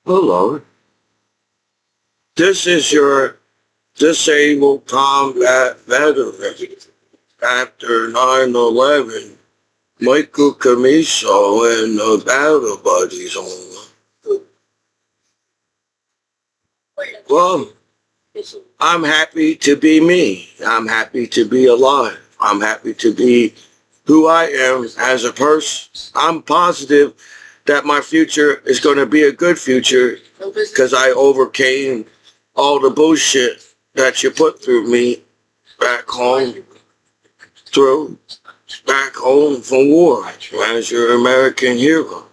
Hello, this is your disabled combat veteran after 9/11, Michael Commiso and the battle buddies on. Well, I'm happy to be me. I'm happy to be alive. I'm happy to be who I am as a person. I'm positive that my future is going to be a good future because I overcame all the bullshit that you put through me back home, through back home from war as your American hero.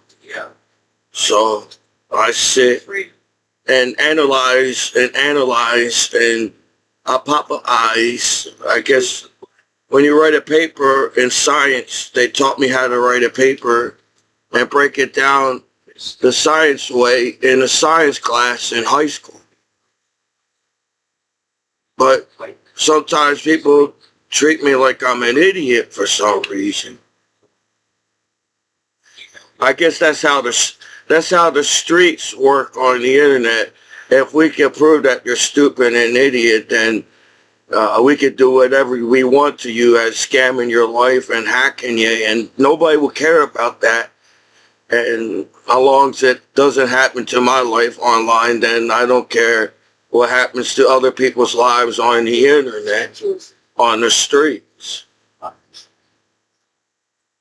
So I sit and analyze and I pop eyes. I guess when you write a paper in science, they taught me how to write a paper and break it down the science way in a science class in high school. But sometimes people treat me like I'm an idiot for some reason. I guess that's how the streets work on the internet. If we can prove that you're stupid and idiotic, then we could do whatever we want to you as scamming your life and hacking you, and nobody will care about that. And as long as it doesn't happen to my life online, then I don't care what happens to other people's lives on the internet, on the streets.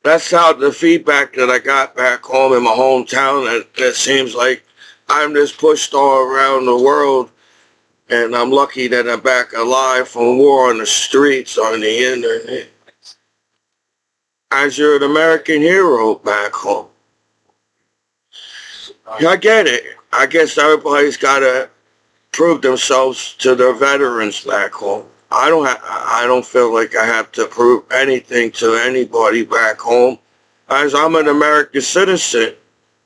That's how the feedback that I got back home in my hometown, that seems like I'm just pushed all around the world, and I'm lucky that I'm back alive from war on the streets, on the internet. As you're an American hero back home. I get it. I guess everybody's got to prove themselves to their veterans back home. I don't feel like I have to prove anything to anybody back home, as I'm an American citizen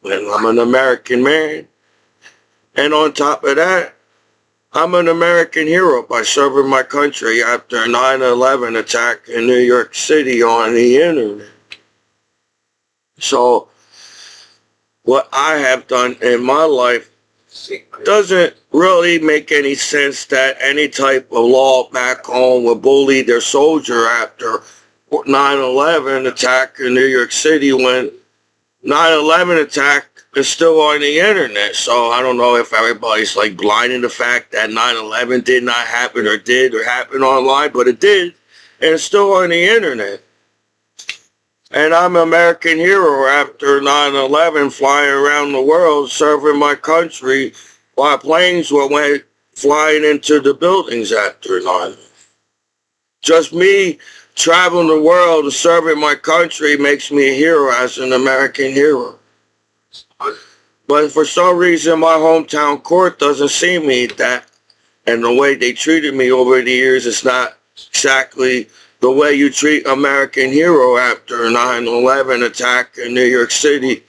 and I'm an American man. And on top of that, I'm an American hero by serving my country after 9/11 attack in New York City on the internet. So what I have done in my life doesn't really make any sense that any type of law back home would bully their soldier after 9/11 attack in New York City, when 9/11 attack is still on the internet. So I don't know if everybody's like blind in the fact that 9/11 did not happen or did or happen online, but it did, and it's still on the internet. And I'm an American hero after 9/11, flying around the world serving my country while planes went flying into the buildings after 9/11. Just me traveling the world and serving my country makes me a hero as an American hero. But for some reason, my hometown court doesn't see me that, and the way they treated me over the years is not exactly the way you treat American hero after 9/11 attack in New York City,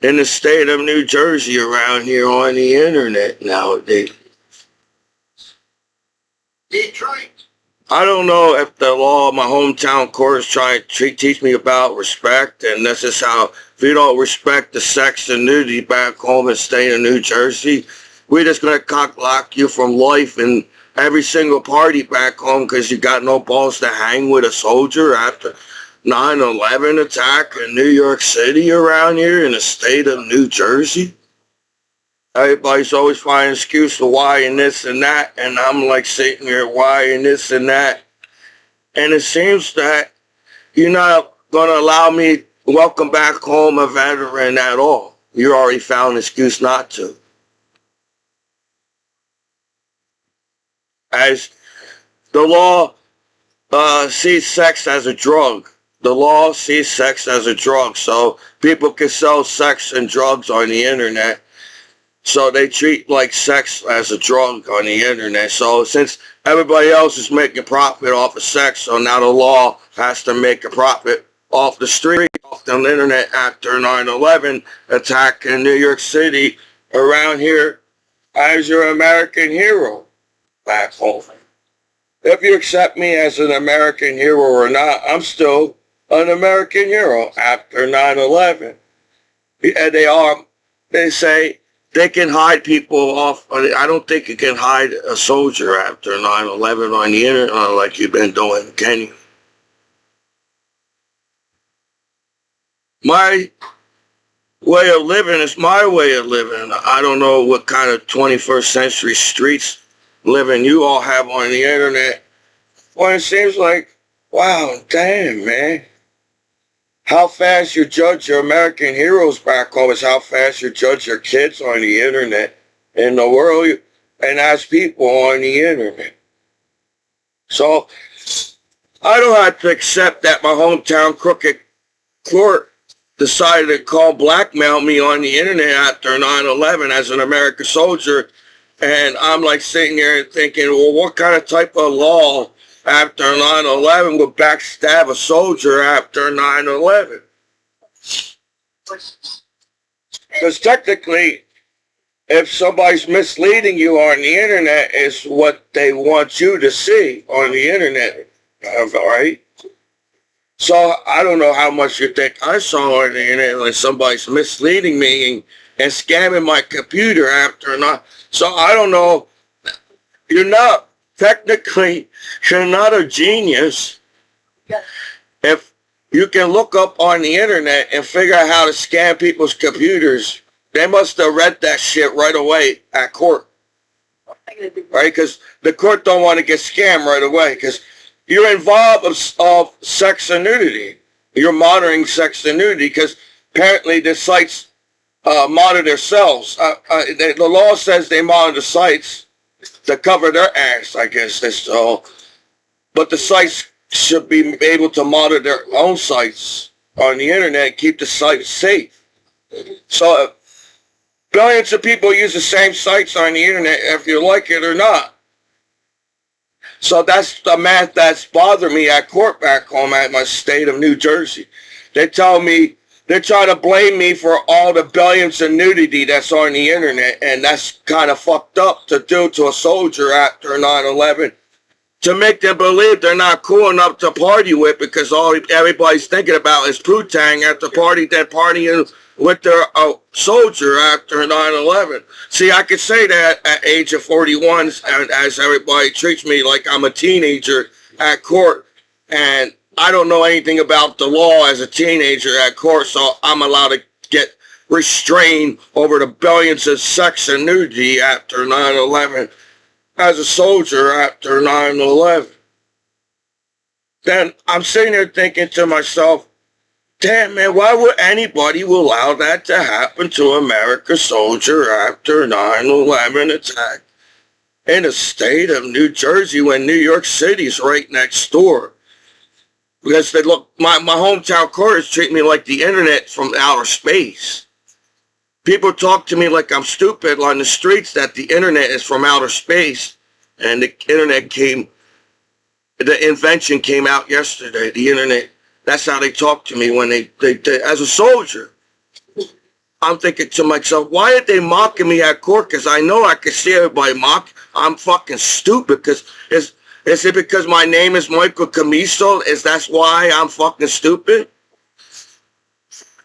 in the state of New Jersey, around here on the internet nowadays. Detroit. I don't know if the law of my hometown court is trying to teach me about respect, and this is how, if you don't respect the sex and nudity back home in the state of New Jersey, we're just going to cock lock you from life in every single party back home because you got no balls to hang with a soldier after 9/11 attack in New York City, around here in the state of New Jersey. Everybody's always finding an excuse for why and this and that, and I'm like sitting here, why and this and that. And it seems that you're not going to allow me to welcome back home a veteran at all. You already found an excuse not to. As the law sees sex as a drug. The law sees sex as a drug, so people can sell sex and drugs on the internet. So they treat like sex as a drug on the internet. So since everybody else is making profit off of sex, so now the law has to make a profit off the street, off the internet after 9/11 attack in New York City, around here as your American hero back home. If you accept me as an American hero or not, I'm still an American hero after 9/11. And they say they can hide people off. I don't think you can hide a soldier after 9/11 on the internet like you've been doing, can you? My way of living is my way of living. I don't know what kind of 21st century streets living you all have on the internet. Well, it seems like, wow, damn, man. How fast you judge your American heroes back home is how fast you judge your kids on the internet in the world and as people on the internet. So I don't have to accept that my hometown crooked court decided to blackmail me on the internet after 9/11 as an American soldier. And I'm like sitting there thinking, well, what kind of type of law after 9/11 would backstab a soldier after 9/11? Because technically, if somebody's misleading you on the internet, is what they want you to see on the internet, right? So I don't know how much you think I saw on the internet when somebody's misleading me and scamming my computer after not. So I don't know. You're not a genius if you can look up on the internet and figure out how to scam people's computers. They must have read that shit right away at court, right? Because the court don't want to get scammed right away because you're involved of sex and nudity. You're monitoring sex and nudity because apparently the sites monitor themselves. The law says they monitor sites to cover their ass, I guess that's all. But the sites should be able to monitor their own sites on the internet and keep the site safe. So billions of people use the same sites on the internet if you like it or not. So that's the math that's bothering me at court back home at my state of New Jersey. They tell me, they're trying to blame me for all the billions of nudity that's on the internet, and that's kind of fucked up to do to a soldier after 9/11, to make them believe they're not cool enough to party with because all everybody's thinking about is Poo-Tang at the party, they're partying with their soldier after 9/11. See, I could say that at age of 41 as everybody treats me like I'm a teenager at court, and I don't know anything about the law as a teenager at court, so I'm allowed to get restrained over the billions of sex and nudity after 9/11 as a soldier after 9/11. Then I'm sitting there thinking to myself, damn, man, why would anybody allow that to happen to America's soldier after 9/11 attack in the state of New Jersey when New York City's right next door? Because they look, my hometown courts treat me like the internet from outer space. People talk to me like I'm stupid on the streets that the internet is from outer space. And the internet the invention came out yesterday, the internet. That's how they talk to me when they as a soldier. I'm thinking to myself, why are they mocking me at court? Because I know I can see everybody mock. I'm fucking stupid because is it because my name is Michael Commiso? Is that why I'm fucking stupid?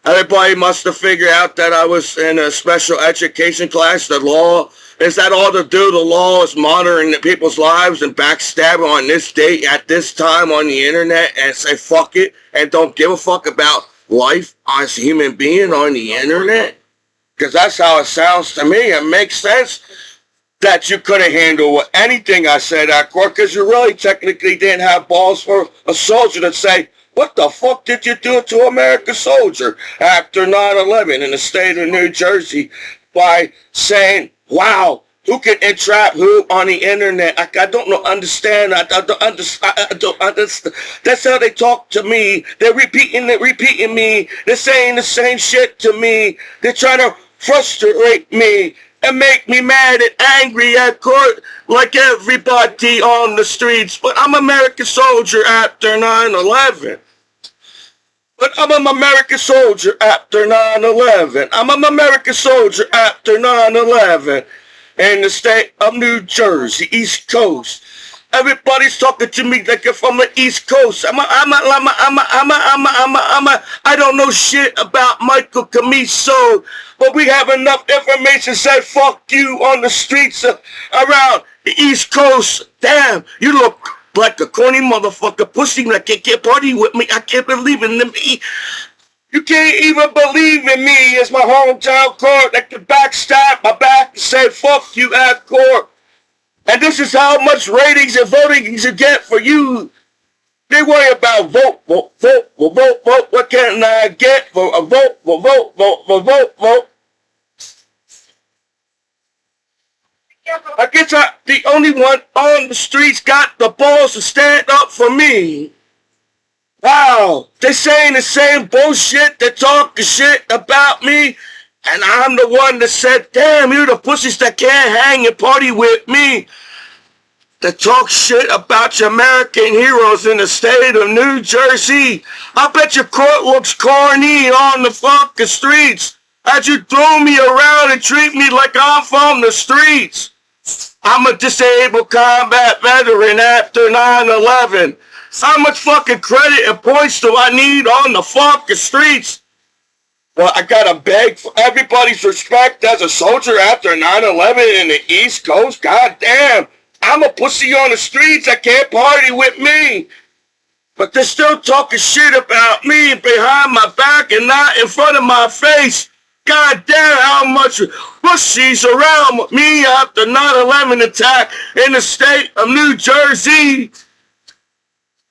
Everybody must have figured out that I was in a special education class. The law, is that all to do? The law is monitoring the people's lives and backstabbing on this date at this time on the internet and say fuck it and don't give a fuck about life as a human being on the internet? Because that's how it sounds to me. It makes sense that you couldn't handle anything I said at court because you really technically didn't have balls for a soldier to say, what the fuck did you do to American soldier after 9/11 in the state of New Jersey by saying, wow, who can entrap who on the internet? I don't understand. I don't understand. That's how they talk to me. They're repeating me. They're saying the same shit to me. They're trying to frustrate me and make me mad and angry at court like everybody on the streets. But I'm an American soldier after 9/11. But I'm an American soldier after 9/11. I'm an American soldier after 9/11. In the state of New Jersey, East Coast. Everybody's talking to me like you're from the East Coast. I don't know shit about Michael Commiso, but we have enough information to say fuck you on the streets around the East Coast. Damn, you look like a corny motherfucker pussy like you can't party with me. I can't believe in me. You can't even believe in me as my hometown court that can backstab my back and say fuck you at court. And this is how much ratings and voting you get for you. They worry about vote. What can I get for a vote? Vote. I guess I'm the only one on the streets got the balls to stand up for me. Wow, they saying the same bullshit, they talking shit about me, and I'm the one that said, damn, you the pussies that can't hang and party with me. That talk shit about your American heroes in the state of New Jersey. I bet your court looks corny on the fucking streets as you throw me around and treat me like I'm from the streets. I'm a disabled combat veteran after 9/11. How much fucking credit and points do I need on the fucking streets? Well, I gotta beg for everybody's respect as a soldier after 9/11 in the East Coast. God damn, I'm a pussy on the streets. I can't party with me. But they're still talking shit about me behind my back and not in front of my face. God damn, how much pussies around me after 9/11 attack in the state of New Jersey.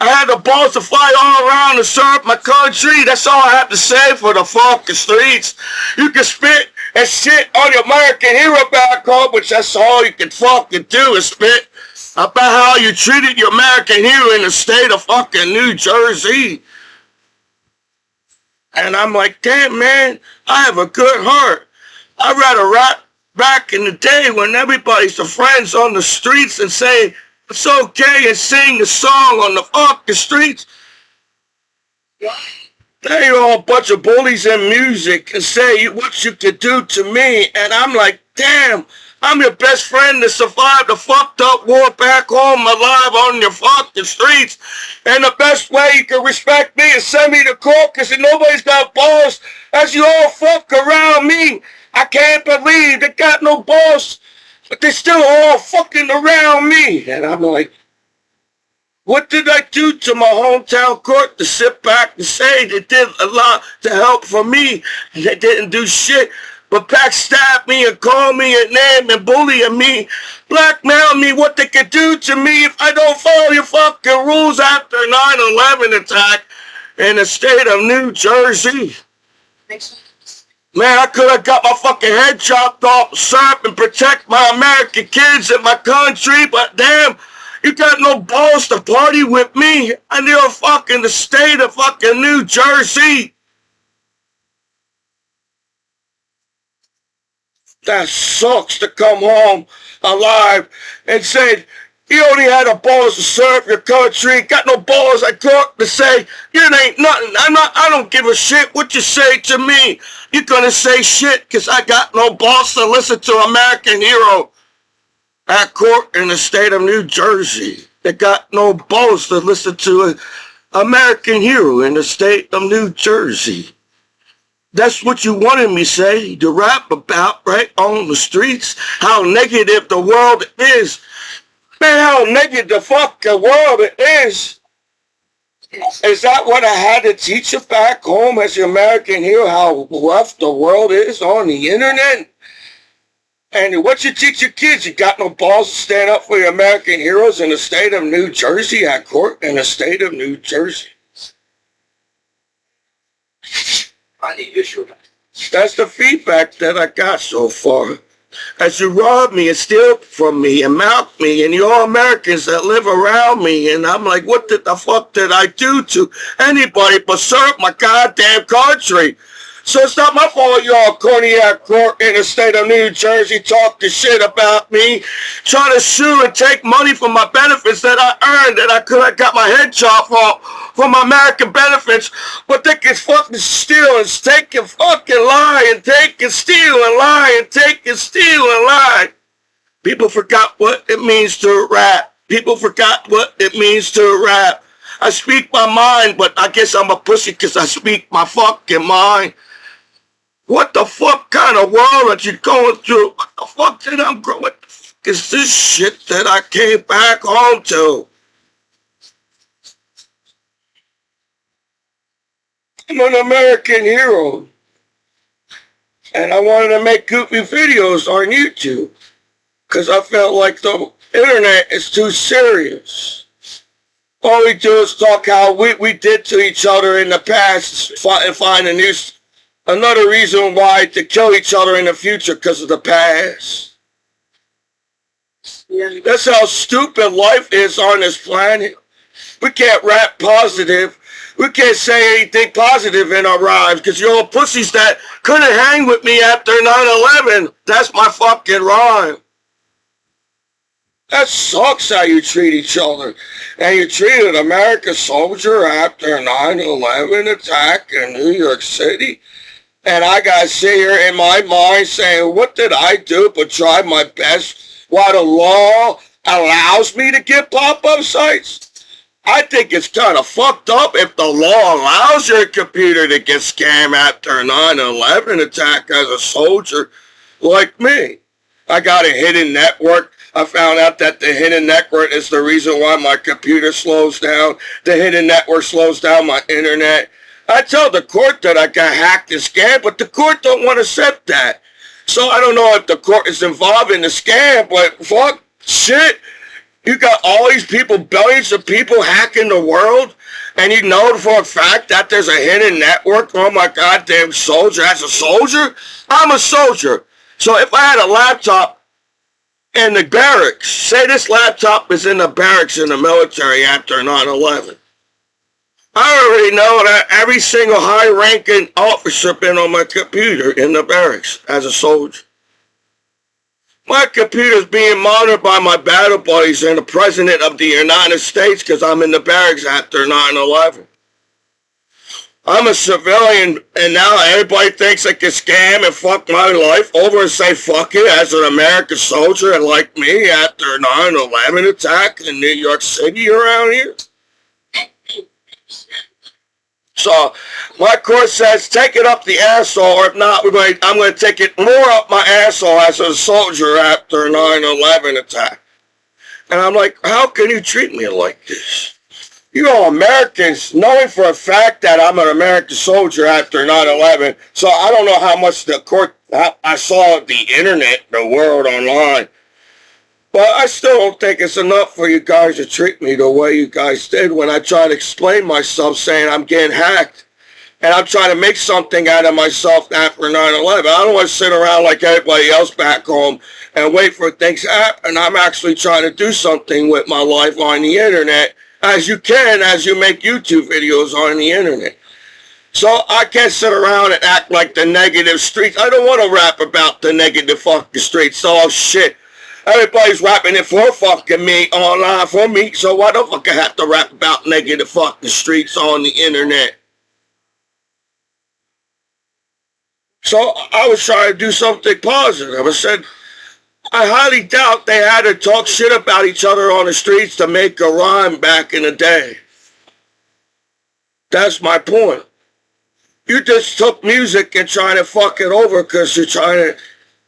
I had the balls to fly all around and serve my country. That's all I have to say for the fucking streets. You can spit and shit on your American hero back home, which that's all you can fucking do is spit about how you treated your American hero in the state of fucking New Jersey. And I'm like, damn, man, I have a good heart. I'd rather rap back in the day when everybody's the friends on the streets and say, it's okay and sing a song on the fucking streets. They all a bunch of bullies in music and say what you could do to me. And I'm like, damn, I'm your best friend that survived the fucked up war back home alive on your fucking streets. And the best way you can respect me is send me to court because nobody's got balls as you all fuck around me. I can't believe they got no balls. But they're still all fucking around me. And I'm like, what did I do to my hometown court to sit back and say they did a lot to help for me? And they didn't do shit but backstab me and call me a name and bully me, blackmail me what they could do to me if I don't follow your fucking rules after 9/11 attack in the state of New Jersey. Man, I could have got my fucking head chopped off, serve and protect my American kids and my country, but damn, you got no balls to party with me, and you're fucking the state of fucking New Jersey. That sucks to come home alive and say, you only had the balls to serve your country, got no balls at court to say, you ain't nothing. I don't give a shit what you say to me. You're gonna say shit because I got no balls to listen to American hero at court in the state of New Jersey. They got no balls to listen to an American hero in the state of New Jersey. That's what you wanted me to say, to rap about right on the streets, how negative the world is. Man, how negative the fucking world it is. Is that what I had to teach you back home as your American hero, how rough the world is on the internet? And what you teach your kids? You got no balls to stand up for your American heroes in the state of New Jersey at court in the state of New Jersey. That's the feedback that I got so far. As you rob me and steal from me and mock me and you all Americans that live around me, and I'm like, what the fuck did I do to anybody but serve my goddamn country? So it's not my fault y'all corny at court in the state of New Jersey talking shit about me, trying to sue and take money from my benefits that I earned, that I could have got my head chopped off for my American benefits, but they can fucking steal and take and fucking lie and take and steal and lie and take and steal and lie. People forgot what it means to rap. People forgot what it means to rap. I speak my mind, but I guess I'm a pussy because I speak my fucking mind. What the fuck kind of world are you going through? What the fuck did I'm growing? What the fuck is this shit that I came back home to? I'm an American hero. And I wanted to make goofy videos on YouTube. Because I felt like the internet is too serious. All we do is talk how we did to each other in the past and find another reason why to kill each other in the future because of the past. Yeah. That's how stupid life is on this planet. We can't rap positive. We can't say anything positive in our lives because you're all pussies that couldn't hang with me after 9/11. That's my fucking rhyme. That sucks how you treat each other. And you treated an American soldier after 9/11 attack in New York City. And I gotta sit here in my mind saying, what did I do but try my best while the law allows me to get pop-up sites? I think it's kind of fucked up if the law allows your computer to get scammed after a 9/11 attack as a soldier like me. I got a hidden network. I found out that the hidden network is the reason why my computer slows down. The hidden network slows down my internet. I tell the court that I got hacked and scammed, but the court don't want to accept that. So I don't know if the court is involved in the scam, but fuck, shit. You got all these people, billions of people hacking the world, and you know for a fact that there's a hidden network on my goddamn soldier. As a soldier, I'm a soldier. So if I had a laptop in the barracks, say this laptop is in the barracks in the military after 9/11. I already know that every single high-ranking officer been on my computer in the barracks as a soldier. My computer's being monitored by my battle buddies and the President of the United States because I'm in the barracks after 9/11. I'm a civilian, and now everybody thinks I can scam and fuck my life over and say fuck it as an American soldier and like me after 9/11 attack in New York City around here. So my court says take it up the asshole, or if not, I'm going to take it more up my asshole as a soldier after 9/11 attack. And I'm like, how can you treat me like this? You all Americans, knowing for a fact that I'm an American soldier after 9/11, so I don't know how much the court, I saw the internet, the world online, but I still don't think it's enough for you guys to treat me the way you guys did when I tried to explain myself saying I'm getting hacked. And I'm trying to make something out of myself after 9/11. I don't want to sit around like everybody else back home and wait for things to happen. I'm actually trying to do something with my life on the internet, as you can as you make YouTube videos on the internet. So I can't sit around and act like the negative streets. I don't want to rap about the negative fucking streets. Oh shit. Everybody's rapping it for fucking me online for me, so why the fuck I have to rap about negative fucking streets on the internet? So I was trying to do something positive. I said, I highly doubt they had to talk shit about each other on the streets to make a rhyme back in the day. That's my point. You just took music and trying to fuck it over because you're trying to,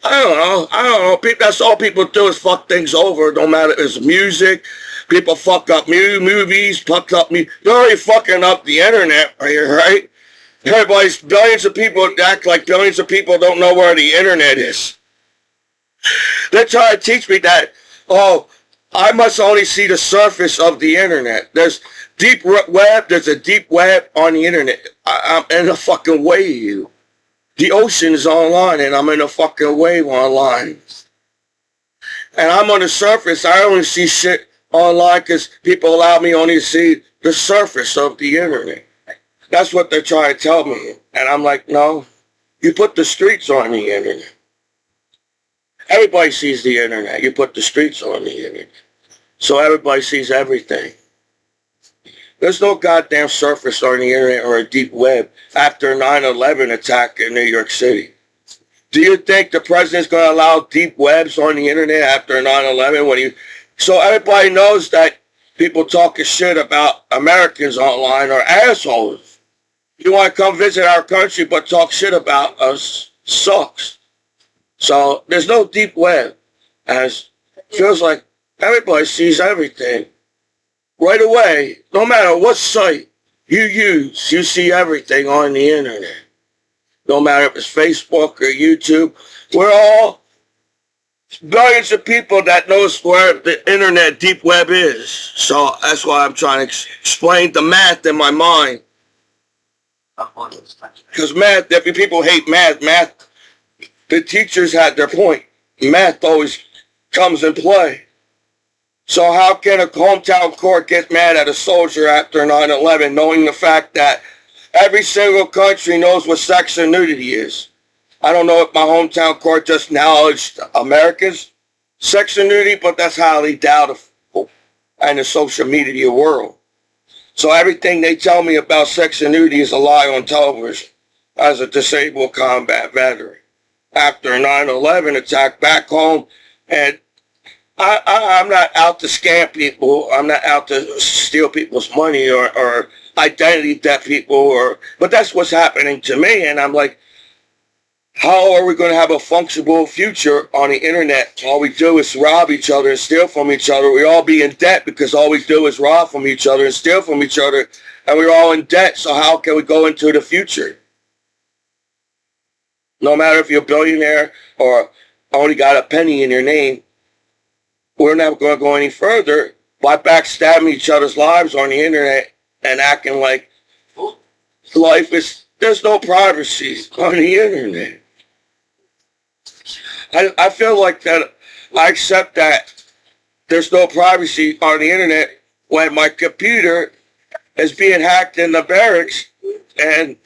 I don't know. That's all people do is fuck things over. No matter if it's music, people fuck up movies, fuck up me. You're already fucking up the internet, right? Everybody's, billions of people act like billions of people don't know where the internet is. They're trying to teach me that, oh, I must only see the surface of the internet. There's deep web, there's a deep web on the internet. I'm in a fucking wave. The ocean is online and I'm in a fucking wave online. And I'm on the surface. I only see shit online because people allow me only to see the surface of the internet. That's what they're trying to tell me. And I'm like, no, you put the streets on the internet. Everybody sees the internet. You put the streets on the internet. So everybody sees everything. There's no goddamn surface on the internet or a deep web after 9/11 attack in New York City. Do you think the president's going to allow deep webs on the internet after 9/11 when he So everybody knows that people talking shit about Americans online are assholes. You want to come visit our country but talk shit about us sucks. So there's no deep web, as feels like everybody sees everything right away. No matter what site you use, you see everything on the internet. No matter if it's Facebook or YouTube, we're all billions of people that knows where the internet deep web is. So that's why I'm trying to explain the math in my mind. Because math, if people hate math, the teachers had their point. Math always comes in play. So how can a hometown court get mad at a soldier after 9/11, knowing the fact that every single country knows what sex and nudity is? I don't know if my hometown court just acknowledged America's sex and nudity, but that's highly doubtful in the social media world. So everything they tell me about sex and nudity is a lie on television as a disabled combat veteran. After 9/11 attack back home, and I'm not out to scam people. I'm not out to steal people's money or identity theft people, but that's what's happening to me. And I'm like, how are we going to have a functional future on the internet? All we do is rob each other and steal from each other. We all be in debt because all we do is rob from each other and steal from each other, and we're all in debt. So how can we go into the future? No matter if you're a billionaire or only got a penny in your name, we're never going to go any further by backstabbing each other's lives on the internet and acting like there's no privacy on the internet. I feel like that I accept that there's no privacy on the internet when my computer is being hacked in the barracks, and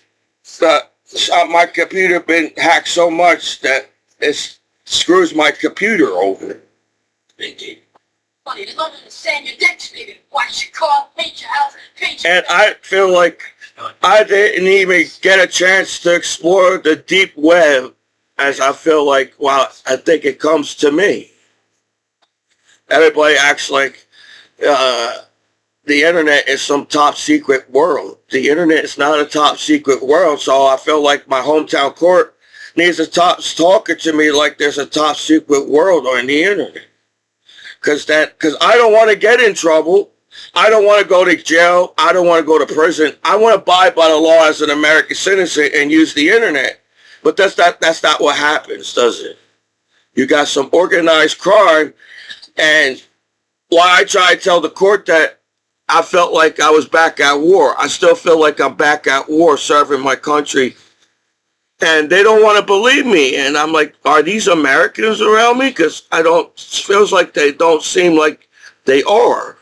my computer been hacked so much that it screws my computer over. And I feel like I didn't even get a chance to explore the deep web, as I feel like, well, I think it comes to me. Everybody acts like the internet is some top secret world. The internet is not a top secret world, so I feel like my hometown court needs to stop talking to me like there's a top secret world on the internet. Because I don't want to get in trouble. I don't want to go to jail. I don't want to go to prison. I want to abide by the law as an American citizen and use the internet. But that's not what happens, does it? You got some organized crime, and why I try to tell the court that I felt like I was back at war. I still feel like I'm back at war serving my country. And they don't want to believe me. And I'm like, are these Americans around me? Because feels like they don't seem like they are.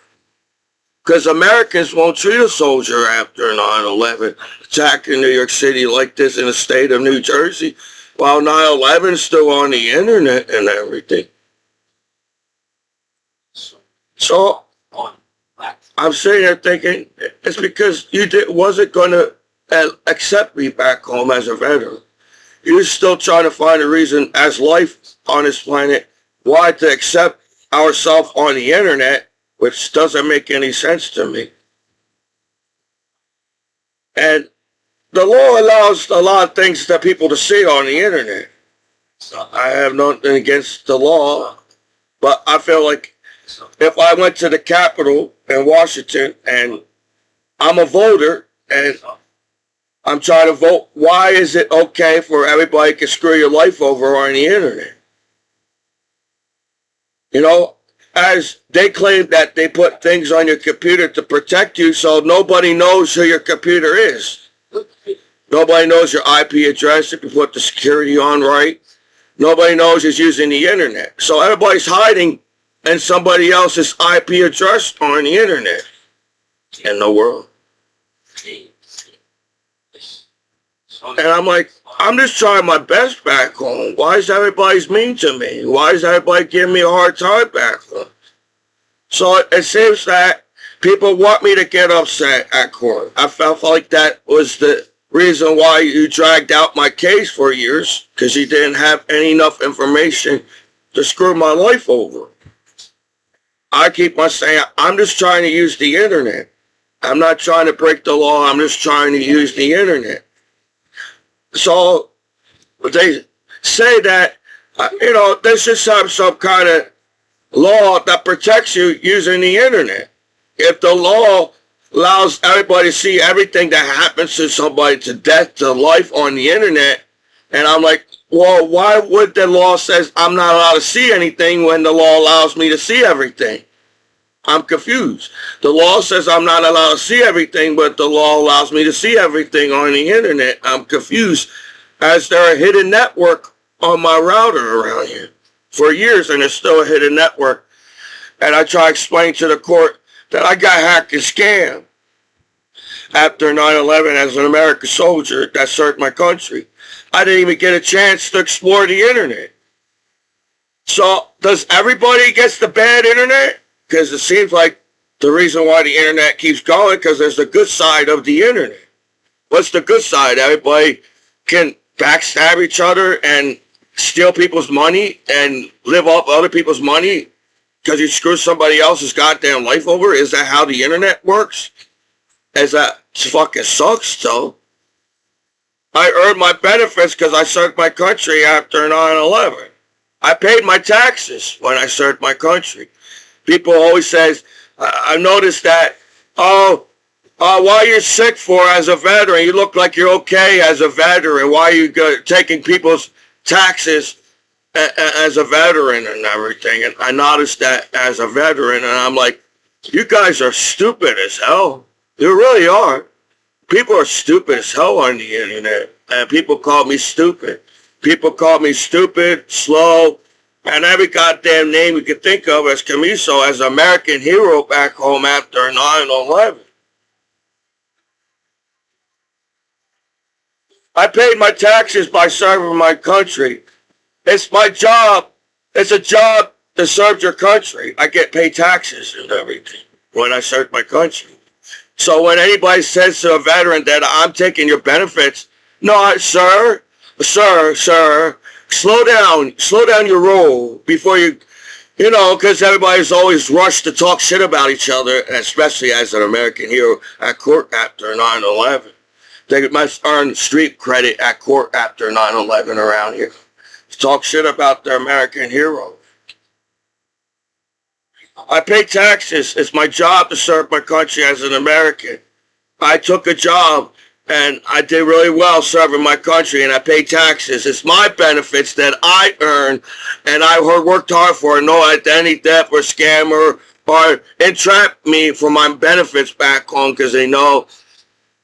Because Americans won't treat a soldier after 9/11 attack in New York City like this in the state of New Jersey, while 9/11 is still on the internet and everything. So I'm sitting there thinking, it's because wasn't going to accept me back home as a veteran. You're still trying to find a reason as life on this planet why to accept ourselves on the internet, which doesn't make any sense to me. And the law allows a lot of things that people to see on the internet. I have nothing against the law, but I feel like if I went to the Capitol in Washington and I'm a voter and I'm trying to vote, why is it okay for everybody to screw your life over on the internet? You know, as they claim that they put things on your computer to protect you so nobody knows who your computer is. Nobody knows your IP address if you put the security on right. Nobody knows who's using the internet. So everybody's hiding in somebody else's IP address on the internet in the world. And I'm like, I'm just trying my best back home. Why is everybody mean to me? Why is everybody giving me a hard time back home? So it seems that people want me to get upset at court. I felt like that was the reason why you dragged out my case for years, because you didn't have enough information to screw my life over. I keep on saying, I'm just trying to use the internet. I'm not trying to break the law. I'm just trying to use the internet. So they say that, they should have some kind of law that protects you using the internet. If the law allows everybody to see everything that happens to somebody, to death, to life on the internet, and I'm like, well, why would the law says I'm not allowed to see anything when the law allows me to see everything? I'm confused. The law says I'm not allowed to see everything, but the law allows me to see everything on the internet. I'm confused, as there a hidden network on my router around here for years, and there's still a hidden network. And I try to explain to the court that I got hacked and scammed after 9/11 as an American soldier that served my country. I didn't even get a chance to explore the internet. So does everybody get the bad internet? Because it seems like the reason why the internet keeps going, because there's the good side of the internet. What's the good side? Everybody can backstab each other and steal people's money and live off other people's money because you screw somebody else's goddamn life over? Is that how the internet works? Is that fucking sucks, though? I earned my benefits because I served my country after 9/11. I paid my taxes when I served my country. People always says, I noticed that, why you're sick for as a veteran? You look like you're okay as a veteran. Why are you taking people's taxes as a veteran and everything? And I noticed that as a veteran, and I'm like, you guys are stupid as hell. You really are. People are stupid as hell on the internet, and people call me stupid. People call me stupid, slow, and every goddamn name you can think of as Commiso, as an American hero back home after 9/11. I paid my taxes by serving my country. It's my job. It's a job to serve your country. I get paid taxes and everything when I serve my country. So when anybody says to a veteran that I'm taking your benefits, no, sir, slow down your roll before because everybody's always rushed to talk shit about each other, especially as an American hero at court after 9/11. They must earn street credit at court after 9/11 around here. Talk shit about their American hero. I pay taxes. It's my job to serve my country as an American. I took a job and I did really well serving my country, and I pay taxes. It's my benefits that I earn, and I worked hard for it. No identity theft or scammer or entrap me for my benefits back home because they know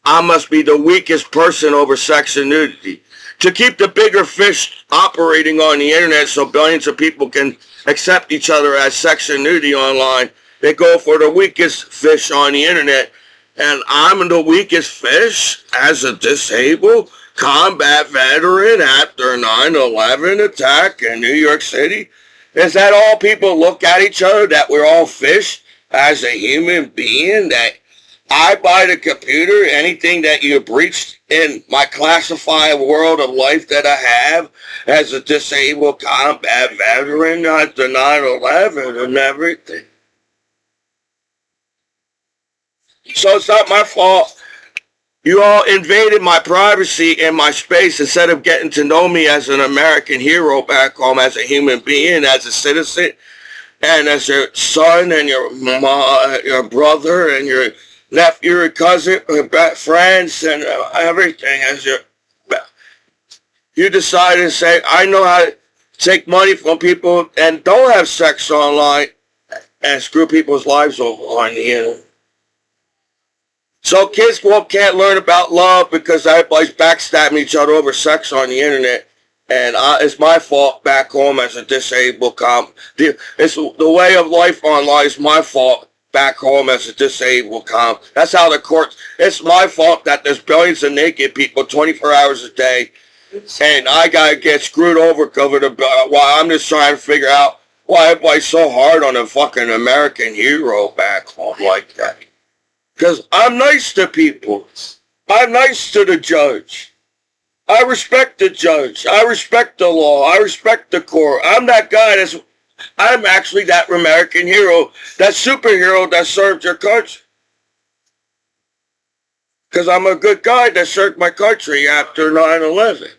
I must be the weakest person over sex and nudity. To keep the bigger fish operating on the internet so billions of people can accept each other as sex and nudity online, they go for the weakest fish on the internet. And I'm the weakest fish as a disabled combat veteran after 9/11 attack in New York City. Is that all people look at each other, that we're all fish as a human being, that I buy the computer, anything that you breached in my classified world of life that I have as a disabled combat veteran after 9/11 and everything? So it's not my fault. You all invaded my privacy and my space instead of getting to know me as an American hero back home, as a human being, as a citizen, and as your son and your brother and your nephew, your cousin, friends, and everything. You decided to say, I know how to take money from people and don't have sex online and screw people's lives over on the internet. So kids can't learn about love because everybody's backstabbing each other over sex on the internet. And it's my fault back home as a disabled it's the way of life online is my fault back home as a disabled That's how the courts, it's my fault that there's billions of naked people 24 hours a day. And I gotta get screwed over while I'm just trying to figure out why everybody's so hard on a fucking American hero back home like that. Because I'm nice to people. I'm nice to the judge. I respect the judge. I respect the law. I respect the court. I'm that guy that's I'm actually that American hero, that superhero that served your country. Because I'm a good guy that served my country after 9/11.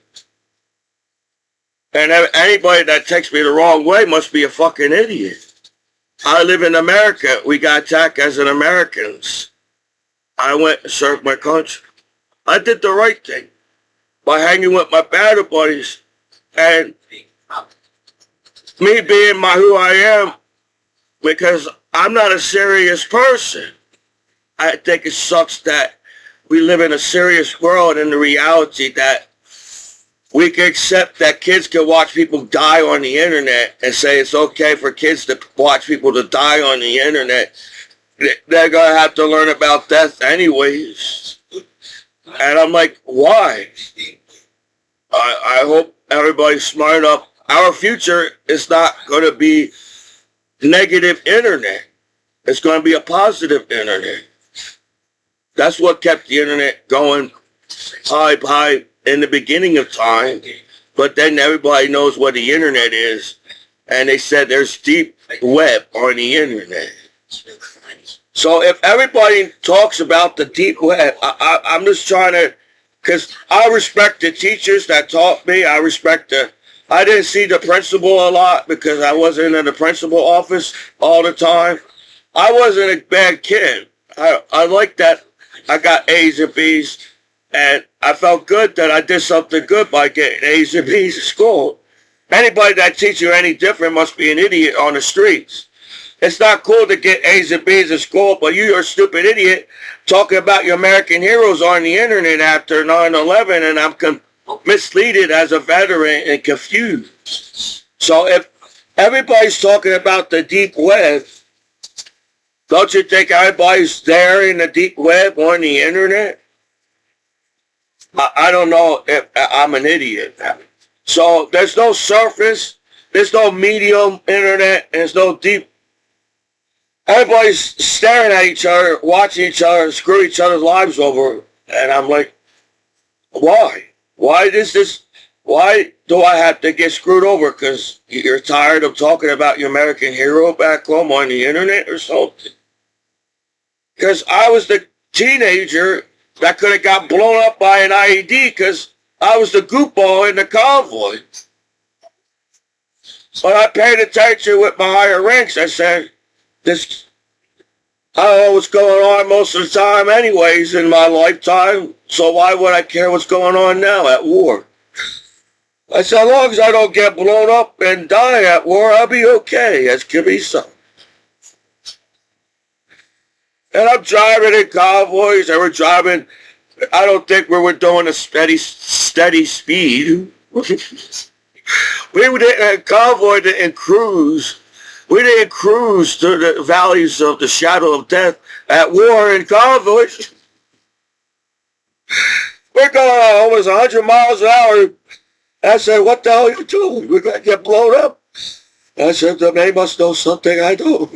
And anybody that takes me the wrong way must be a fucking idiot. I live in America. We got attacked as an Americans. I went and served my country. I did the right thing by hanging with my battle buddies and me being who I am, because I'm not a serious person. I think it sucks that we live in a serious world, and the reality that we can accept that kids can watch people die on the internet and say it's okay for kids to watch people to die on the internet. They're going to have to learn about death anyways. And I'm like, why? I hope everybody's smart enough. Our future is not going to be negative internet. It's going to be a positive internet. That's what kept the internet going high in the beginning of time. But then everybody knows what the internet is. And they said there's deep web on the internet. So if everybody talks about the deep web, I'm just trying to, because I respect the teachers that taught me. I didn't see the principal a lot because I wasn't in the principal office all the time. I wasn't a bad kid. I like that I got A's and B's, and I felt good that I did something good by getting A's and B's at school. Anybody that teaches you any different must be an idiot on the streets. It's not cool to get A's and B's at school, but you're a stupid idiot talking about your American heroes on the internet after 9/11, and I'm misleaded as a veteran and confused. So if everybody's talking about the deep web, don't you think everybody's there in the deep web on the internet? I don't know if I'm an idiot. So there's no surface, there's no medium internet, there's no deep. Everybody's staring at each other, watching each other, and screw each other's lives over. And I'm like, why? Why do I have to get screwed over? Because you're tired of talking about your American hero back home on the internet or something? Because I was the teenager that could have got blown up by an IED because I was the goofball in the convoy. But I paid attention with my higher ranks. I said, I don't know what's going on most of the time anyways in my lifetime, so why would I care what's going on now at war? I said, as long as I don't get blown up and die at war, I'll be okay, as Commiso. And I'm driving in convoys, and we're driving, I don't think we were doing a steady speed. Convoy didn't cruise. We didn't cruise through the valleys of the shadow of death at war in convoys. We're going almost 100 miles an hour. I said, what the hell are you doing? We're going to get blown up. I said, they must know something I don't.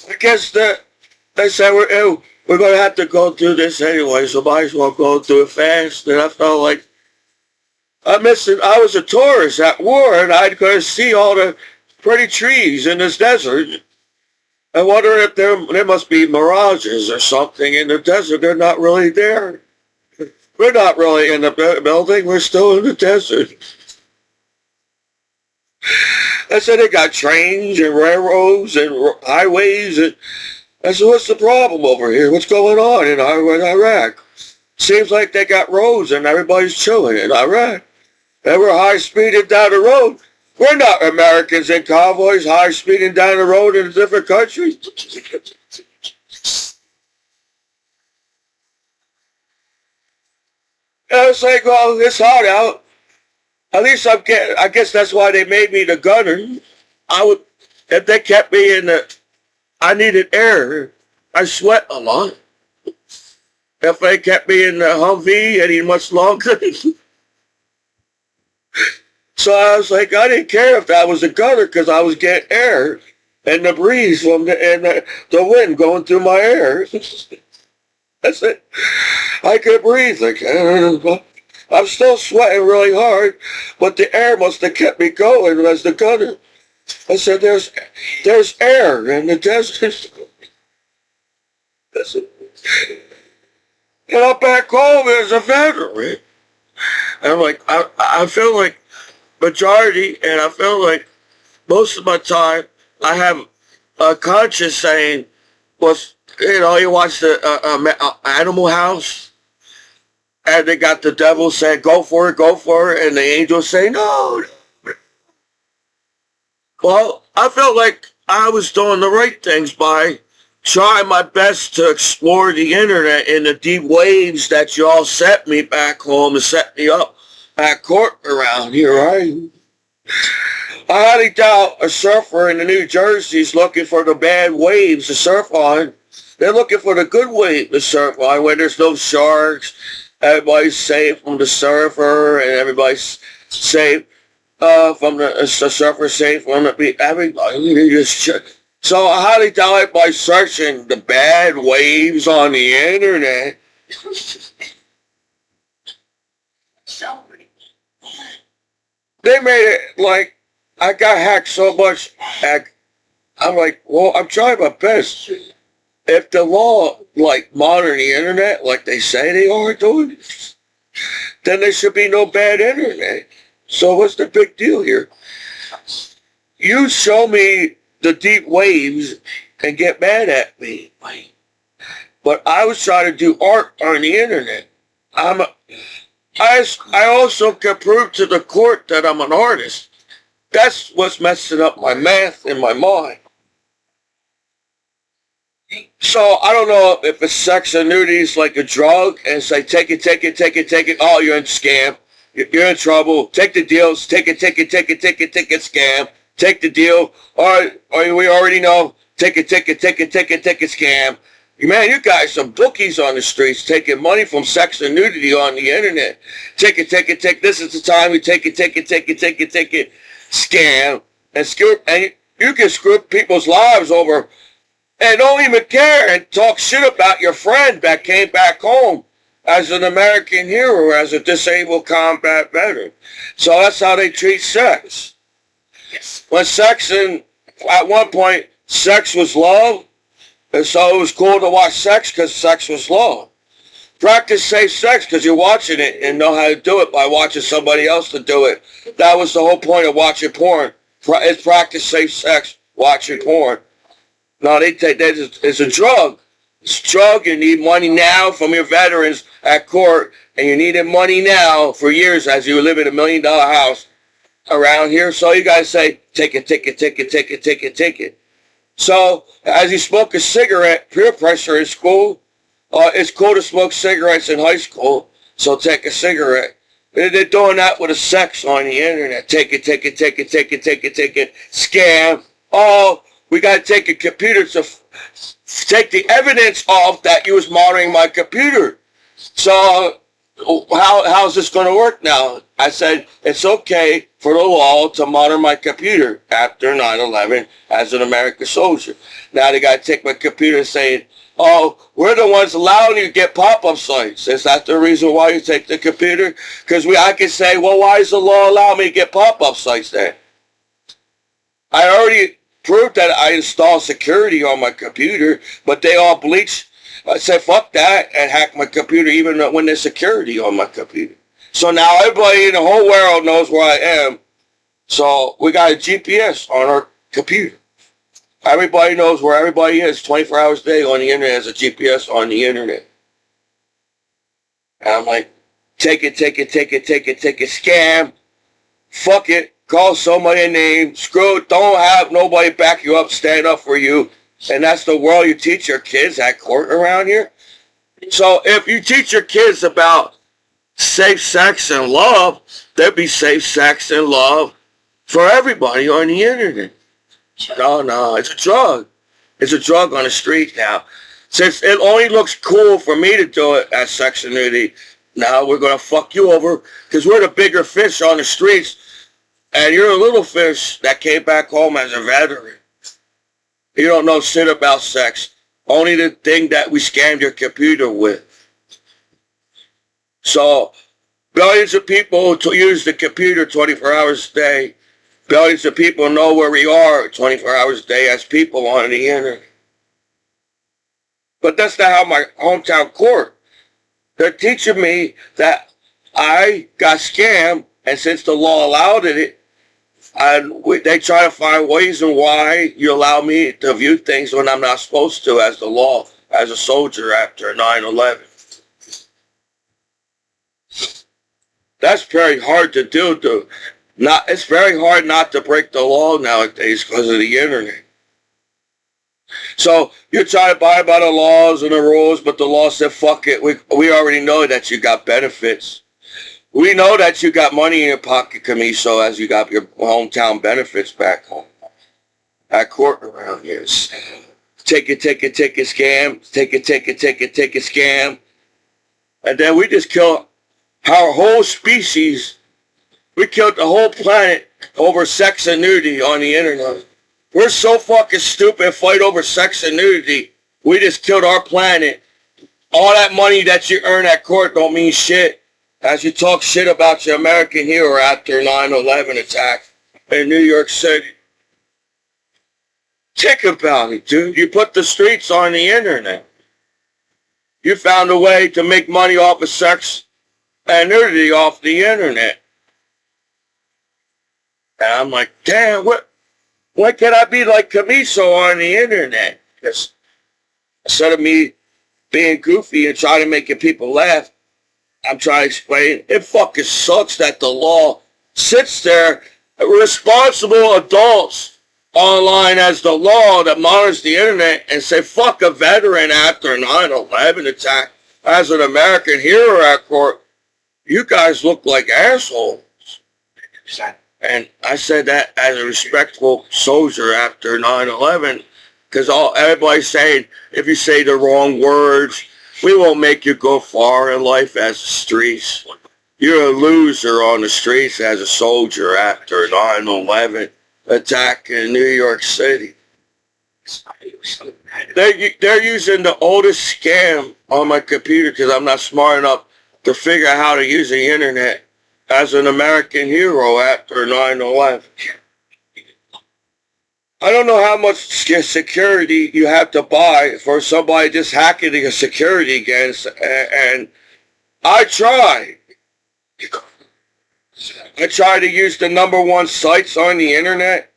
I guess they said we're going to have to go through this anyway, so might as well go through it fast. And I felt like I was a tourist at war, and I could see all the pretty trees in this desert. I wonder if there must be mirages or something in the desert. They're not really there. We're not really in the building. We're still in the desert. I said they got trains and railroads and highways. And I said, what's the problem over here? What's going on in Iraq? Seems like they got roads and everybody's chilling in Iraq. And we're high-speeding down the road. We're not Americans in convoys high-speeding down the road in a different country. And I was like, well, it's hot out. At least I guess that's why they made me the gunner. If they kept me I needed air. I sweat a lot. If they kept me in the Humvee any much longer. So I was like, I didn't care if that was a gunner because I was getting air and the breeze from the wind going through my hair. That's it. I could breathe. Like, I'm still sweating really hard, but the air must have kept me going as the gunner. I said, there's air in the desert. That's it. And I'm back home as a veteran. And I'm like, I feel like majority, and I feel like most of my time, I have a conscience saying, was, you watch the Animal House, and they got the devil saying, go for it, and the angels say, no. Well, I felt like I was doing the right things by trying my best to explore the internet in the deep waves that y'all set me back home and set me up at court around here, right? I highly doubt a surfer in the New Jersey's looking for the bad waves to surf on. They're looking for the good wave to surf on, where there's no sharks, everybody's safe from the surfer, and everybody's safe from the surfer, safe from the everybody. So I highly doubt it by searching the bad waves on the internet. They made it like I got hacked so much. I'm like, well, I'm trying my best. If the law, like, monitor the internet like they say they are doing, then there should be no bad internet. So what's the big deal here? You show me the deep waves and get mad at me. But I was trying to do art on the internet. I also can prove to the court that I'm an artist. That's what's messing up my math in my mind. So I don't know if it's sex and nudity is like a drug and say, take it. Oh, you're in scam. You're in trouble. Take the deals. Take it, scam. Take the deal. Or we already know. Take it, scam. Man, you guys are bookies on the streets taking money from sex and nudity on the internet. Take it. This is the time we take it, scam. And you can screw people's lives over and don't even care and talk shit about your friend that came back home as an American hero, as a disabled combat veteran. So that's how they treat sex. Yes. When at one point, sex was love, and so it was cool to watch sex because sex was love. Practice safe sex because you're watching it and know how to do it by watching somebody else to do it. That was the whole point of watching porn. It's practice safe sex, watching porn. No, it's a drug. It's a drug. You need money now from your veterans at court, and you needed money now for years as you live in $1 million house around here. So you guys say, take it. So as you smoke a cigarette, peer pressure in school, it's cool to smoke cigarettes in high school, so take a cigarette. They're doing that with the sex on the internet. Take it, scam. Oh, we got to take a computer to take the evidence off that you was monitoring my computer. So how's this going to work now? I said, it's okay for the law to monitor my computer after 9/11 as an American soldier. Now they got to take my computer and say, oh, we're the ones allowing you to get pop-up sites. Is that the reason why you take the computer? Because I can say, well, why does the law allow me to get pop-up sites then? I already proved that I installed security on my computer, but they all bleached. I said, fuck that, and hack my computer even when there's security on my computer. So now everybody in the whole world knows where I am. So we got a GPS on our computer. Everybody knows where everybody is 24 hours a day on the internet. There's a GPS on the internet. And I'm like, take it, scam. Fuck it. Call somebody a name. Screw it. Don't have nobody back you up, stand up for you. And that's the world you teach your kids at court around here. So if you teach your kids about safe sex and love, there'd be safe sex and love for everybody on the internet. No, it's a drug. It's a drug on the street now. Since it only looks cool for me to do it as sex and nudity, now we're going to fuck you over because we're the bigger fish on the streets and you're a little fish that came back home as a veteran. You don't know shit about sex only the thing that we scammed your computer with. So, billions of people use the computer 24 hours a day. Billions of people know where we are 24 hours a day as people on the internet. But that's not how my hometown court. They're teaching me that I got scammed, and since the law allowed it, they try to find ways and why you allow me to view things when I'm not supposed to as the law, as a soldier after 9/11. That's very hard to do. It's very hard not to break the law nowadays because of the internet. So you try to abide by the laws and the rules, but the law said, fuck it. We already know that you got benefits. We know that you got money in your pocket, Commiso, as you got your hometown benefits back home. At court around here. Take it, scam. Take it, scam. And then we just kill our whole species. We killed the whole planet over sex and nudity on the internet. We're so fucking stupid and fight over sex and nudity. We just killed our planet. All that money that you earn at court don't mean shit as you talk shit about your American hero after 9/11 attack in New York City. Think about it, dude. You put the streets on the internet. You found a way to make money off of sex and nudity off the internet. And I'm like, damn, why can't I be like Commiso on the internet? Because instead of me being goofy and trying to make people laugh, I'm trying to explain, it fucking sucks that the law sits there, responsible adults online as the law that monitors the internet and say, fuck a veteran after 9/11 attack as an American hero at court. You guys look like assholes. And I said that as a respectful soldier after 9/11, because everybody's saying, if you say the wrong words, we won't make you go far in life as the streets. You're a loser on the streets as a soldier after 9/11 attack in New York City. They're using the oldest scam on my computer because I'm not smart enough to figure out how to use the internet as an American hero after 9/11. I don't know how much security you have to buy for somebody just hacking your security against, and I try. I try to use the #1 sites on the internet.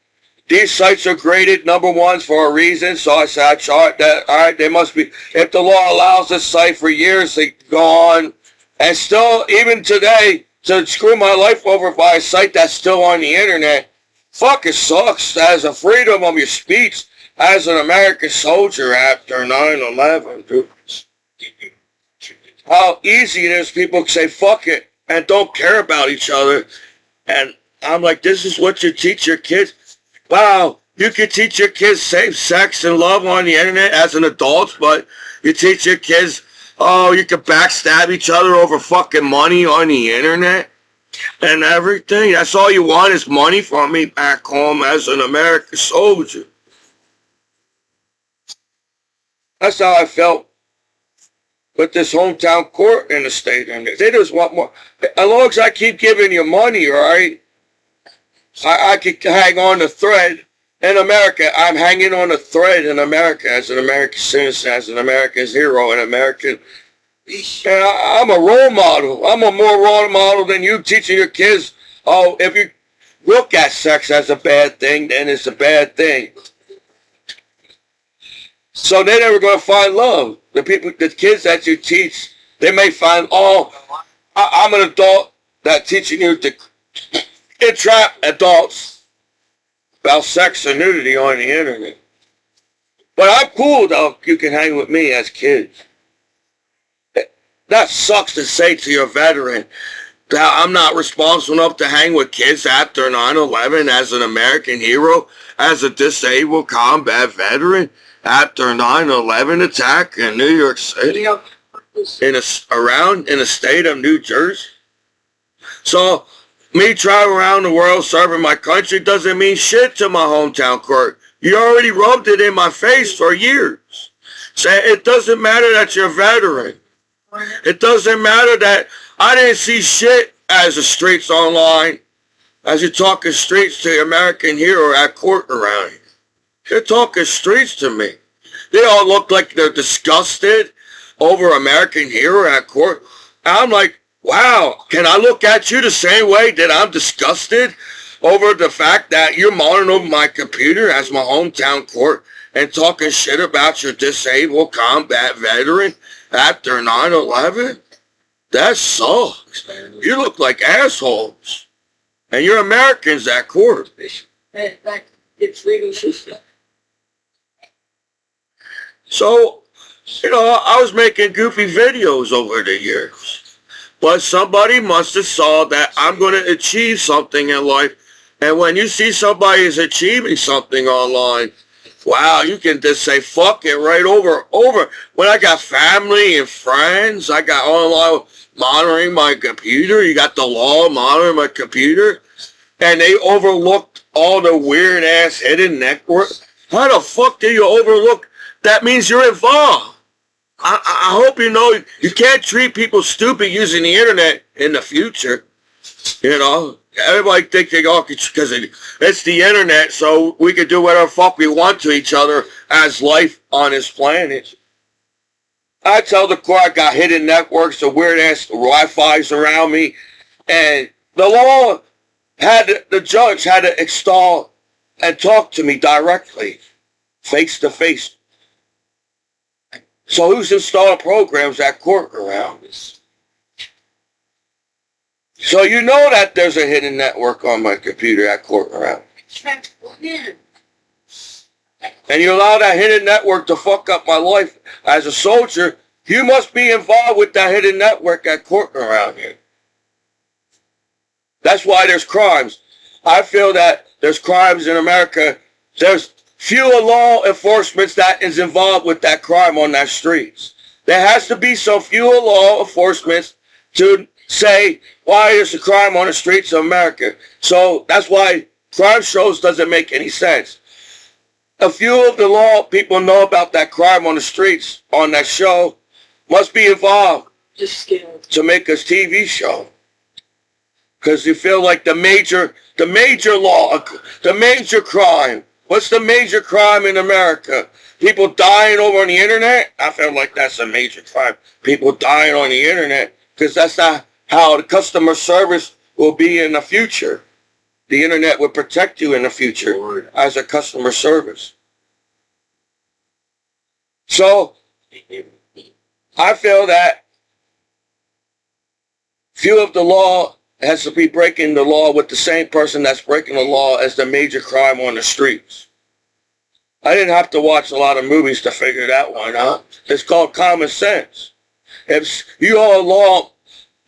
These sites are graded #1s for a reason, so I said I tried that. All right, they must be. If the law allows this site for years, they go on, and still, even today, to screw my life over by a site that's still on the internet, fucking sucks as a freedom of your speech as an American soldier after 9/11, dude. How easy it is, people can say fuck it and don't care about each other. And I'm like, this is what you teach your kids? Wow, you can teach your kids safe sex and love on the internet as an adult, but you teach your kids, oh, you can backstab each other over fucking money on the internet and everything. That's all you want is money from me back home as an American soldier. That's how I felt with this hometown court in the state. And they just want more. As long as I keep giving you money, right, I could hang on the thread. In America, I'm hanging on a thread in America as an American citizen, as an American hero, an American. And I'm a role model. I'm a more role model than you teaching your kids, oh, if you look at sex as a bad thing, then it's a bad thing. So they're never going to find love. The kids that you teach, they may find, oh, I'm an adult that's teaching you to entrap adults about sex and nudity on the internet. But I'm cool, though. You can hang with me as kids. That sucks to say to your veteran that I'm not responsible enough to hang with kids after 9/11 as an American hero, as a disabled combat veteran after 9/11 attack in New York City, in the state of New Jersey. So me traveling around the world serving my country doesn't mean shit to my hometown court. You already rubbed it in my face for years. Say it doesn't matter that you're a veteran. It doesn't matter that I didn't see shit as the streets online. As you're talking streets to the American hero at court around here. They're talking streets to me. They all look like they're disgusted over American hero at court. I'm like, wow, can I look at you the same way that I'm disgusted over the fact that you're monitoring over my computer as my hometown court and talking shit about your disabled combat veteran after 9/11? That sucks. You look like assholes. And you're Americans at court. It's legal system. So, I was making goofy videos over the years. But somebody must have saw that I'm going to achieve something in life. And when you see somebody is achieving something online, wow, you can just say, fuck it, right over. When I got family and friends, I got online monitoring my computer. You got the law monitoring my computer. And they overlooked all the weird-ass hidden network. How the fuck do you overlook? That means you're involved. I hope you know you can't treat people stupid using the internet in the future. Everybody thinks they all because it's the internet, so we can do whatever fuck we want to each other as life on this planet. I tell the court I got hidden networks, the weird-ass Wi-Fi's around me, and the law the judge had to install and talk to me directly, face to face. So who's installing programs at court around this? So you know that there's a hidden network on my computer at court around me. And you allow that hidden network to fuck up my life as a soldier, you must be involved with that hidden network at court around here. That's why there's crimes. I feel that there's crimes in America. There's fewer law enforcement that is involved with that crime on that streets. There has to be some fewer law enforcement to say why there's a crime on the streets of America. So that's why crime shows doesn't make any sense. A few of the law people know about that crime on the streets on that show must be involved to make a TV show. Because you feel like the major law, the major crime. What's the major crime in America? People dying over on the internet? I feel like that's a major crime. People dying on the internet. Because that's not how the customer service will be in the future. The internet will protect you in the future as a customer service. So, I feel that few of the law has to be breaking the law with the same person that's breaking the law as the major crime on the streets. I didn't have to watch a lot of movies to figure that one out. It's called common sense. If you are law,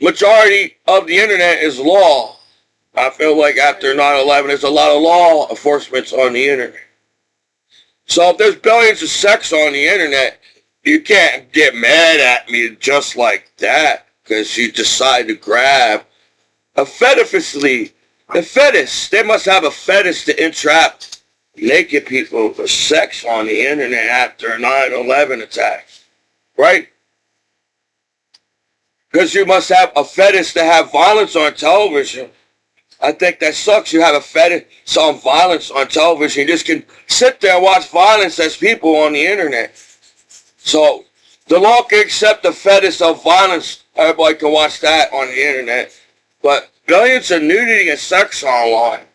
majority of the internet is law. I feel like after 9/11, there's a lot of law enforcement on the internet. So if there's billions of sex on the internet, you can't get mad at me just like that because you decide to grab a fetishly. The fetish, they must have a fetish to entrap naked people for sex on the internet after a 9/11 attack, right? Because you must have a fetish to have violence on television. I think that sucks. You have a fetish on violence on television. You just can sit there and watch violence as people on the internet. So the law can accept the fetish of violence. Everybody can watch that on the internet. But billions of nudity and sex online.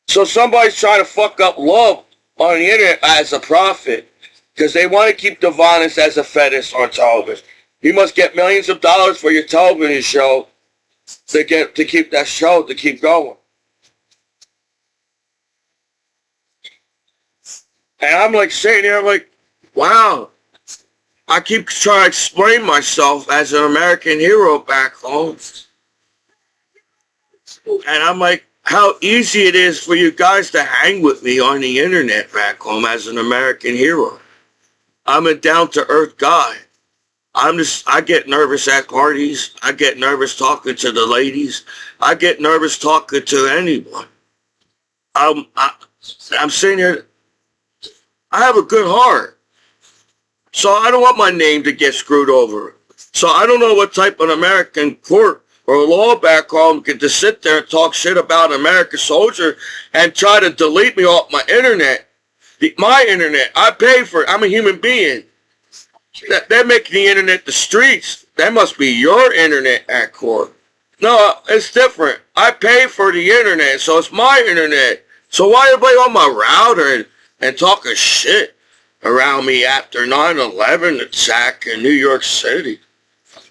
So somebody's trying to fuck up love on the internet as a profit because they want to keep the violence as a fetish on television. You must get millions of dollars for your television show to keep that show to keep going. And I'm like sitting here, I'm like, wow. I keep trying to explain myself as an American hero back home. And I'm like, how easy it is for you guys to hang with me on the internet back home as an American hero. I'm a down-to-earth guy. I get nervous at parties. I get nervous talking to the ladies. I get nervous talking to anyone. I'm sitting here. I have a good heart. So I don't want my name to get screwed over. So I don't know what type of American court or law back home can just sit there and talk shit about an American soldier and try to delete me off my internet. My internet, I pay for it. I'm a human being. They're making the internet the streets. That must be your internet at court. No, it's different. I pay for the internet, so it's my internet. So why everybody on my router and talking shit around me after 9/11 attack in New York City?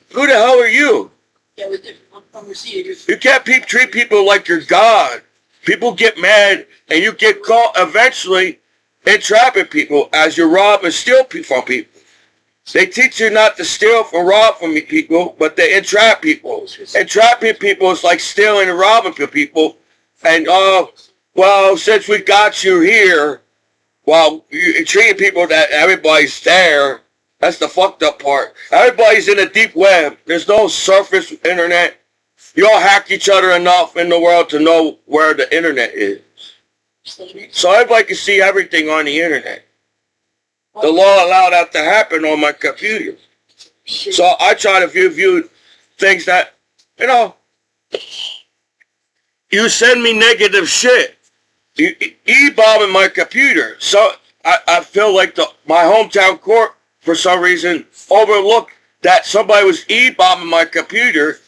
Who the hell are you? Yeah, with the overseers. You can't treat people like you're God. People get mad and you get caught eventually entrapping people as you rob and steal from people. They teach you not to steal or rob from people, but they entrap people. Entrapping people is like stealing and robbing people. And, well, since we got you here, while you're treating people that everybody's there, that's the fucked up part. Everybody's in the deep web. There's no surface internet. You all hack each other enough in the world to know where the internet is. So everybody can see everything on the internet. The law allowed that to happen on my computer. So I try to view things that, you send me negative shit. You e-bombing my computer. So I feel like my hometown court, for some reason, overlooked that somebody was e-bombing my computer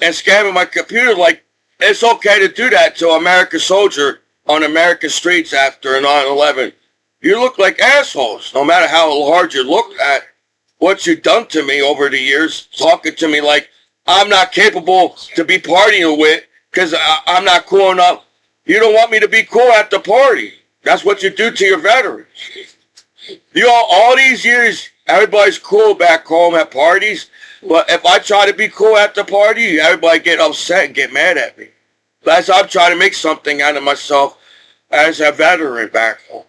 and scamming my computer. Like, it's okay to do that to an American soldier on American streets after 9/11. You look like assholes, no matter how hard you look at what you've done to me over the years, talking to me like I'm not capable to be partying with because I'm not cool enough. You don't want me to be cool at the party. That's what you do to your veterans. All these years, everybody's cool back home at parties, but if I try to be cool at the party, everybody get upset and get mad at me. That's I'm trying to make something out of myself as a veteran back home.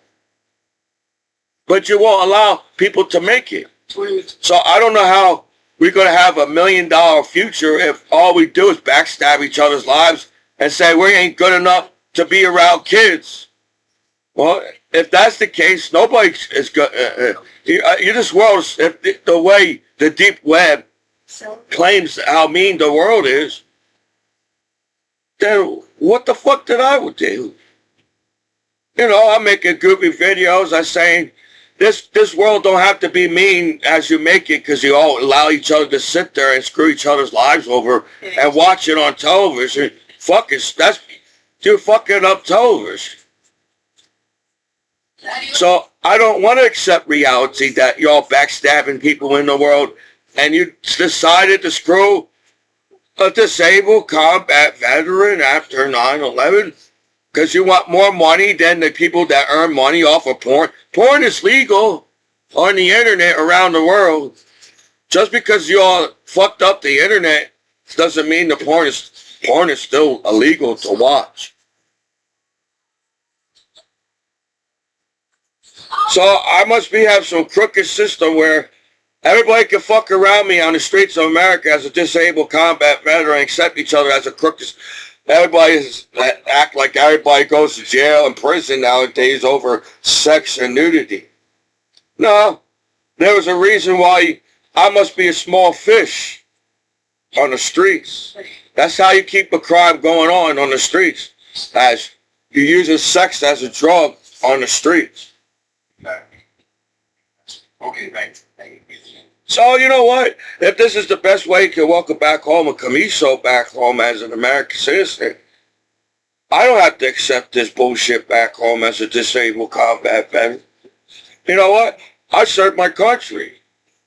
But you won't allow people to make it. So I don't know how we're going to have $1 million future if all we do is backstab each other's lives and say we ain't good enough to be around kids. Well, if that's the case, nobody is good. This world, if the way the deep web claims how mean the world is, then what the fuck did I do? I'm making goofy videos. I'm saying, this world don't have to be mean as you make it because you all allow each other to sit there and screw each other's lives over and watch it on television. You're fucking up television. So I don't want to accept reality that y'all backstabbing people in the world and you decided to screw a disabled combat veteran after 9/11. Because you want more money than the people that earn money off of porn. Porn is legal on the internet around the world. Just because you all fucked up the internet doesn't mean the porn is still illegal to watch. So I must have some crooked system where everybody can fuck around me on the streets of America as a disabled combat veteran and accept each other as a crooked. Everybody act like everybody goes to jail and prison nowadays over sex and nudity. No, there was a reason why I must be a small fish on the streets. That's how you keep a crime going on the streets, as you're using sex as a drug on the streets. Okay, thanks. So you know what? If this is the best way you can welcome back home a Commiso back home as an American citizen, I don't have to accept this bullshit back home as a disabled combat veteran. You know what? I served my country.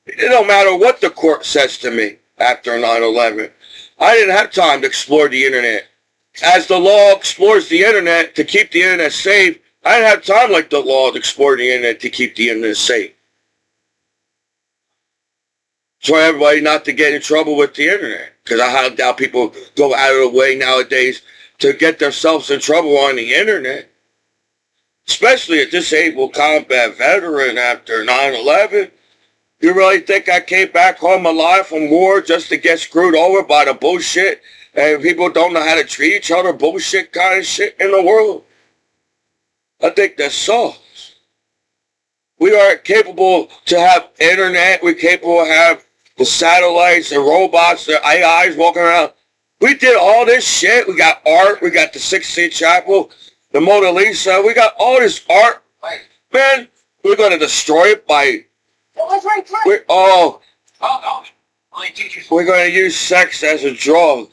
It don't matter what the court says to me after 9/11. I didn't have time to explore the internet. As the law explores the internet to keep the internet safe, I didn't have time like the law to explore the internet to keep the internet safe. For everybody not to get in trouble with the internet. Because I highly doubt people go out of the way nowadays to get themselves in trouble on the internet. Especially a disabled combat veteran after 9/11. You really think I came back home alive from war just to get screwed over by the bullshit and people don't know how to treat each other, bullshit kind of shit in the world? I think that's so. We are capable to have internet. We're capable of have the satellites and robots, the AIs walking around. We did all this shit. We got art. We got the Sistine Chapel, the Mona Lisa. We got all this art. Man, we're going to destroy it by... We're going to use sex as a drug.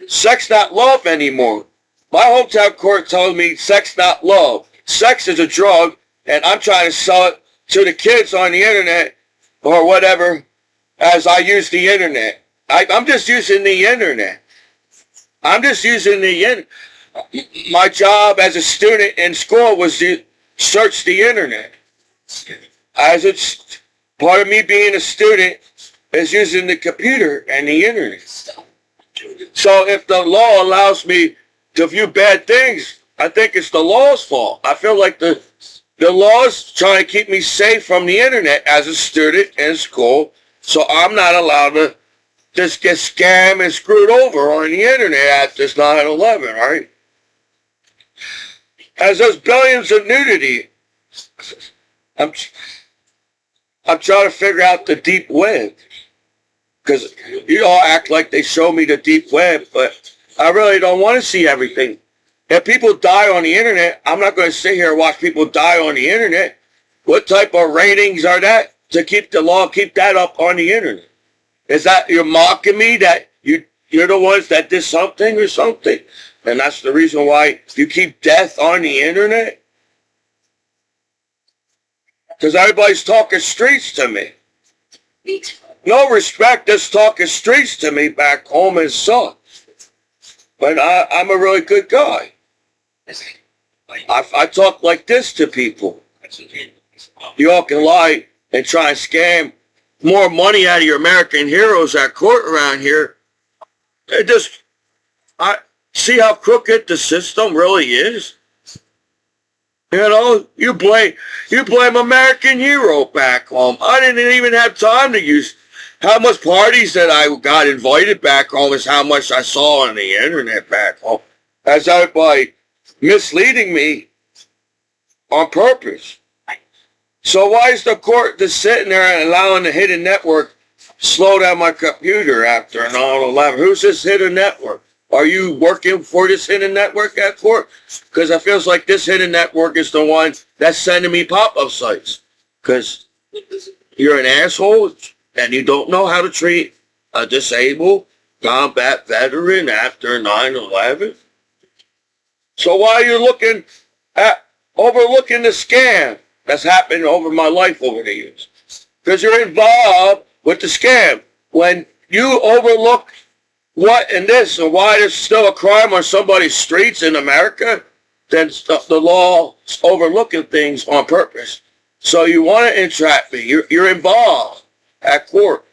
Sex not love anymore. My hometown court told me sex not love. Sex is a drug, and I'm trying to sell it to the kids on the internet or whatever as I use the internet. I'm just using the internet. I'm just using the internet. My job as a student in school was to search the internet. As it's part of me being a student is using the computer and the internet. So if the law allows me to view bad things, I think it's the law's fault. I feel like the law's trying to keep me safe from the internet as a student in school, so I'm not allowed to just get scammed and screwed over on the internet at this 9/11, right? As there's billions of nudity, I'm trying to figure out the deep web. Because you all act like they show me the deep web, but I really don't want to see everything. If people die on the internet, I'm not going to sit here and watch people die on the internet. What type of ratings are that to keep the law, keep that up on the internet? Is that you're mocking me that you're the ones that did something or something? And that's the reason why you keep death on the internet? Because everybody's talking streets to me. No respect, just talking streets to me back home and son. But I'm a really good guy. I talk like this to people. You all can lie and try and scam more money out of your American heroes at court around here. I see how crooked the system really is. You know, you blame American hero back home. I didn't even have time to use how much parties that I got invited back home is how much I saw on the internet back home. As everybody misleading me on purpose. So why is the court just sitting there and allowing the hidden network slow down my computer after 9/11? Who's this hidden network? Are you working for this hidden network at court? Because it feels like this hidden network is the one that's sending me pop-up sites. Because you're an asshole and you don't know how to treat a disabled combat veteran after 9/11. So why are you overlooking the scam that's happened over my life over the years? Because you're involved with the scam. When you overlook what and this and why there's still a crime on somebody's streets in America, then the law is overlooking things on purpose. So you want to entrap me. You're involved at court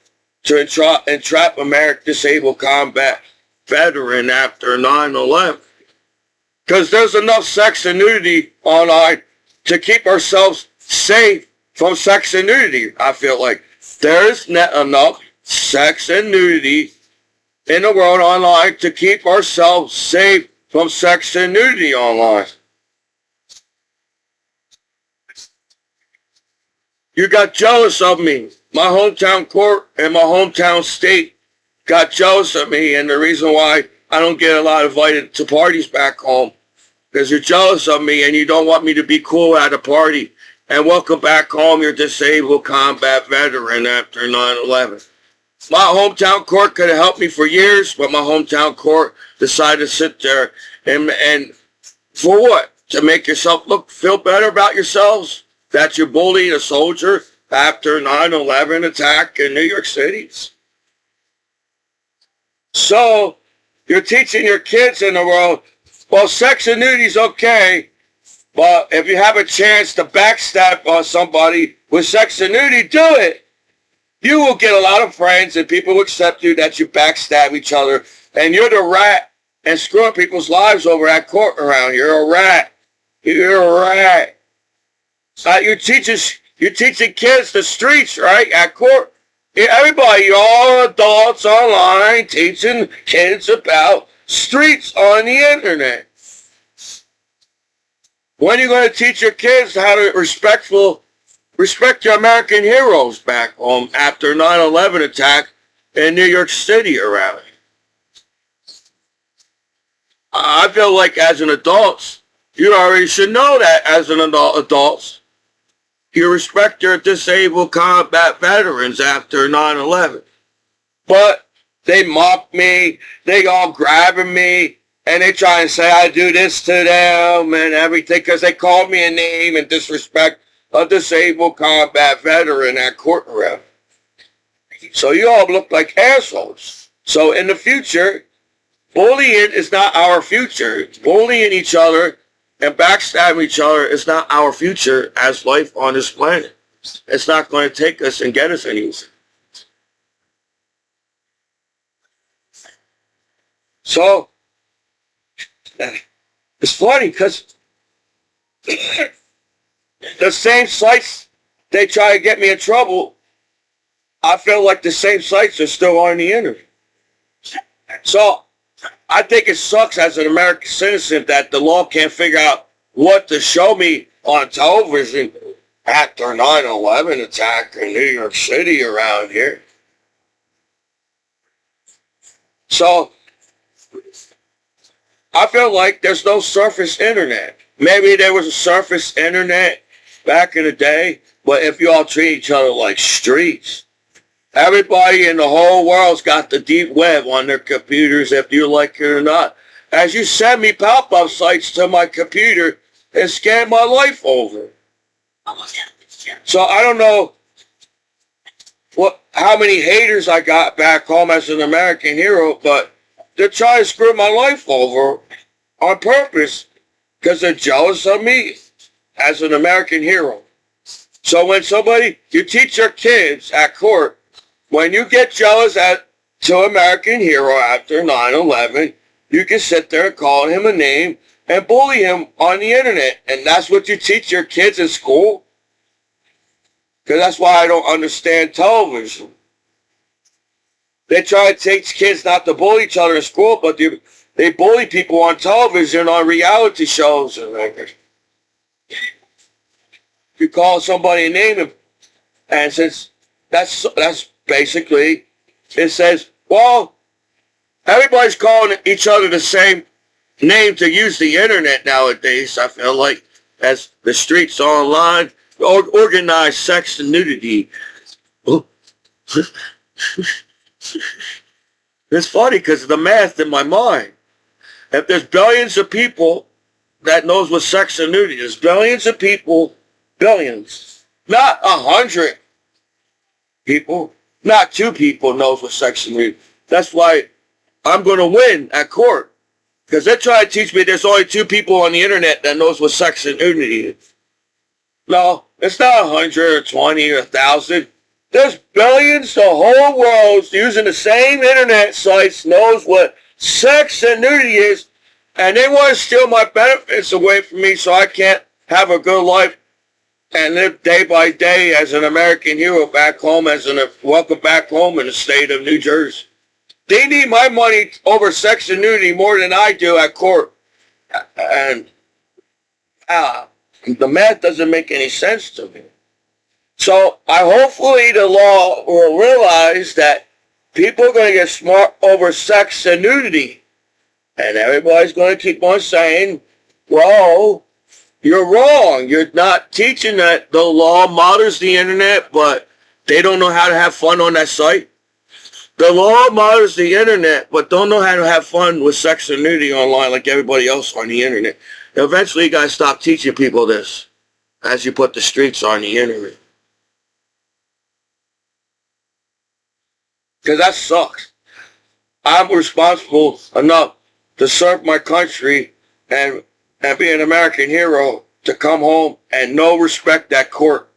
to entrap American disabled combat veteran after 9/11. Because there's enough sex and nudity online to keep ourselves safe from sex and nudity. I feel like there's not enough sex and nudity in the world online to keep ourselves safe from sex and nudity online. You got jealous of me. My hometown court and my hometown state got jealous of me, and the reason why I don't get a lot invited to parties back home, because you're jealous of me and you don't want me to be cool at a party. And welcome back home, your disabled combat veteran after 9/11. My hometown court could have helped me for years, but my hometown court decided to sit there and for what? To make yourself feel better about yourselves? That you bullied a soldier after 9/11 attack in New York City? So, you're teaching your kids in the world, well, sex and nudity's okay, but if you have a chance to backstab on somebody with sex and nudity, do it. You will get a lot of friends and people will accept you that you backstab each other, and you're the rat and screwing people's lives over at court around here. You're a rat. You're a rat. You're teaching kids the streets, right, at court. Everybody, all adults online, teaching kids about streets on the internet. When are you going to teach your kids how to respectful respect your American heroes back home after 9/11 attack in New York City around. I feel like as an adult, you already should know that as an adult. You respect your disabled combat veterans after 9/11. But they mock me, they all grabbing me, and they try and say I do this to them and everything because they called me a name and disrespect a disabled combat veteran at court around. So you all look like assholes. So in the future, bullying is not our future. Bullying each other and backstabbing each other is not our future as life on this planet. It's not going to take us and get us anywhere. So, it's funny because the same sites they try to get me in trouble, I feel like the same sites are still on the internet. So, I think it sucks as an American citizen that the law can't figure out what to show me on television after 9/11 attack in New York City around here. So, I feel like there's no surface internet. Maybe there was a surface internet back in the day, but if you all treat each other like streets, everybody in the whole world's got the deep web on their computers, if you like it or not. As you send me pop-up sites to my computer and scan my life over. So I don't know how many haters I got back home as an American hero, but they're trying to screw my life over on purpose because they're jealous of me as an American hero. So when you teach your kids at court, when you get jealous to American hero after 9/11, you can sit there and call him a name and bully him on the internet. And that's what you teach your kids in school. Because that's why I don't understand television. They try to teach kids not to bully each other in school, but they bully people on television on reality shows. You call somebody a name, and since that's basically, it says, well, everybody's calling each other the same name to use the internet nowadays, I feel like, as the streets online, organized sex and nudity. It's funny because of the math in my mind. If there's billions of people that knows what sex and nudity is, billions of people, billions, not 100 people, not 2 people knows what sex and nudity. That's why I'm going to win at court. Because they try to teach me there's only 2 people on the internet that knows what sex and nudity is. No, it's not 100 or 20 or 1,000. There's billions, the whole world using the same internet sites knows what sex and nudity is, and they want to steal my benefits away from me so I can't have a good life and live day by day as an American hero back home, welcome back home in the state of New Jersey. They need my money over sex and nudity more than I do at court. And the math doesn't make any sense to me. So hopefully the law will realize that people are going to get smart over sex and nudity. And everybody's going to keep on saying, well, you're wrong. You're not teaching that the law monitors the internet, but they don't know how to have fun on that site. The law monitors the internet, but don't know how to have fun with sex and nudity online like everybody else on the internet. Eventually, you got to stop teaching people this as you put the streets on the internet. Because that sucks. I'm responsible enough to serve my country and be an American hero to come home and no respect at court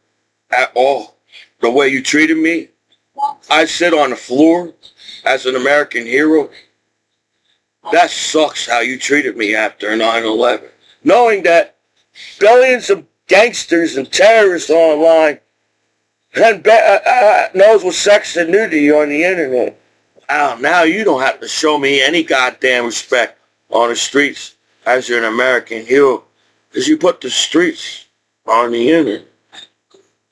at all. The way you treated me, I sit on the floor as an American hero. That sucks how you treated me after 9/11. Knowing that billions of gangsters and terrorists online and knows what sex and nudity on the internet. Wow, now you don't have to show me any goddamn respect on the streets as you're an American hero because you put the streets on the internet.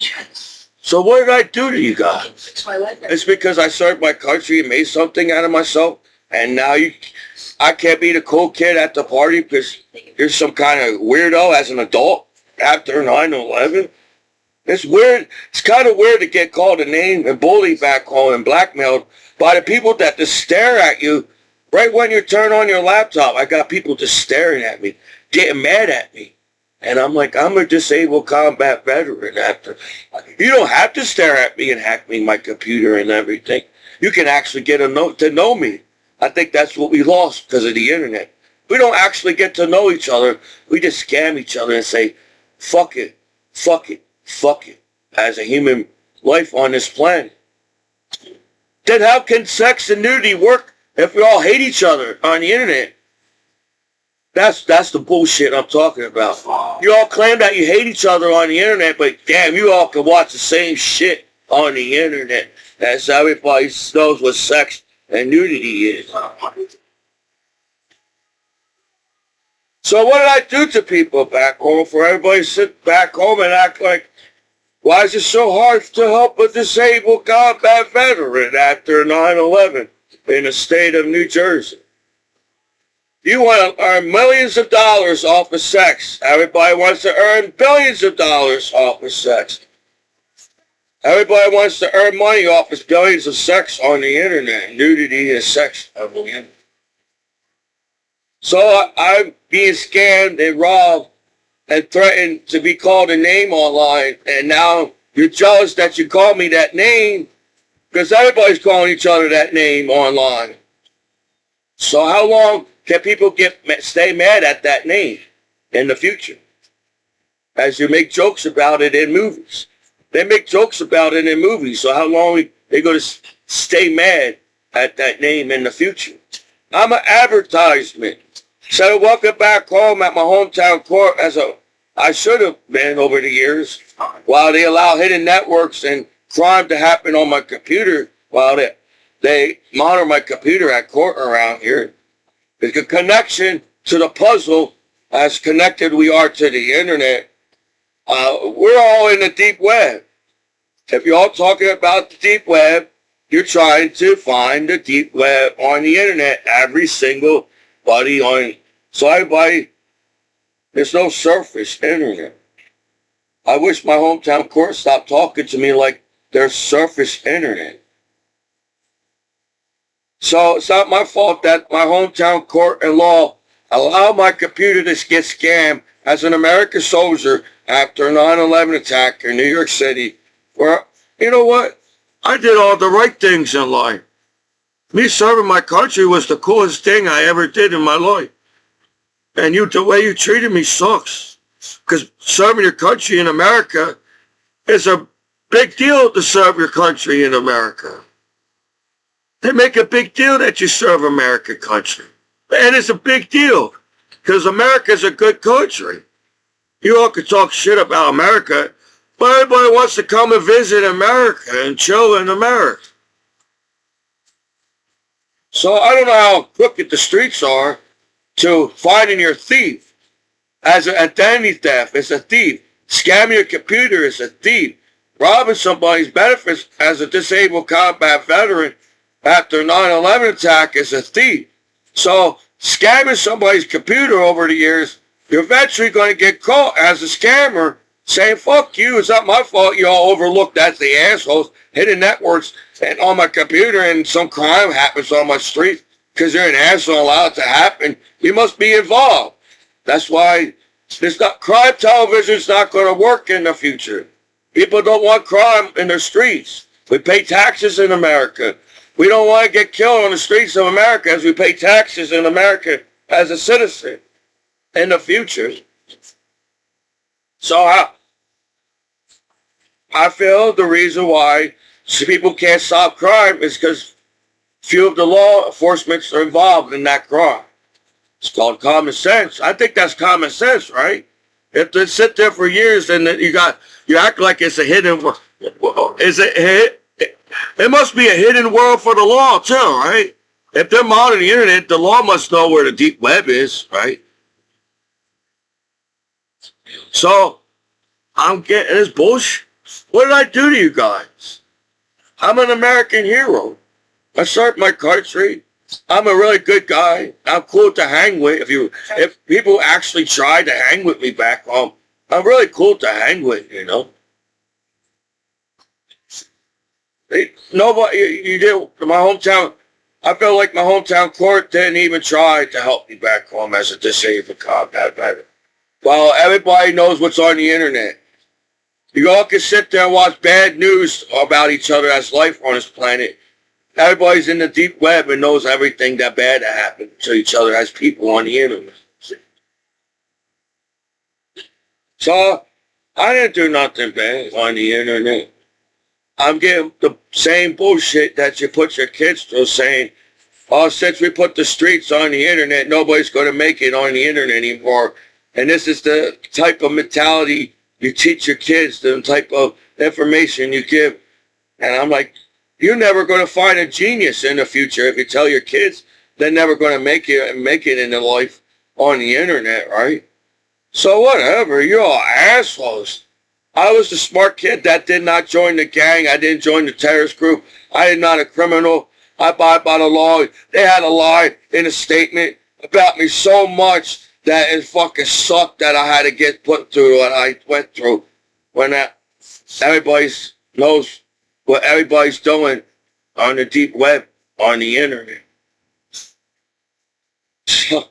So what did I do to you guys? It's my life. It's because I served my country and made something out of myself, and now I can't be the cool kid at the party because you're some kind of weirdo as an adult after 9/11. It's weird. It's kind of weird to get called a name and bullied back home and blackmailed by the people that just stare at you right when you turn on your laptop. I got people just staring at me, getting mad at me. And I'm like, I'm a disabled combat veteran. You don't have to stare at me and hack me, my computer and everything. You can actually get to know me. I think that's what we lost because of the internet. We don't actually get to know each other. We just scam each other and say, fuck it, fuck it, fuck it, as a human life on this planet. Then how can sex and nudity work if we all hate each other on the internet? That's the bullshit I'm talking about. You all claim that you hate each other on the internet, but damn, you all can watch the same shit on the internet as everybody knows what sex and nudity is. So what did I do to people back home for everybody to sit back home and act like, why is it so hard to help a disabled combat veteran after 9/11 in the state of New Jersey? You want to earn millions of dollars off of sex. Everybody wants to earn billions of dollars off of sex. Everybody wants to earn money off of billions of sex on the internet. Nudity is sex on the internet. So I'm being scammed and robbed and threatened to be called a name online. And now you're jealous that you called me that name because everybody's calling each other that name online. So how long can people stay mad at that name in the future? As you make jokes about it in movies. They make jokes about it in movies. So how long they going to stay mad at that name in the future? I'm an advertisement. So welcome back home at my hometown court I should have been over the years while they allow hidden networks and crime to happen on my computer while they monitor my computer at court around here. It's a connection to the puzzle as connected we are to the internet. We're all in the deep web. If you're all talking about the deep web, you're trying to find the deep web on the internet. Every single buddy on. So everybody, there's no surface internet. I wish my hometown court stopped talking to me like there's surface internet. So it's not my fault that my hometown court and law allowed my computer to get scammed as an American soldier after a 9/11 attack in New York City. Where, you know what? I did all the right things in life. Me serving my country was the coolest thing I ever did in my life. And the way you treated me sucks. Because serving your country in America is a big deal to serve your country in America. They make a big deal that you serve American country. And it's a big deal. Because America's a good country. You all can talk shit about America, but everybody wants to come and visit America and chill in America. So I don't know how crooked the streets are to finding your thief. As an identity theft, it's a thief. Scamming your computer is a thief. Robbing somebody's benefits as a disabled combat veteran after 9/11 attack is a thief. So scamming somebody's computer over the years, you're eventually going to get caught as a scammer saying, fuck you, it's not my fault you all overlooked as the assholes, hidden networks and on my computer and some crime happens on my street because you're an asshole, allow it to happen. You must be involved. That's why crime television's not going to work in the future. People don't want crime in their streets. We pay taxes in America. We don't want to get killed on the streets of America as we pay taxes in America as a citizen in the future. So I feel the reason why people can't stop crime is because few of the law enforcement are involved in that crime. It's called common sense. I think that's common sense, right? If they sit there for years and you act like it's a hidden, it must be a hidden world for the law too, right? If they're monitoring the internet, the law must know where the deep web is, right? So I'm getting this bullshit. What did I do to you guys? I'm an American hero. I served my country. I'm a really good guy. I'm cool to hang with. If people actually try to hang with me back home, I'm really cool to hang with, you know. Nobody, you did, my hometown, I feel like my hometown court didn't even try to help me back home as a disabled cop. Well, everybody knows what's on the internet. You all can sit there and watch bad news about each other as life on this planet. Everybody's in the deep web and knows everything that bad that happened to each other as people on the internet. So, I didn't do nothing bad on the internet. I'm getting the same bullshit that you put your kids through saying, oh, since we put the streets on the internet, nobody's going to make it on the internet anymore. And this is the type of mentality you teach your kids, the type of information you give. And I'm like, you're never going to find a genius in the future if you tell your kids they're never going to make it in their life on the internet, right? So whatever, you're all assholes. I was the smart kid that did not join the gang. I didn't join the terrorist group. I am not a criminal. I abide by the law. They had a lie in a statement about me so much that it fucking sucked that I had to get put through what I went through. When everybody knows what everybody's doing on the deep web, on the internet. So,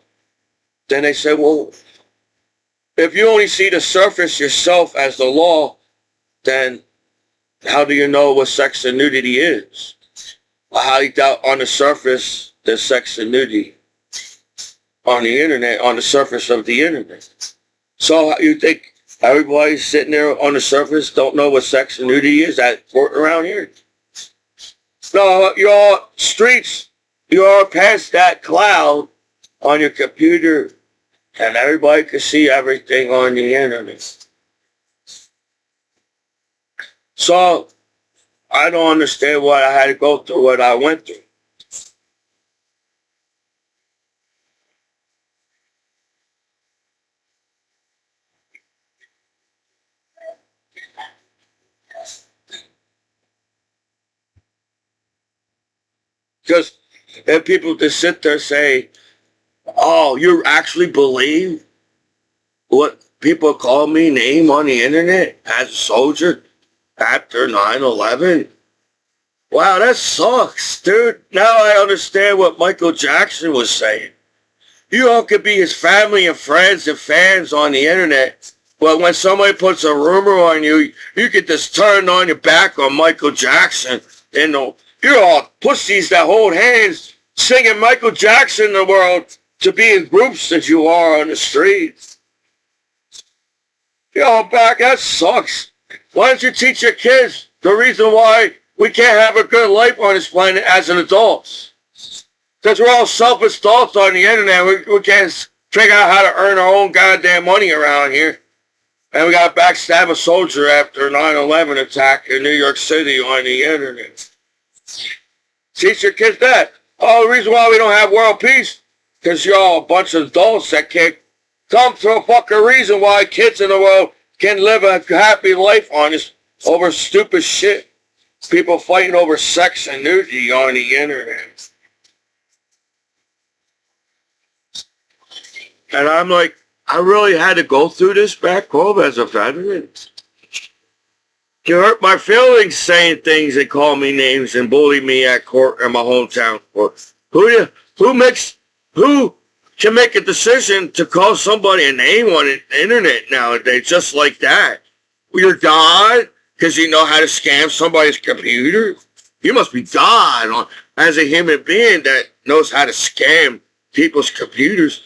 then they say, well, if you only see the surface yourself as the law, then how do you know what sex and nudity is? How do you doubt on the surface there's sex and nudity? On the internet, on the surface of the internet. So you think everybody's sitting there on the surface don't know what sex and nudity is around here? No, you're all streets. You're all past that cloud on your computer. And everybody can see everything on the internet. So, I don't understand why I had to go through what I went through. Because if people just sit there and say, oh, you actually believe what people call me name on the internet as a soldier after 9/11? Wow, that sucks, dude. Now I understand what Michael Jackson was saying. You all could be his family and friends and fans on the internet, but when somebody puts a rumor on you, you could just turn on your back on Michael Jackson. And you're all pussies that hold hands singing Michael Jackson in the world to be in groups that you are on the streets. You're all back. That sucks. Why don't you teach your kids the reason why we can't have a good life on this planet as an adult? Because we're all selfish adults on the internet. We can't figure out how to earn our own goddamn money around here. And we got to backstab a soldier after 9/11 attack in New York City on the internet. Teach your kids that. Oh, the reason why we don't have world peace, because you're all a bunch of adults that can't come to a fucking reason why kids in the world can live a happy life on this over stupid shit. People fighting over sex and nudity on the internet. And I'm like, I really had to go through this back home as a veteran. You hurt my feelings saying things and call me names and bully me at court in my hometown court. Who can make a decision to call somebody a name on the internet nowadays just like that? You're God because you know how to scam somebody's computer? You must be God as a human being that knows how to scam people's computers.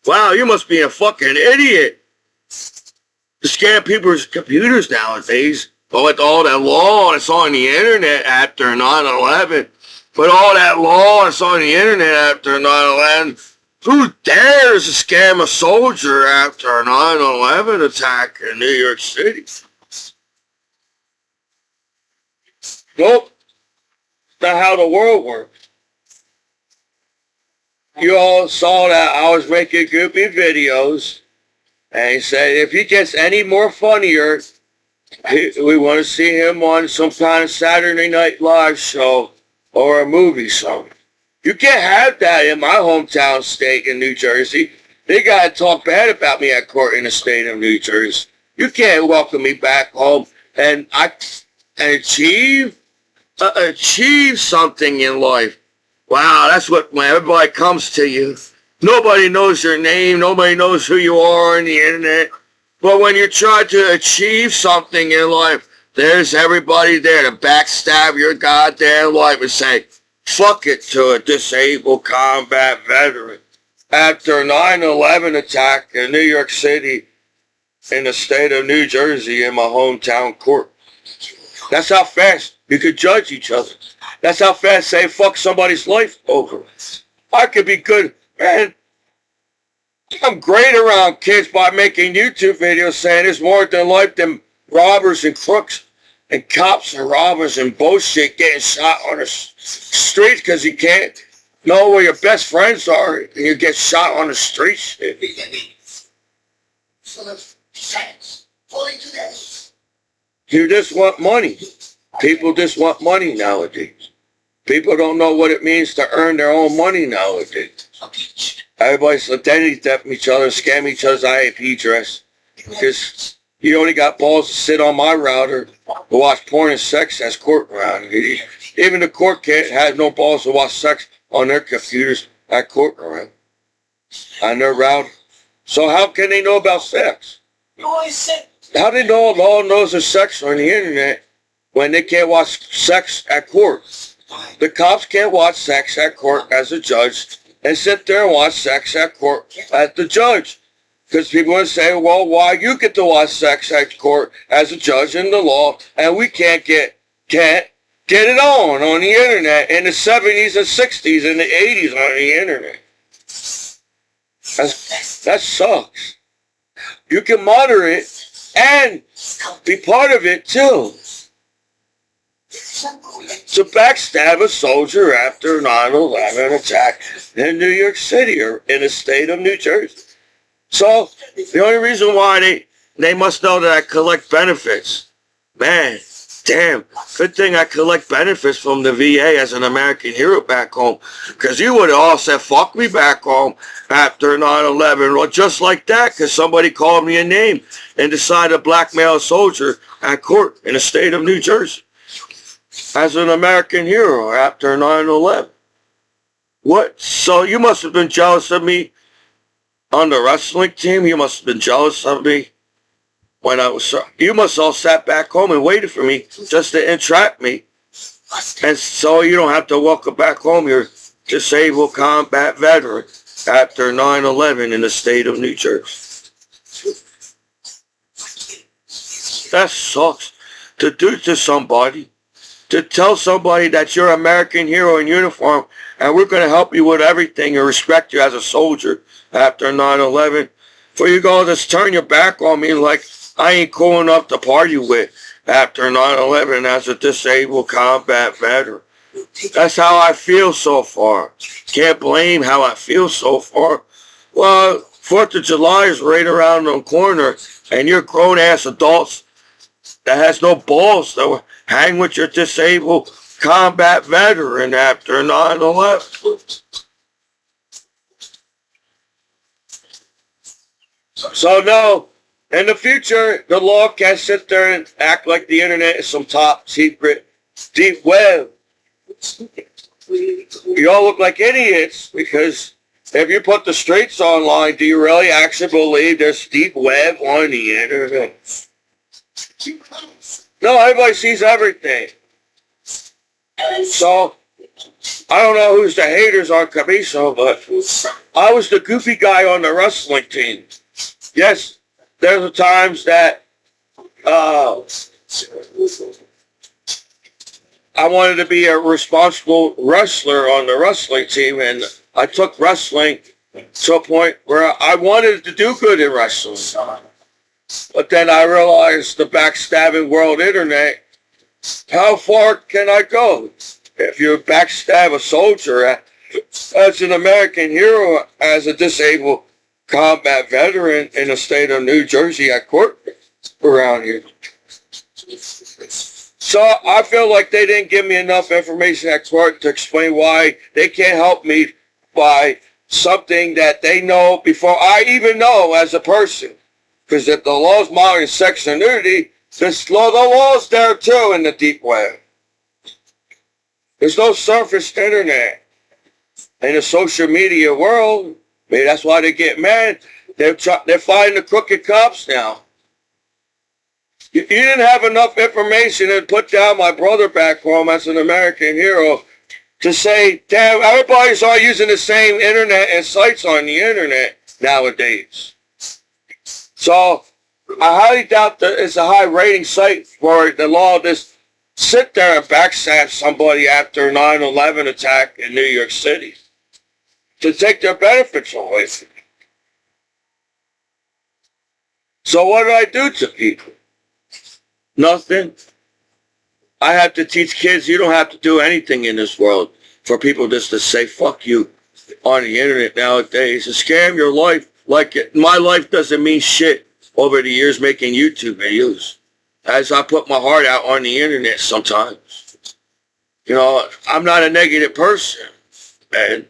Wow, you must be a fucking idiot to scam people's computers nowadays. But with all that law that's on the internet after 9/11, with all that law that's on the internet after 9/11, who dares to scam a soldier after a 9/11 attack in New York City? Nope. That's how the world works. You all saw that I was making goofy videos, and he said if he gets any more funnier, We want to see him on some kind of Saturday Night Live show or a movie something. You can't have that in my hometown state in New Jersey. They got to talk bad about me at court in the state of New Jersey. You can't welcome me back home and achieve something in life. Wow, that's what when everybody comes to you. Nobody knows your name. Nobody knows who you are on the internet. But when you try to achieve something in life, there's everybody there to backstab your goddamn life and say, fuck it to a disabled combat veteran. After 9/11 attack in New York City, in the state of New Jersey, in my hometown court. That's how fast you could judge each other. That's how fast they fuck somebody's life over. I could be good, man. I'm great around kids by making YouTube videos saying there's more than life than robbers and crooks and cops and robbers and bullshit getting shot on the streets because you can't know where your best friends are and you get shot on the streets. You just want money. People just want money nowadays. People don't know what it means to earn their own money nowadays. Everybody's identity theft each other, scam each other's IP address. Because you only got balls to sit on my router to watch porn and sex as court router. Even the court can't have no balls to watch sex on their computers at court router. On their router. So how can they know about sex? How do they know law knows there's sex on the internet when they can't watch sex at court? The cops can't watch sex at court as a judge and sit there and watch sex at court as the judge. Because people will say, well, why you get to watch sex at court as a judge in the law and we can't get it on the internet in the 70s and 60s and the 80s on the internet. That sucks. You can monitor it and be part of it too. To backstab a soldier after 9/11 attack in New York City or in the state of New Jersey. So the only reason why they must know that I collect benefits. Man, damn, good thing I collect benefits from the VA as an American hero back home. Because you would have all said, fuck me back home after 9/11. Or just like that, because somebody called me a name and decided to blackmail a soldier at court in the state of New Jersey. As an American hero after 9/11. What? So you must have been jealous of me on the wrestling team? You must have been jealous of me when I was... You must all sat back home and waited for me just to entrap me. And so you don't have to welcome back home your disabled combat veteran after 9/11 in the state of New Jersey. That sucks to do to somebody. To tell somebody that you're an American hero in uniform and we're going to help you with everything and respect you as a soldier after 9/11. For you go just turn your back on me like I ain't cool enough to party with after 9/11 as a disabled combat veteran. That's how I feel so far. Can't blame how I feel so far. Well, 4th of July is right around the corner and you're grown-ass adults that has no balls to hang with your disabled combat veteran after 9/11. So no, in the future, the law can't sit there and act like the internet is some top secret deep web. You all look like idiots because if you put the streets online, do you really actually believe there's deep web on the internet? No, everybody sees everything. So, I don't know who's the haters on Commiso, but I was the goofy guy on the wrestling team. Yes, there were times that I wanted to be a responsible wrestler on the wrestling team, and I took wrestling to a point where I wanted to do good in wrestling. But then I realized the backstabbing world internet, how far can I go? If you backstab a soldier as an American hero, as a disabled combat veteran in the state of New Jersey at court around here, So I feel like they didn't give me enough information at court to explain why they can't help me by something that they know before I even know as a person. Because if the law's monitoring sex and nudity, the law's there too in the deep web. There's no surface internet. In the social media world, maybe that's why they get mad. They're finding the crooked cops now. You didn't have enough information to put down my brother back home as an American hero to say, damn, everybody's all using the same internet and sites on the internet nowadays. So I highly doubt that it's a high rating site for the law to just sit there and backstab somebody after 9/11 attack in New York City to take their benefits away from them. So what did I do to people? Nothing. I have to teach kids you don't have to do anything in this world for people just to say fuck you on the internet nowadays and scam your life like my life doesn't mean shit over the years making YouTube videos as I put my heart out on the internet sometimes. You know, I'm not a negative person, and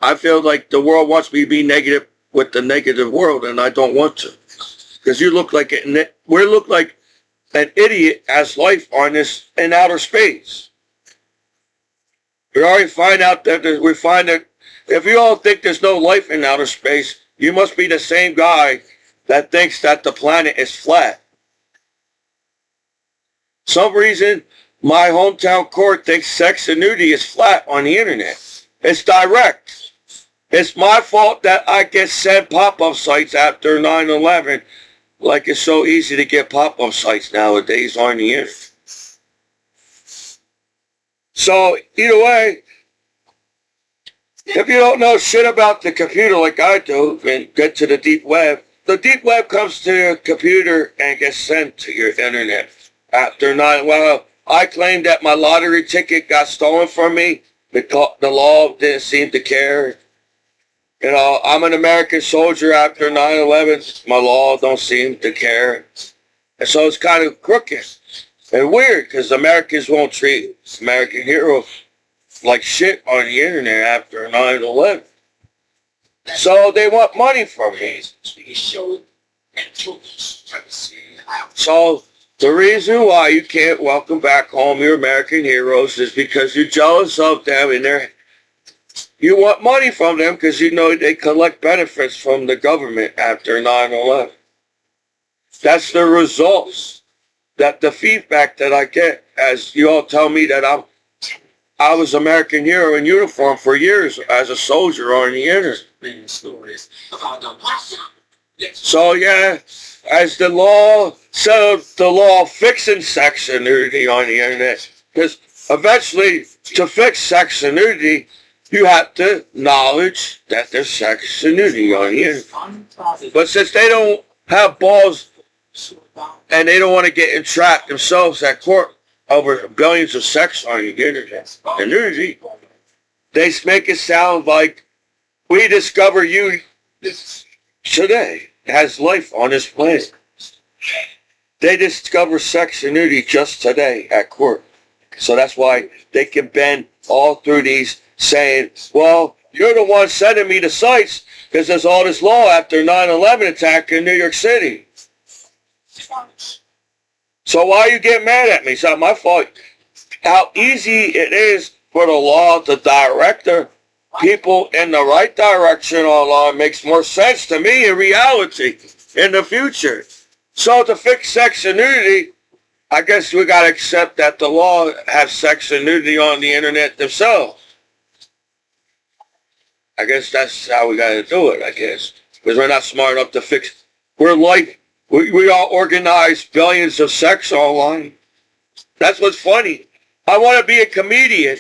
I feel like the world wants me to be negative with the negative world, and I don't want to. Because you look like we look like an idiot as life on this in outer space. We already find out that we find that if you all think there's no life in outer space, you must be the same guy that thinks that the planet is flat. Some reason my hometown court thinks sex and nudity is flat on the internet. It's direct. It's my fault that I get sent pop-up sites after 9/11. Like it's so easy to get pop-up sites nowadays on the internet. So either way, if you don't know shit about the computer like I do and get to the deep web comes to your computer and gets sent to your internet after 9. Well, I claim that my lottery ticket got stolen from me. The law didn't seem to care. You know, I'm an American soldier after 9/11. My law don't seem to care. And so it's kind of crooked and weird because Americans won't treat American heroes like shit on the internet after 9/11. So they want money from me. So the reason why you can't welcome back home your American heroes is because you're jealous of them and you want money from them because you know they collect benefits from the government after 9/11. That's the results, that the feedback that I get as you all tell me that I was American hero in uniform for years as a soldier on the internet. So yeah, as the law said, the law fixing sex and nudity on the internet, because eventually to fix sex and nudity, you have to acknowledge that there's sex and nudity on the internet. But since they don't have balls and they don't want to get entrapped themselves at court over billions of sex on the internet and nudity, they make it sound like we discover you today has life on this planet. They discover sex and nudity just today at court. So that's why they can bend all through these saying, well, you're the one sending me the sites because there's all this law after 9/11 attack in New York City. So why you get mad at me? It's not my fault. How easy it is for the law to direct the people in the right direction on law makes more sense to me in reality in the future. So to fix sex and nudity, I guess we got to accept that the law has sex and nudity on the internet themselves. I guess that's how we got to do it, I guess. Because we're not smart enough to fix. We all organize billions of sex online. That's what's funny. I want to be a comedian.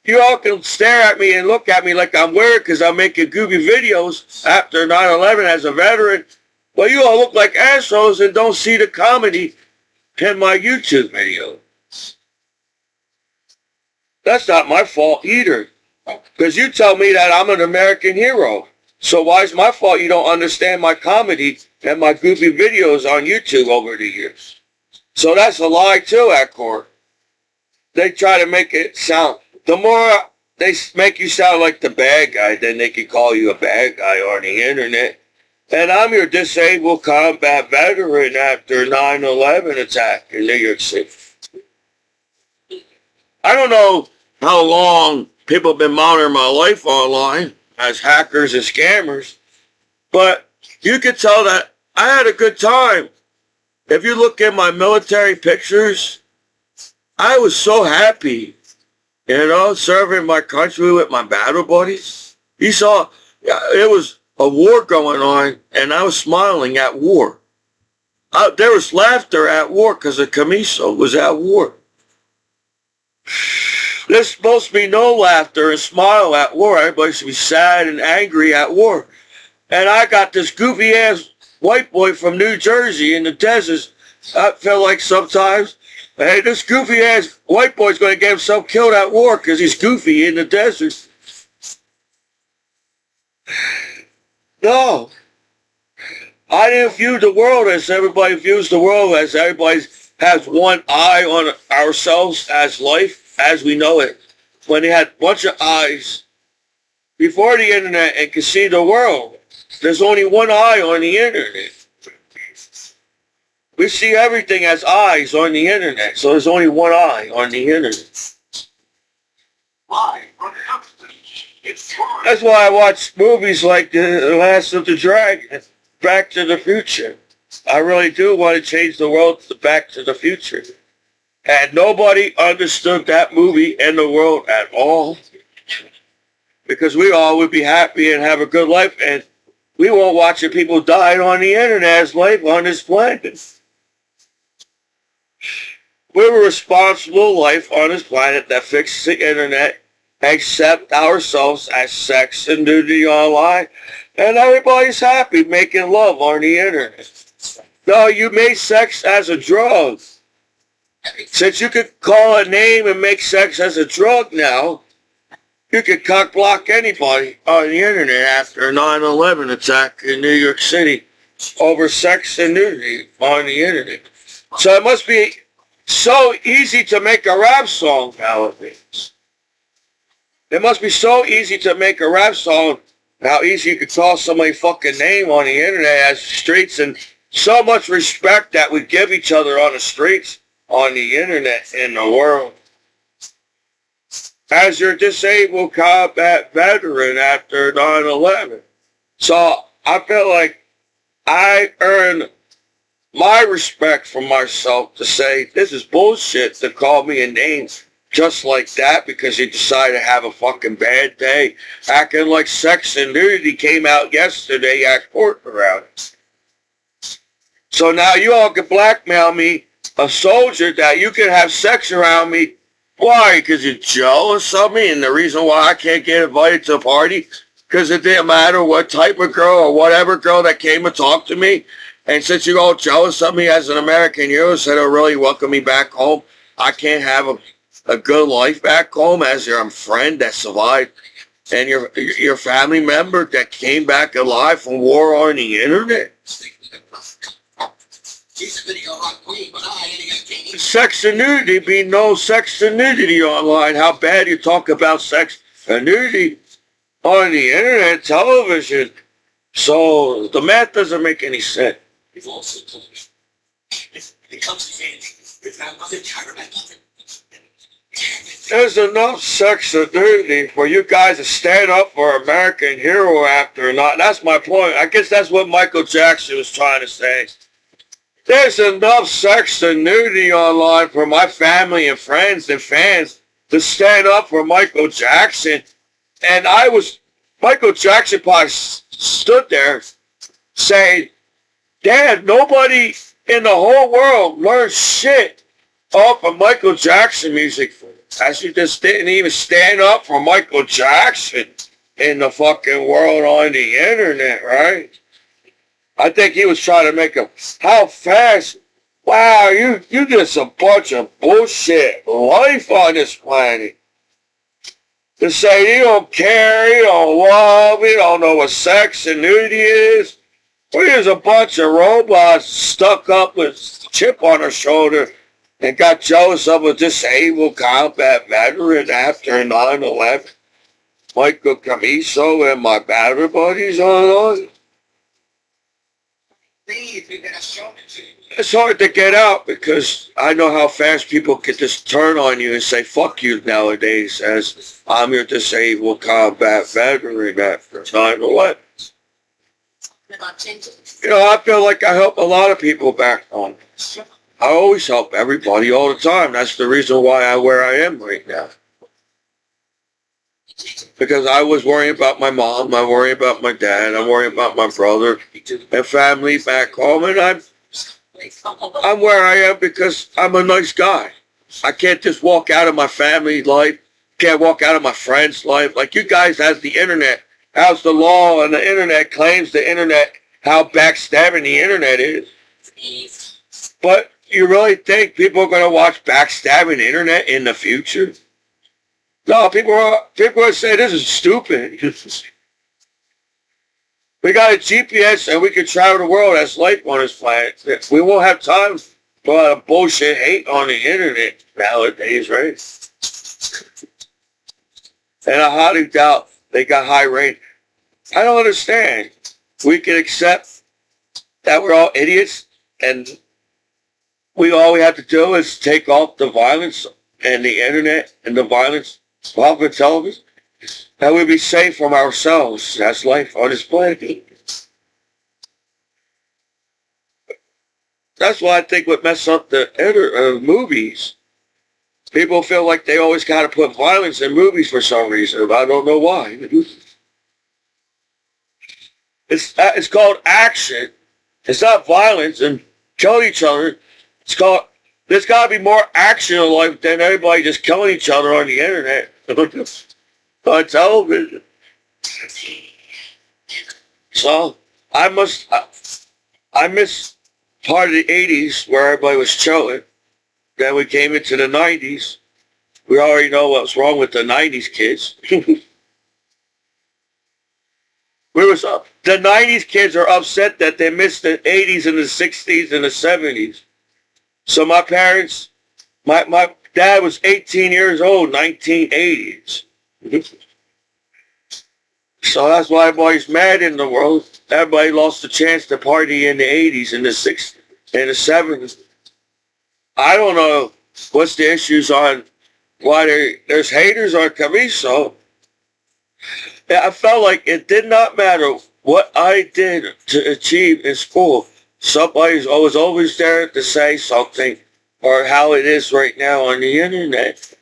You all can stare at me and look at me like I'm weird because I'm making goofy videos after 9/11 as a veteran. But you all look like assholes and don't see the comedy in my YouTube video. That's not my fault either. Because you tell me that I'm an American hero. So why is my fault you don't understand my comedy and my goofy videos on YouTube over the years? So that's a lie too at core. They try to make it sound, the more they make you sound like the bad guy, then they can call you a bad guy on the internet. And I'm your disabled combat veteran after 9/11 attack in New York City. I don't know how long people have been monitoring my life online as hackers and scammers, but you could tell that I had a good time. If you look at my military pictures, I was so happy, serving my country with my battle buddies. You saw, it was a war going on, and I was smiling at war. There was laughter at war because the Commiso was at war. There's supposed to be no laughter and smile at war. Everybody should be sad and angry at war. And I got this goofy-ass white boy from New Jersey in the desert. I feel like sometimes, hey, this goofy-ass white boy's going to get himself killed at war because he's goofy in the desert. No. I didn't view the world as everybody views the world, as everybody has one eye on ourselves as life, as we know it. When they had a bunch of eyes before the internet and could see the world, there's only one eye on the internet. We see everything as eyes on the internet, so there's only one eye on the internet. Why? That's why I watch movies like The Last of the Dragon, Back to the Future. I really do want to change the world to Back to the Future. And nobody understood that movie in the world at all. Because we all would be happy and have a good life, and we won't watch the people dying on the internet as life on this planet. We're a responsible life on this planet that fixes the internet, accept ourselves as sex and nudity online, and everybody's happy making love on the internet. No, you made sex as a drug. Since you could call a name and make sex as a drug now, you could cock block anybody on the internet after a 9/11 attack in New York City over sex and nudity on the internet. So it must be so easy to make a rap song nowadays. It must be so easy to make a rap song, how easy you could call somebody fucking name on the internet as streets, and so much respect that we give each other on the streets, on the internet, in the world. As your disabled combat veteran after 9/11. So I feel like I earn my respect for myself to say this is bullshit to call me a name just like that because you decided to have a fucking bad day, acting like sex and nudity came out yesterday at court around it. So now you all can blackmail me, a soldier, that you can have sex around me. Why? Because you're jealous of me, and the reason why I can't get invited to a party, because it didn't matter what type of girl or whatever girl that came and talked to me. And since you're all jealous of me as an American hero, instead of really welcome me back home, I can't have a good life back home as your friend that survived and your family member that came back alive from war on the internet. Sex and nudity be no sex and nudity online. How bad you talk about sex and nudity on the internet, television. So the math doesn't make any sense. We've also told you. It comes to fancy. It's not mother tired about nothing. There's enough sex and nudity for you guys to stand up for American hero after not. That's my point. I guess that's what Michael Jackson was trying to say. There's enough sex and nudity online for my family and friends and fans to stand up for Michael Jackson. And Michael Jackson probably stood there saying, Dad, nobody in the whole world learned shit off of Michael Jackson music. As you just didn't even stand up for Michael Jackson in the fucking world on the internet, right? I think he was trying to make how fast, wow, you just a bunch of bullshit life on this planet. To say you don't care, you don't love, you don't know what sex and nudity is. There's a bunch of robots stuck up with chip on her shoulder and got jealous of a disabled combat veteran after 9/11. Michael Commiso and my battery buddies on. It's hard to get out because I know how fast people can just turn on you and say fuck you nowadays as I'm your disabled combat veteran after 9/11. You know, I feel like I help a lot of people back home. I always help everybody all the time. That's the reason why I'm where I am right now. Because I was worrying about my mom, I'm worrying about my dad, I'm worrying about my brother and family back home, and I'm where I am because I'm a nice guy. I can't just walk out of my family life, can't walk out of my friend's life. Like you guys has the internet. How's the law on the internet claims the internet, how backstabbing the internet is. But you really think people are going to watch backstabbing internet in the future? No, people are saying this is stupid. We got a GPS and we can travel the world as life on this planet. We won't have time for a lot of bullshit hate on the internet nowadays, right? And I highly doubt they got high rate. I don't understand. We can accept that we're all idiots and all we have to do is take off the violence and the internet and the violence off of television. That we'd be safe from ourselves. That's life on this planet. That's why I think what mess up the movies. People feel like they always got to put violence in movies for some reason. I don't know why. It's called action. It's not violence and killing each other. There's got to be more action in life than everybody just killing each other on the internet. On television. So, I miss part of the 80s where everybody was chilling. Then we came into the 90s. We already know what's wrong with the 90s kids. The 90s kids are upset that they missed the 80s and the 60s and the 70s. So my parents, my dad was 18 years old, 1980s. So that's why everybody's mad in the world. Everybody lost the chance to party in the 80s and the 60s and the 70s. I don't know what's the issues on why there's haters on Commiso. I felt like it did not matter what I did to achieve in school. Somebody was always there to say something or how it is right now on the internet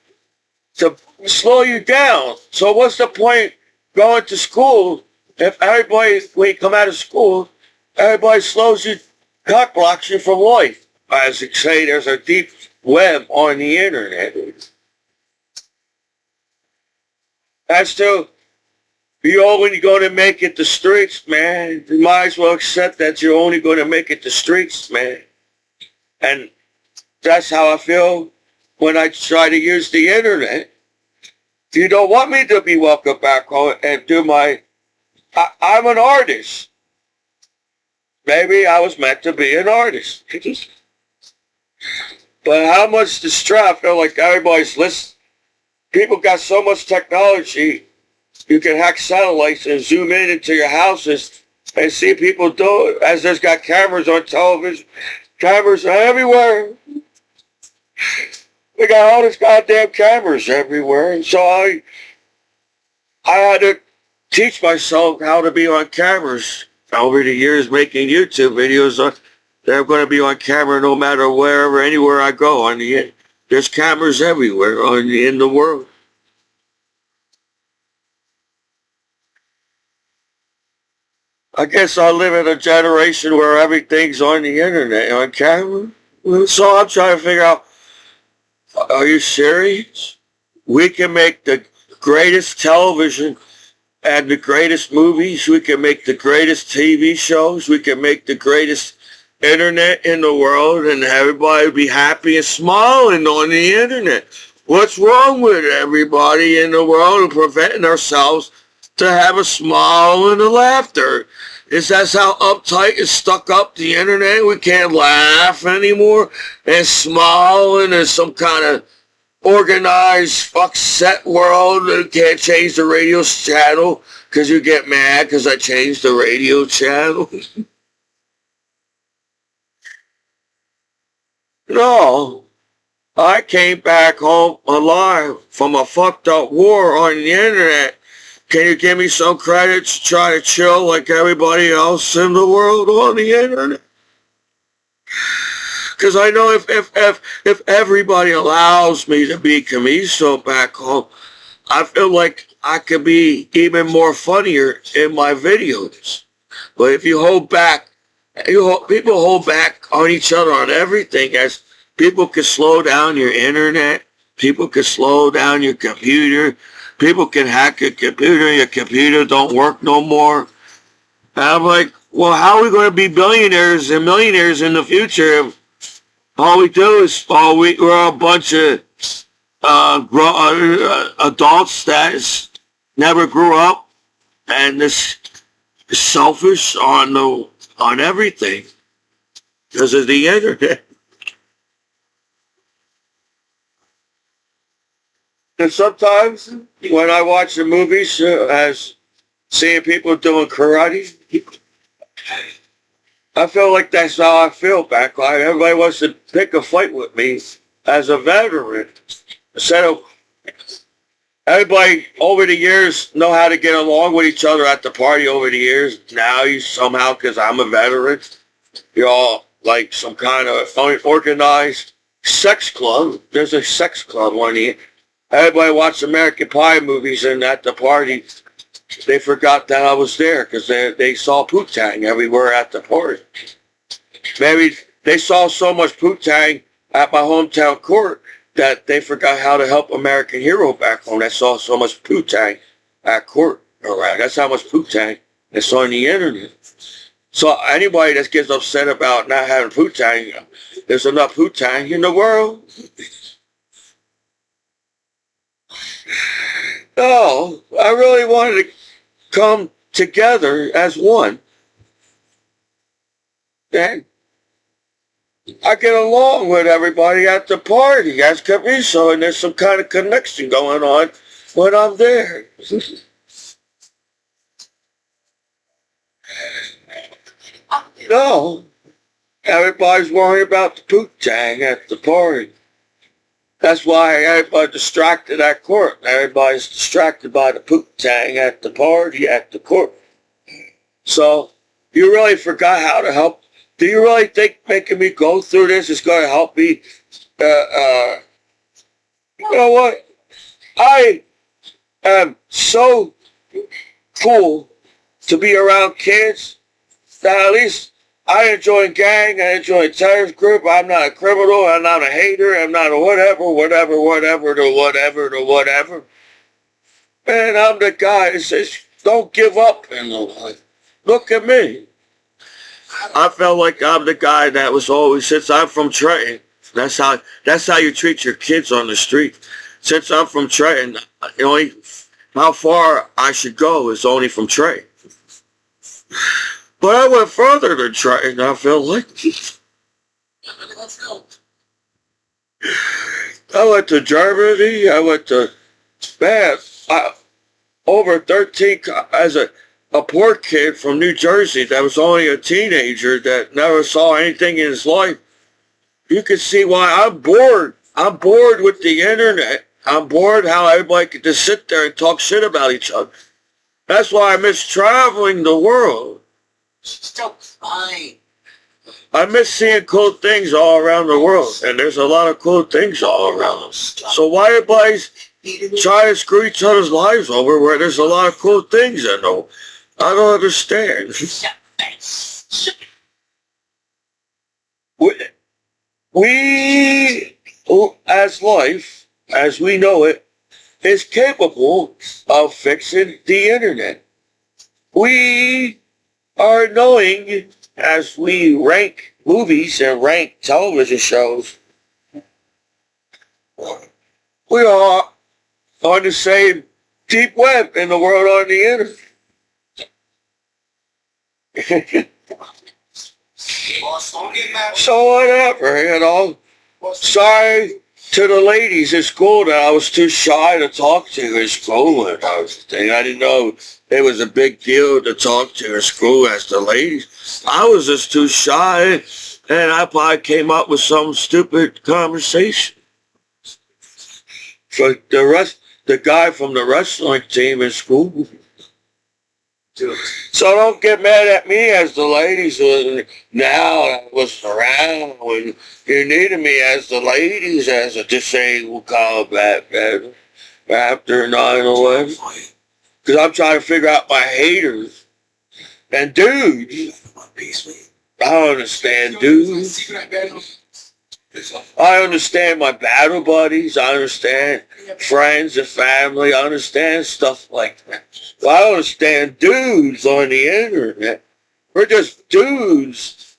to slow you down. So what's the point going to school if everybody, when you come out of school, everybody slows you, cock blocks you from life? As you say, there's a deep web on the internet. That's true. You're only going to make it the streets, man. You might as well accept that you're only going to make it the streets, man. And that's how I feel when I try to use the internet. You don't want me to be welcome back home and do I'm an artist. Maybe I was meant to be an artist. But how much distress, I feel like everybody's listening. People got so much technology. You can hack satellites and zoom in into your houses and see people do it. As there's got cameras on television. Cameras are everywhere. We got all these goddamn cameras everywhere. And so I had to teach myself how to be on cameras over the years, making YouTube videos. They're going to be on camera no matter wherever, anywhere I go. There's cameras everywhere in the world. I guess I live in a generation where everything's on the internet, on camera. So I'm trying to figure out, are you serious? We can make the greatest television and the greatest movies. We can make the greatest TV shows. We can make the greatest internet in the world, and everybody will be happy and smiling on the internet. What's wrong with everybody in the world and preventing ourselves to have a smile and a laughter? Is that how uptight and stuck up the internet? We can't laugh anymore and smile and there's some kind of organized fuck set world. You can't change the radio channel because you get mad because I changed the radio channel. No, I came back home alive from a fucked up war on the internet. Can you give me some credit to try to chill like everybody else in the world on the internet? Because I know if everybody allows me to be Commiso back home, I feel like I could be even more funnier in my videos. But if you hold back, people hold back on each other on everything. As people can slow down your internet, people can slow down your computer, people can hack your computer don't work no more. And I'm like, well, how are we going to be billionaires and millionaires in the future if all we do is we're a bunch of adults that never grew up and this selfish on everything because of the internet. And sometimes when I watch the movies, as seeing people doing karate, I feel like that's how I feel back. Like everybody wants to pick a fight with me as a veteran. Instead of everybody over the years know how to get along with each other at the party over the years. Now you somehow, because I'm a veteran, you're all like some kind of organized sex club. There's a sex club on here. Everybody watched American Pie movies and at the party they forgot that I was there because they saw Poo-Tang everywhere at the party. Maybe they saw so much Poo-Tang at my hometown court that they forgot how to help American Hero back home. They saw so much Poo-Tang at court. All right, that's how much Poo-Tang they saw on the internet. So anybody that gets upset about not having Poo-Tang, there's enough Poo-Tang in the world. No, I really wanted to come together as one. And I get along with everybody at the party as Commiso, and there's some kind of connection going on when I'm there. No, everybody's worrying about the Poo-Tang at the party. That's why everybody's distracted at court. Everybody's distracted by the Poo-Tang at the party at the court. So you really forgot how to help. Do you really think making me go through this is going to help me? You know what? I am so cool to be around kids that at least I enjoy gang, I enjoy terrorist group, I'm not a criminal, I'm not a hater, I'm not a whatever. Man, I'm the guy that says, don't give up in life. Look at me. I felt like I'm the guy that was always, since I'm from Trenton, that's how you treat your kids on the street. Since I'm from Trenton, only how far I should go is only from Trenton. But I went further than Trenton, I feel like. Let's go. I went to Germany, I went to, man, over 13, as a poor kid from New Jersey that was only a teenager that never saw anything in his life. You can see why I'm bored. I'm bored with the internet. I'm bored how everybody can just sit there and talk shit about each other. That's why I miss traveling the world. Still fine. I miss seeing cool things all around the world, and there's a lot of cool things all around us. So why everybody's trying to screw each other's lives over where there's a lot of cool things in them? I don't understand. We, as life, as we know it, is capable of fixing the internet. We are knowing as we rank movies and rank television shows, we are on the same deep web in the world on the internet. Boss, don't get mad. So whatever, Sorry to the ladies at school that I was too shy to talk to in school. And I didn't know it was a big deal to talk to in school as the ladies. I was just too shy, and I probably came up with some stupid conversation. So the guy from the wrestling team in school. So don't get mad at me as the ladies now that was around when you needed me as the ladies as a disabled combat veteran after 9/11. Because I'm trying to figure out my haters. And dudes, I understand dudes. I understand my battle buddies. I understand friends and family. I understand stuff like that. But I understand dudes on the internet. We're just dudes.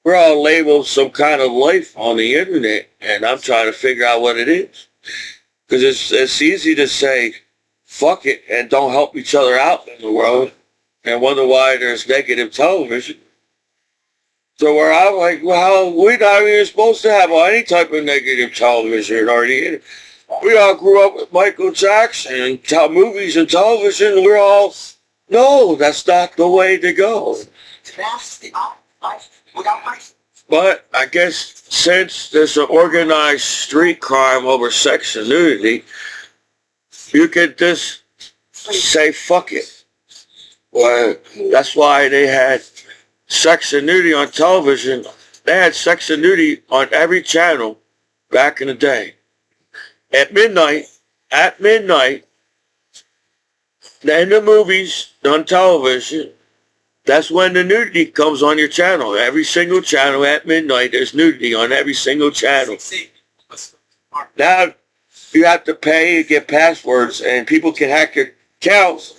We're all labeled some kind of life on the internet, and I'm trying to figure out what it is. Because it's easy to say, fuck it, and don't help each other out in the world, and wonder why there's negative television. So where I'm like, well, we're not even supposed to have any type of negative television or the. We all grew up with Michael Jackson and movies and television. We're all, no, that's not the way to go. But I guess since there's an organized street crime over sex and nudity, you could just say fuck it. Well, that's why they had sex and nudity on television. They had sex and nudity on every channel back in the day. At midnight, in the movies on television, that's when the nudity comes on your channel. Every single channel at midnight, there's nudity on every single channel. Now, you have to pay to get passwords, and people can hack your accounts.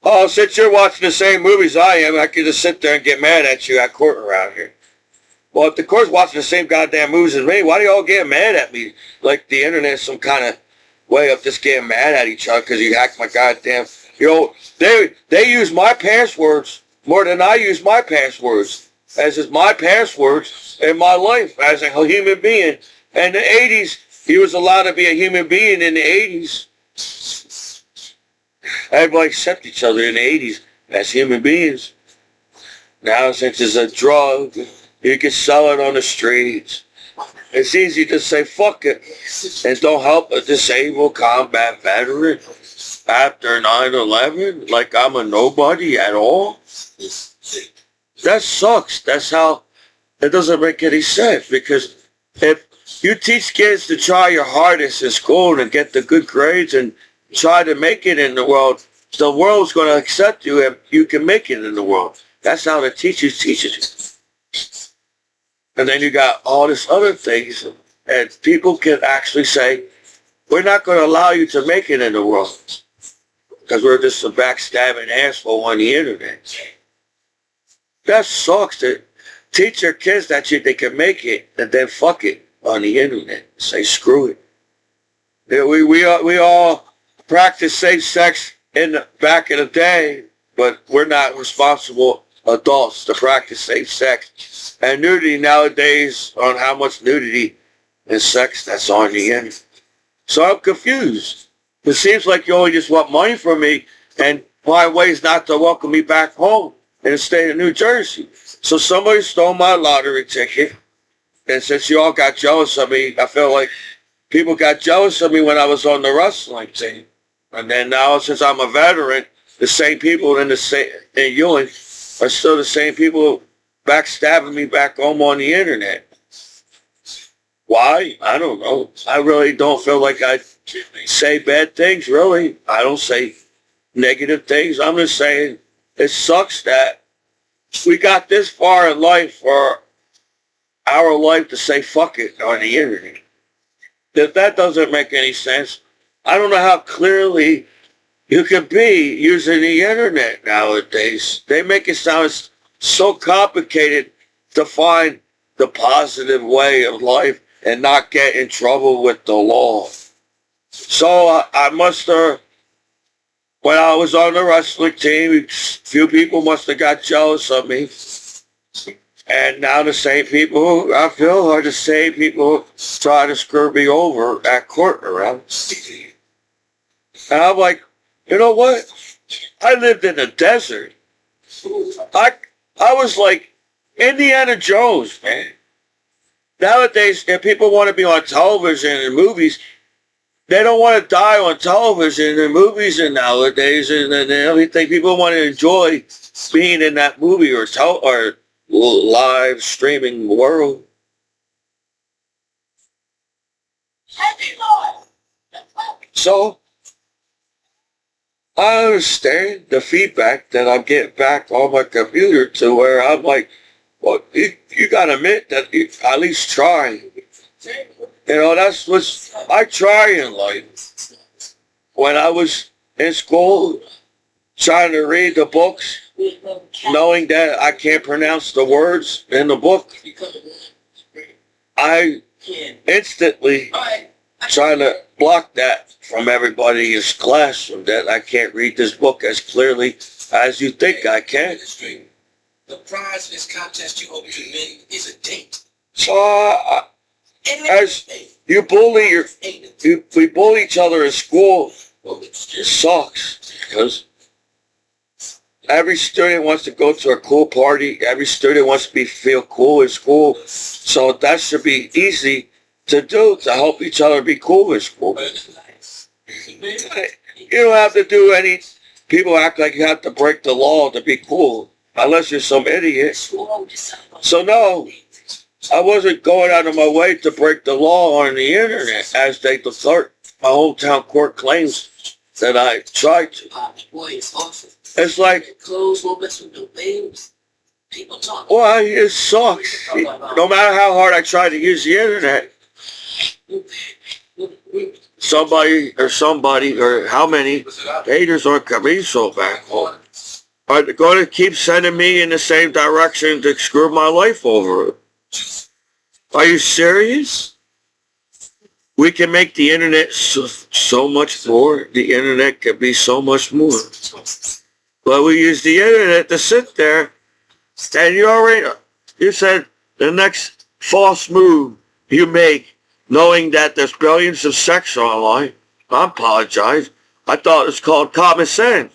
Oh, since you're watching the same movies I am, I can just sit there and get mad at you at court around here. Well, if the court's watching the same goddamn movies as me, why do y'all get mad at me? Like the internet's some kind of way of just getting mad at each other because you hacked my goddamn... They use my passwords more than I use my passwords. As is my passwords in my life as a human being. In the 80s, he was allowed to be a human being in the 80s. Everybody accepted each other in the 80s as human beings. Now, since it's a drug, you can sell it on the streets. It's easy to say fuck it and don't help a disabled combat veteran after 9/11 like I'm a nobody at all. That sucks. That's how it doesn't make any sense, because if you teach kids to try your hardest in school and get the good grades and try to make it in the world's going to accept you if you can make it in the world. That's how the teachers teach it. And then you got all this other things, and people can actually say, we're not going to allow you to make it in the world because we're just a backstabbing asshole on the internet. That sucks. To teach your kids that they can make it and then fuck it on the internet. Say screw it. Yeah, we all practice safe sex back in the day, but we're not responsible adults to practice safe sex. And nudity nowadays, on how much nudity and sex that's on the internet. So I'm confused. It seems like you only just want money from me and find ways not to welcome me back home in the state of New Jersey. So somebody stole my lottery ticket, and since you all got jealous of me, I feel like people got jealous of me when I was on the wrestling team. And then now, since I'm a veteran, the same people in Ewing are still the same people backstabbing me back home on the internet. Why? I don't know. I really don't feel like I say bad things, really. I don't say negative things. I'm just saying it sucks that we got this far in life for our life to say fuck it on the internet. If that doesn't make any sense, I don't know how clearly you can be using the internet nowadays. They make it sound so complicated to find the positive way of life and not get in trouble with the law. So I must have when I was on the wrestling team, few people must have got jealous of me. And now the same people, I feel, are the same people trying to screw me over at court around. And I'm like, you know what? I lived in the desert. I was like Indiana Jones, man. Nowadays, if people want to be on television and movies, they don't want to die on television and movies and nowadays, and everything. People want to enjoy being in that movie or live streaming world. So I understand the feedback that I'm getting back on my computer to where I'm like, well, you gotta admit that you at least try. You know, that's what I try in life. When I was in school, trying to read the books, knowing that I can't pronounce the words in the book, I instantly try to block that from everybody in his classroom, that I can't read this book as clearly as you think I can. The prize in this contest you hope to win is a date. So, as you bully we bully each other in school, it sucks because every student wants to go to a cool party. Every student wants to feel cool in school. So that should be easy to do, to help each other be cool in school. You don't have to do any. People act like you have to break the law to be cool, unless you're some idiot. So no, I wasn't going out of my way to break the law on the internet, as my hometown court claims that I tried to. It's like, well, it sucks. No matter how hard I try to use the internet, somebody or how many haters on Commiso back home are going to keep sending me in the same direction to screw my life over. Are you serious? We can make the internet so much more. The internet can be so much more. But we use the internet to sit there, and you said the next false move you make, knowing that there's billions of sex online. I apologize. I thought it's called common sense.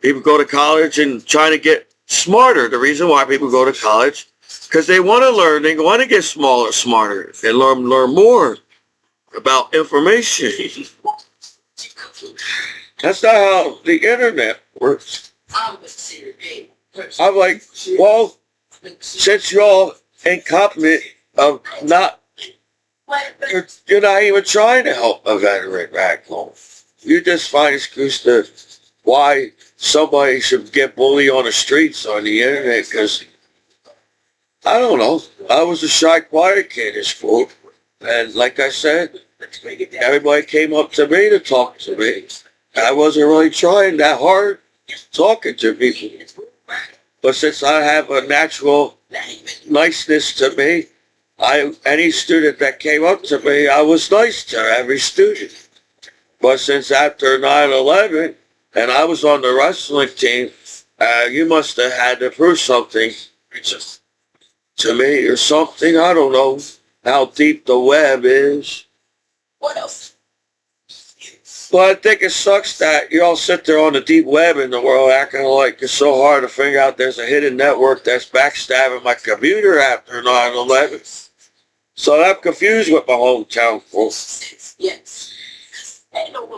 People go to college and trying to get smarter. The reason why people go to college, because they want to learn, they want to get smarter, and learn more about information. That's not how the internet works. I'm like, well, since y'all incompetent of you're not even trying to help a veteran back home. You just find excuse to why somebody should get bullied on the streets on the internet, because I don't know. I was a shy, quiet kid in school. And like I said, everybody came up to me to talk to me. I wasn't really trying that hard talking to people. But since I have a natural niceness to me, any student that came up to me, I was nice to every student. But since after 9/11, and I was on the wrestling team, you must have had to prove something to me or something. I don't know how deep the web is. What else? But I think it sucks that you all sit there on the deep web in the world acting like it's so hard to figure out there's a hidden network that's backstabbing my computer after 9/11. So I'm confused with my hometown folks. Yes.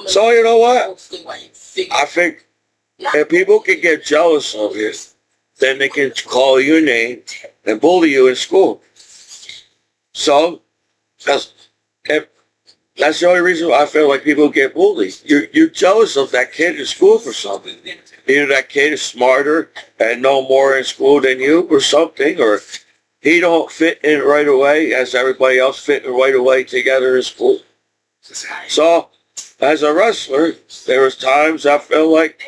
So you know what? I think if people can get jealous of you, then they can call your name and bully you in school. So that's the only reason why I feel like people get bullied. You're jealous of that kid in school for something. Either that kid is smarter and know more in school than you or something, or he don't fit in right away as everybody else fit in right away together in school. So as a wrestler, there was times I felt like,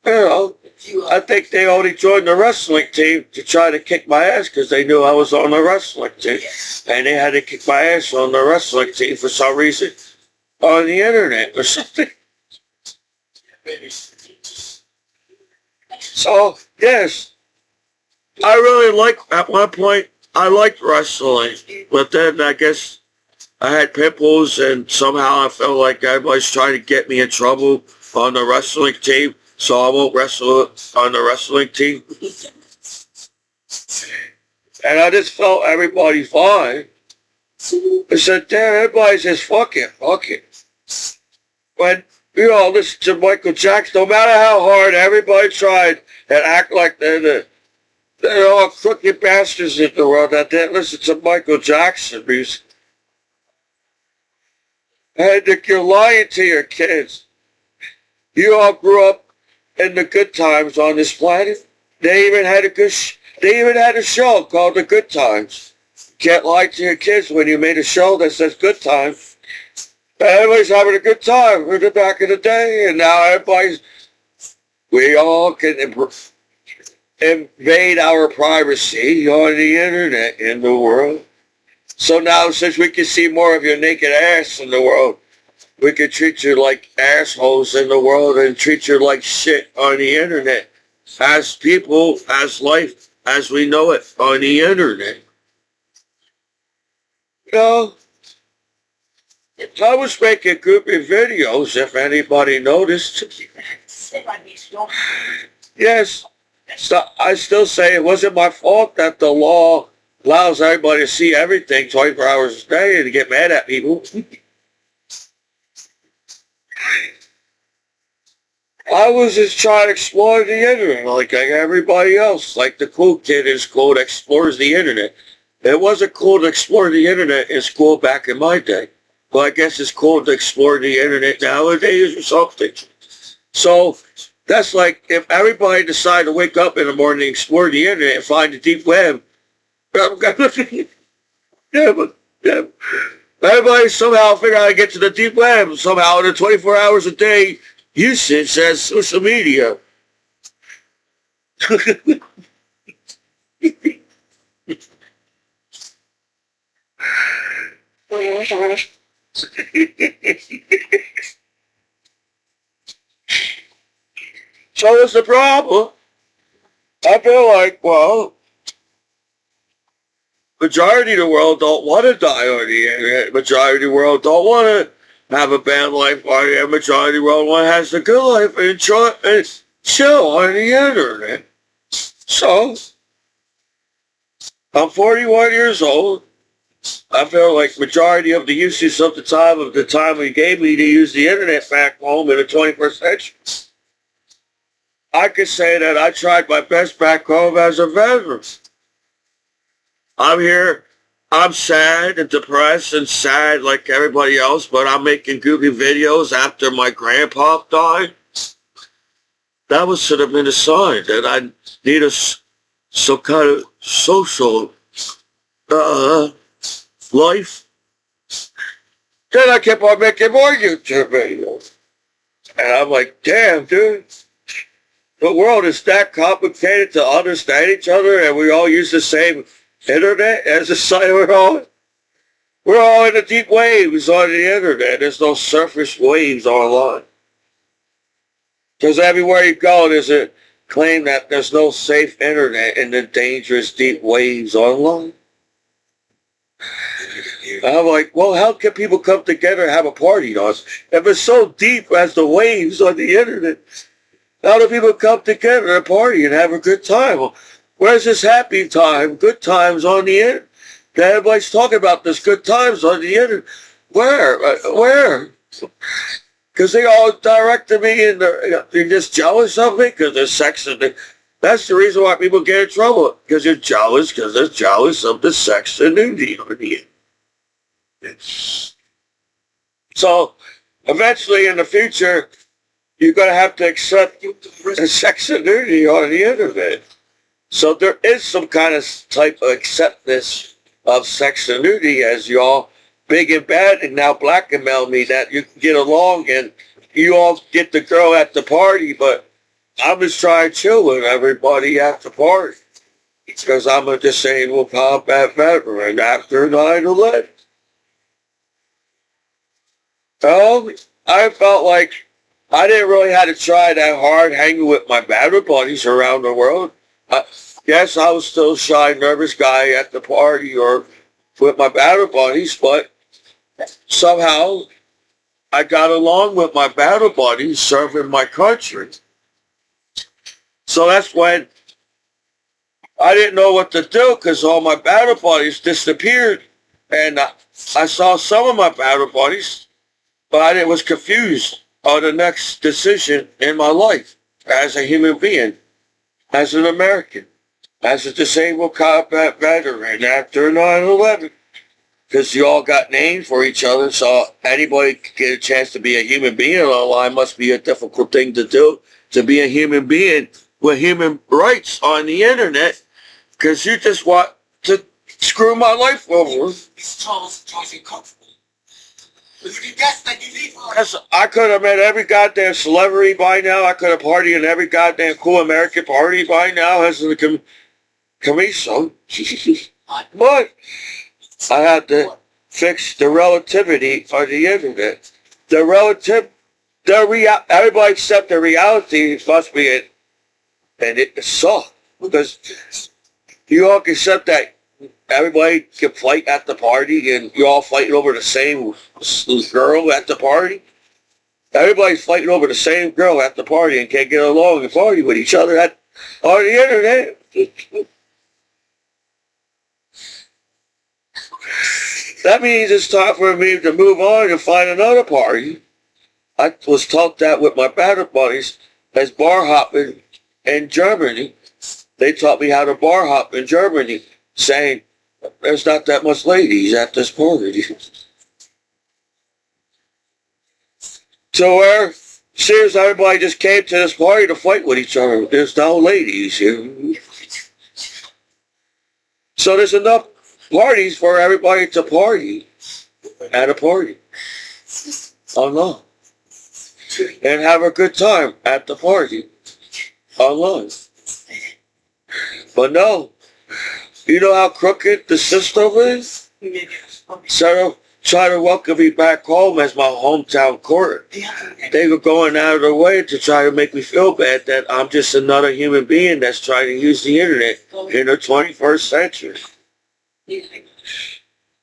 I think they only joined the wrestling team to try to kick my ass because they knew I was on the wrestling team. And they had to kick my ass on the wrestling team for some reason on the internet or something. So, yes, I really at one point, I liked wrestling. But then I guess I had pimples and somehow I felt like everybody's trying to get me in trouble on the wrestling team. So I won't wrestle on the wrestling team. And I just felt everybody fine. I said, damn, everybody's just fuck it. When, listen to Michael Jackson, no matter how hard everybody tried and act like they're all crooked bastards in the world that didn't listen to Michael Jackson music. And you're lying to your kids. You all grew up in the good times on this planet. They even had a show called The Good Times. You can't lie to your kids when you made a show that says good times. Everybody's having a good time in the back of the day, and now we all can invade our privacy on the internet in the world. So now, since we can see more of your naked ass in the world, we can treat you like assholes in the world and treat you like shit on the internet. As people, as life, as we know it on the internet. I was making goofy videos, if anybody noticed. Yes. So I still say it wasn't my fault that the law allows everybody to see everything 24 hours a day and to get mad at people. I was just trying to explore the internet like everybody else. Like the cool kid in school that explores the internet. It wasn't cool to explore the internet in school back in my day. Well, I guess it's cool to explore the internet nowadays or something. So that's like if everybody decided to wake up in the morning and explore the internet and find the deep web. Everybody somehow figure out how to get to the deep web somehow in the 24 hours a day usage as social media. So what's the problem? I feel like, well, majority of the world don't want to die on the internet. Majority of the world don't want to have a bad life on the internet. Majority of the world has a good life and chill on the internet. So, I'm 41 years old. I feel like majority of the usage of the time he gave me to use the internet back home in the 21st century. I could say that I tried my best back home as a veteran. I'm here, I'm sad and depressed and sad like everybody else, but I'm making goofy videos after my grandpa died. That should have been a sign that I need some kind of social life. Then I kept on making more YouTube videos. And I'm like, damn, dude. The world is that complicated to understand each other and we all use the same internet as a site. We're all in the deep waves on the internet. There's no surface waves online. Because everywhere you go, there's a claim that there's no safe internet in the dangerous deep waves online. I'm like, well, how can people come together and have a party on us? If it's so deep as the waves on the internet, how do people come together and party and have a good time? Well, where's this happy time, good times on the internet? Everybody's talking about this good times on the internet. Where? Because they all directed me and they're just jealous of me because there's sex in it. That's the reason why people get in trouble. Because you're jealous, because they're jealous of the sex and nudity on the internet. So, eventually in the future, you're going to have to accept the sex and nudity on the internet. So there is some kind of type of acceptance of sex and nudity as y'all big and bad and now blackmail me that you can get along and you all get the girl at the party, but I'm just trying to chill with everybody at the party because I'm a disabled combat veteran after 9/11. So I felt like I didn't really have to try that hard hanging with my battle buddies around the world. Yes, I was still a shy, nervous guy at the party or with my battle buddies, but somehow I got along with my battle buddies serving my country. So that's when I didn't know what to do because all my battle buddies disappeared. And I saw some of my battle buddies, but I was confused on the next decision in my life as a human being, as an American, as a disabled combat veteran after 9/11. Because you all got names for each other, so anybody could get a chance to be a human being online must be a difficult thing to do, to be a human being with human rights on the internet, because you just want to screw my life over. Charles comfortable. Would you guess that you leave? Because I could have met every goddamn celebrity by now. I could have partied in every goddamn cool American party by now as the Commiso. But I had to fix the relativity of the internet. Everybody except the reality must be it, and it sucked because you all can accept that everybody can fight at the party and you're all fighting over the same girl at the party. Everybody's fighting over the same girl at the party and can't get along and party with each other on the internet. That means it's time for me to move on and find another party. I was taught that with my battle buddies as bar hopping in Germany. They taught me how to bar hop in Germany, saying there's not that much ladies at this party. So where seems everybody just came to this party to fight with each other. There's no ladies here. So there's enough parties for everybody to party at a party. Online. And have a good time at the party. Online. But no. You know how crooked the system is? So try to welcome me back home as my hometown court. They were going out of their way to try to make me feel bad that I'm just another human being that's trying to use the internet in the 21st century.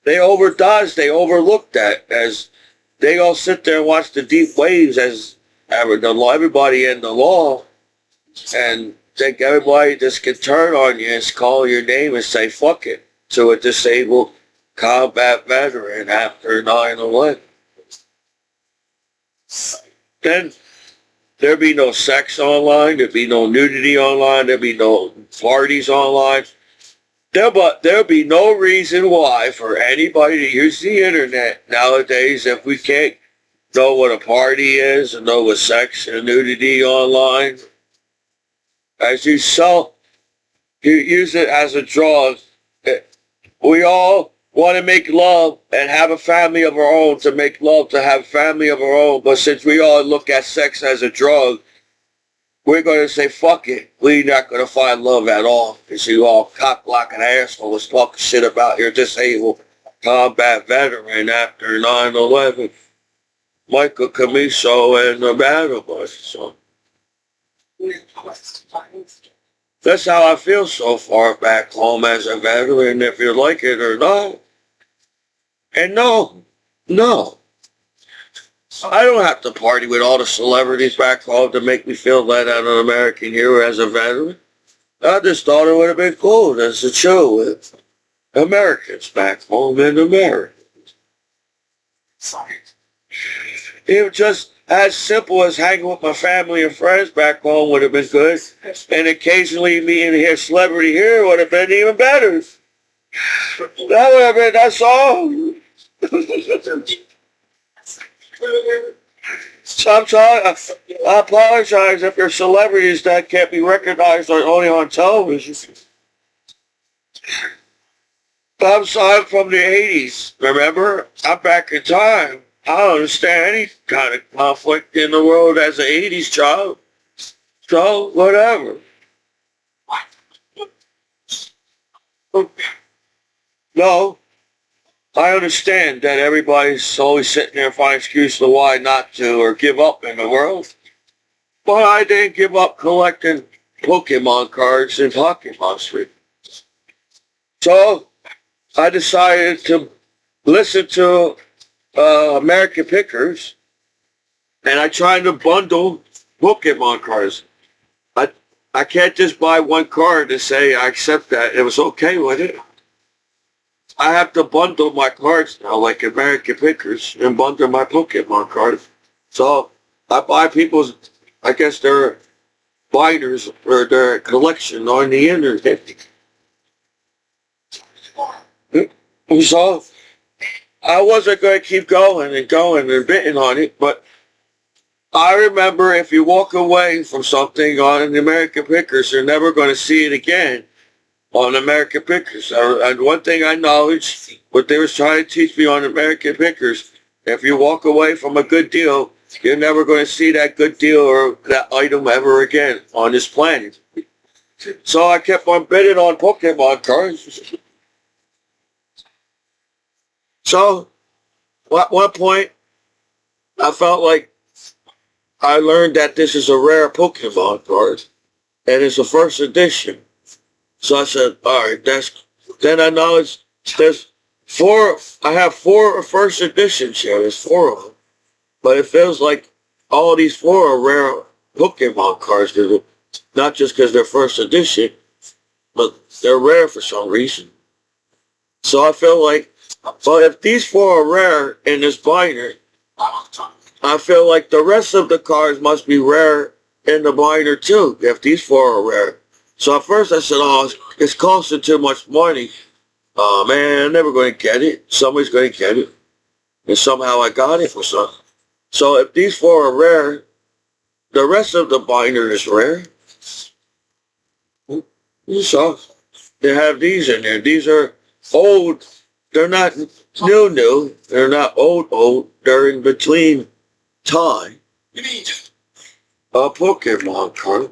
They overlooked that as they all sit there and watch the deep waves as everybody in the law and think everybody just can turn on you and call your name and say fuck it to a disabled combat veteran after 9/11. Then there'd be no sex online, there'd be no nudity online, there'd be no parties online. There'll be no reason why for anybody to use the internet nowadays if we can't know what a party is and know what sex and nudity online. As you use it as a drug. We all want to make love and have a family of our own, to make love, to have a family of our own. But since we all look at sex as a drug, we're going to say, fuck it. We're not going to find love at all. Because you all cock-blocking assholes talking shit about your disabled combat veteran after 9/11. Michael Commiso and the battle bus. So that's how I feel so far back home as a veteran, if you like it or not. And no. I don't have to party with all the celebrities back home to make me feel that I'm an American hero as a veteran. I just thought it would have been cool just to chill with Americans back home in America. Sorry. Even just as simple as hanging with my family and friends back home would have been good. And occasionally meeting a celebrity here would have been even better. That would have been, that's all. Sometimes I apologize if there's celebrities that can't be recognized only on television. I'm from the 80s, remember? I'm back in time. I don't understand any kind of conflict in the world as an 80s child. So, whatever. No, I understand that everybody's always sitting there finding excuses for why not to or give up in the world. But I didn't give up collecting Pokemon cards in Pokemon Street. So I decided to listen to American Pickers, and I tried to bundle Pokemon cards. I I can't just buy one card and say I accept that. It was okay with it. I have to bundle my cards now, like American Pickers, and bundle my Pokemon cards. So I buy people's, I guess their binders or their collection on the internet. So I wasn't going to keep going and going and bidding on it, but I remember if you walk away from something on an American Pickers, you're never going to see it again on American Pickers. And one thing I acknowledge, what they was trying to teach me on American Pickers, if you walk away from a good deal, you're never going to see that good deal or that item ever again on this planet. So I kept on bidding on Pokemon cards. So at one point, I felt like I learned that this is a rare Pokemon card, and it's a first edition. So I said, all right, then I acknowledged I have four first editions here. There's four of them. But it feels like all these four are rare Pokemon cards. Not just because they're first edition, but they're rare for some reason. So I feel like, well, if these four are rare in this binder, I feel like the rest of the cards must be rare in the binder too, if these four are rare. So at first I said, oh, it's costing too much money. Oh man, I'm never going to get it. Somebody's going to get it. And somehow I got it for something. So if these four are rare, the rest of the binder is rare. So they have these in there. These are old. They're not new. They're not old. They're in between time. A Pokemon card.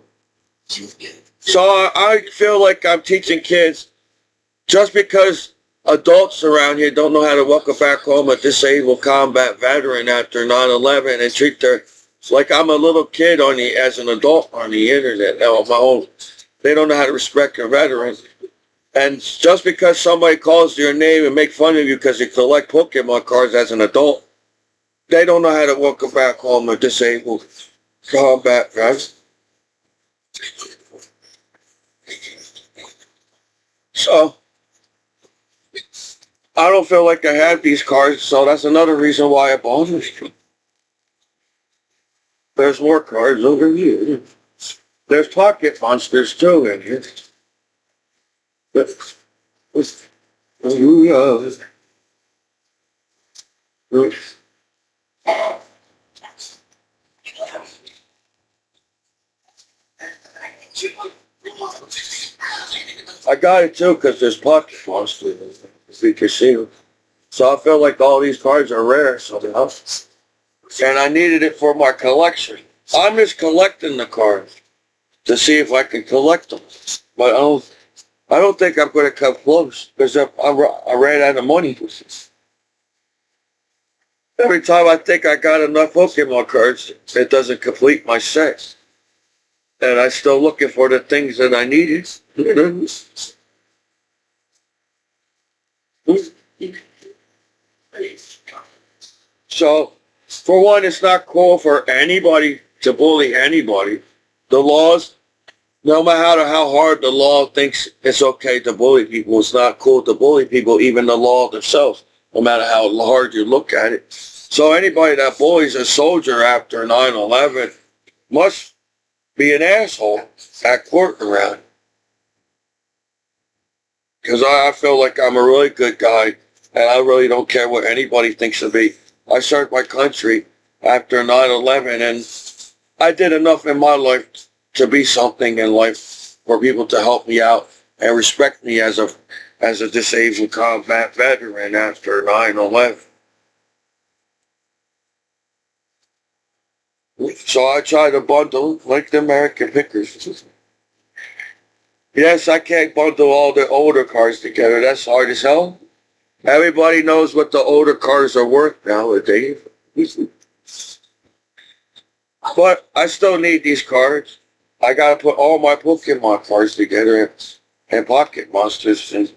So I feel like I'm teaching kids, just because adults around here don't know how to welcome back home a disabled combat veteran after 9/11 and treat their, it's like I'm a little kid as an adult on the internet now on my own. They don't know how to respect a veteran. And just because somebody calls your name and make fun of you because you collect Pokemon cards as an adult, they don't know how to welcome back home a disabled combat veteran. So I don't feel like I have these cards, so that's another reason why I bought them. There's more cards over here. There's pocket monsters too in here. But I got it too because there's pocket monsters, as you can see. So I feel like all these cards are rare somehow. And I needed it for my collection. I'm just collecting the cards to see if I can collect them. But I don't think I'm going to come close because I ran out of money. Every time I think I got enough Pokemon cards, it doesn't complete my set. And I'm still looking for the things that I needed. So, for one, it's not cool for anybody to bully anybody. The laws, no matter how hard the law thinks it's okay to bully people, it's not cool to bully people, even the law themselves, no matter how hard you look at it. So anybody that bullies a soldier after 9/11 must be an asshole at court around. Because I feel like I'm a really good guy, and I really don't care what anybody thinks of me. I served my country after 9/11, and I did enough in my life to be something in life for people to help me out and respect me as a disabled combat veteran after 9/11. So I try to bundle like the American Pickers. Yes, I can't bundle all the older cars together. That's hard as hell. Everybody knows what the older cars are worth nowadays. But I still need these cards. I gotta put all my Pokemon cards together and Pocket Monsters and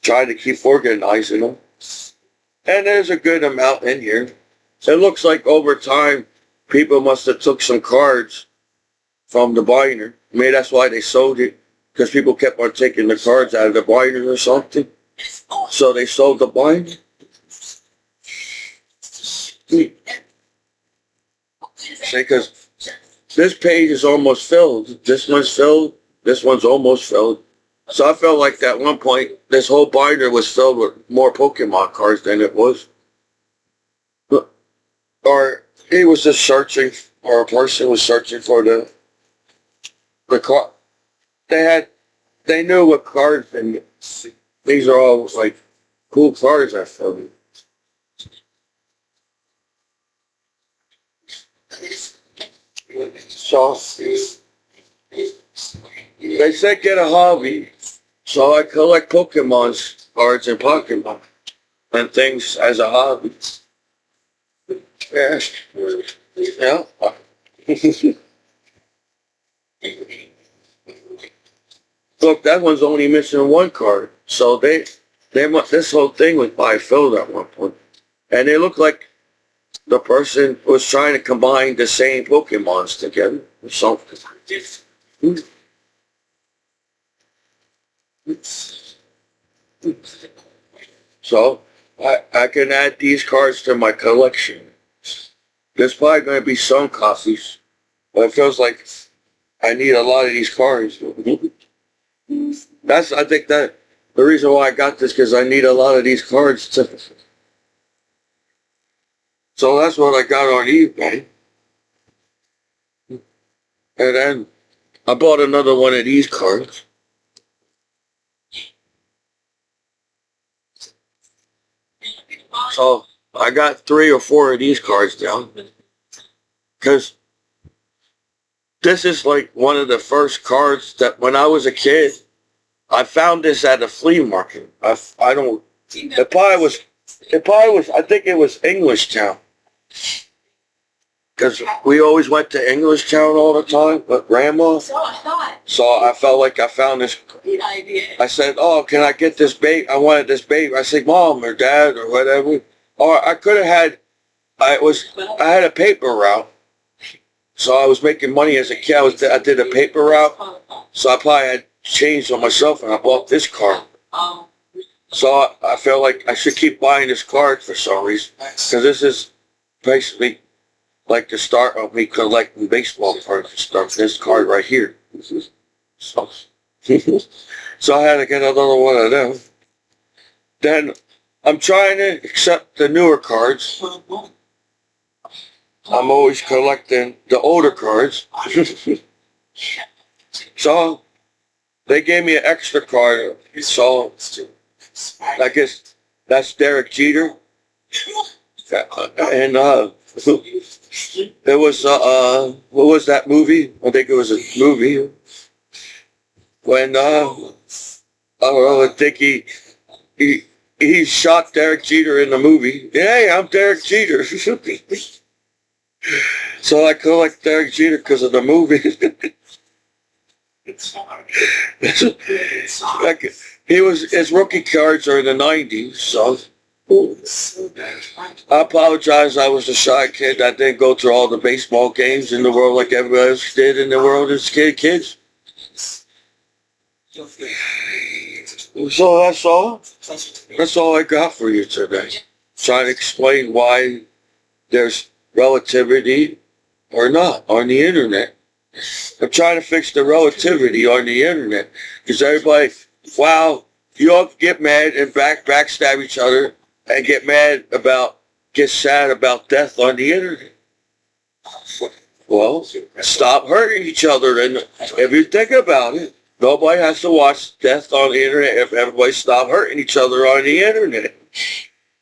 try to keep organizing them. And there's a good amount in here. It looks like over time, people must have took some cards from the binder. Maybe that's why they sold it, because people kept on taking the cards out of the binder or something. So they sold the binder. See, because this page is almost filled. This one's filled. This one's almost filled. So I felt like at one point, this whole binder was filled with more Pokemon cards than it was. Or he was just searching, or a person was searching for the card. They knew what cards, and these are all like cool cards I felt. So they said get a hobby. So I collect Pokemon cards and Pokemon and things as a hobby. Yeah. Yeah. Look, that one's only missing one card. So this whole thing was probably filled at one point. And they look like the person was trying to combine the same Pokemons together or something. So I can add these cards to my collection. There's probably going to be some copies, but it feels like I need a lot of these cards. I think that the reason why I got this, because I need a lot of these cards too. So that's what I got on eBay. And then I bought another one of these cards. So I got 3 or 4 of these cards down. Because this is like one of the first cards that when I was a kid, I found this at a flea market. It probably was, I think it was Englishtown. Because we always went to Englishtown all the time, but Grandma. So I felt like I found this. I said, oh, can I get this bait? I wanted this bait. I said, Mom or Dad or whatever. Or I could have had, I had a paper route. So I was making money as a kid. I did a paper route. So I probably had change on myself and I bought this card. So I felt like I should keep buying this card for some reason. Because this is basically like the start of me collecting baseball cards and stuff. This card right here. So, so I had to get another one of them. Then I'm trying to accept the newer cards. I'm always collecting the older cards. So they gave me an extra card. So I guess that's Derek Jeter. And there was what was that movie? I think it was a movie when I think he shot Derek Jeter in the movie. Hey, I'm Derek Jeter. So I collect Derek Jeter because of the movie. Like, his rookie cards are in the 90s, so I apologize. I was a shy kid. I didn't go to all the baseball games in the world like everybody else did in the world as kids. So that's all. That's all I got for you today. Trying to explain why there's relativity or not on the internet. I'm trying to fix the relativity on the internet because everybody, wow, you all get mad and backstab each other and get sad about death on the internet. Well, stop hurting each other. And if you think about it, nobody has to watch death on the internet if everybody stopped hurting each other on the internet.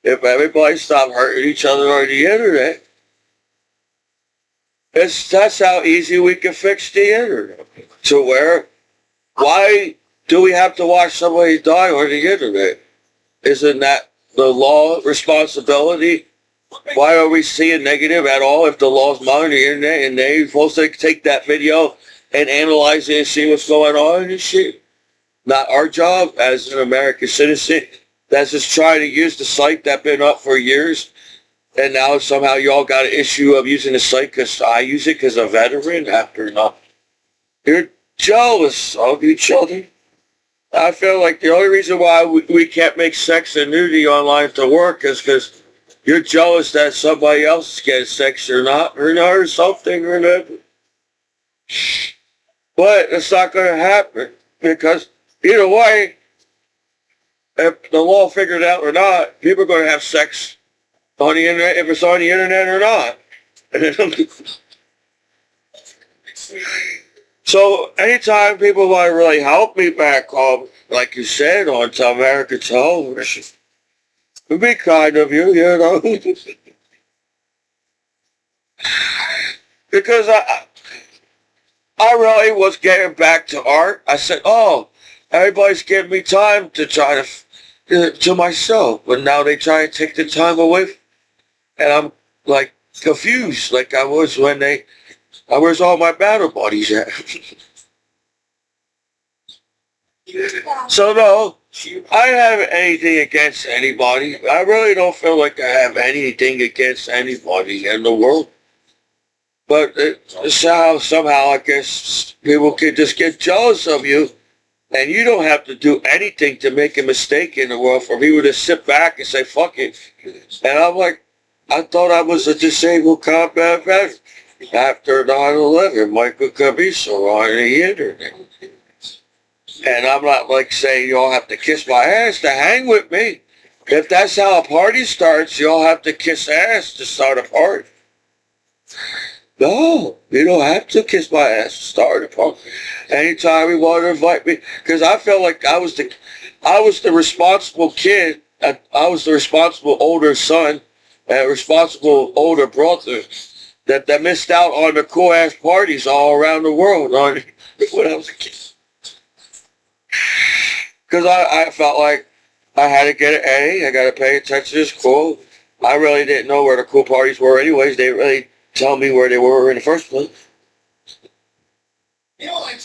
If everybody stopped hurting each other on the internet, that's how easy we can fix the internet. To where, why do we have to watch somebody die on the internet? Isn't that the law responsibility Why are we seeing negative at all if the law's monitoring the internet and they're supposed to take that video and analyze it and see what's going on and shit? Not our job as an American citizen that's just trying to use the site that's been up for years, and now somehow y'all got an issue of using the site because I use it because I'm a veteran after not. You're jealous of each other. I feel like the only reason why we can't make sex and nudity online to work is because you're jealous that somebody else is getting sex or something or another. But it's not going to happen because either way, if the law figured it out or not, people are going to have sex on the internet if it's on the internet or not. So anytime people want to really help me back home, like you said, on American television, it'd be kind of you, you know. Because I really was getting back to art. I said, oh, everybody's giving me time to try to myself. But now they try to take the time away. And I'm like confused like I was when where's all my battle buddies at? So no, I don't have anything against anybody. I really don't feel like I have anything against anybody in the world. But somehow I guess people can just get jealous of you, and you don't have to do anything to make a mistake in the world for people to sit back and say, fuck it. And I'm like, I thought I was a disabled combat veteran after 9/11, Michael Commiso on the internet. And I'm not like saying you all have to kiss my ass to hang with me. If that's how a party starts, you all have to kiss ass to start a party. No, you don't have to kiss my ass to start a party. Anytime you want to invite me, because I felt like I was the responsible kid. I was the responsible older son and responsible older brother that missed out on the cool ass parties all around the world when I was a kid. Because I felt like I had to get an A. I got to pay attention to school. I really didn't know where the cool parties were anyways. They didn't really tell me where they were in the first place. You know, like,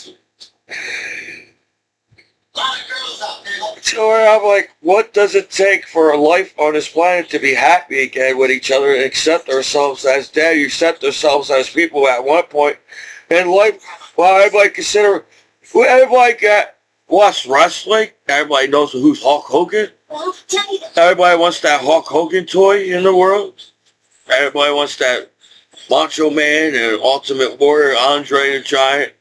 a lot of girls out there. So I'm like, what does it take for a life on this planet to be happy again with each other and accept ourselves as dead, accept ourselves as people at one point in life? Well, everybody watch wrestling. Everybody knows who's Hulk Hogan. Everybody wants that Hulk Hogan toy in the world. Everybody wants that Macho Man and Ultimate Warrior Andre the Giant.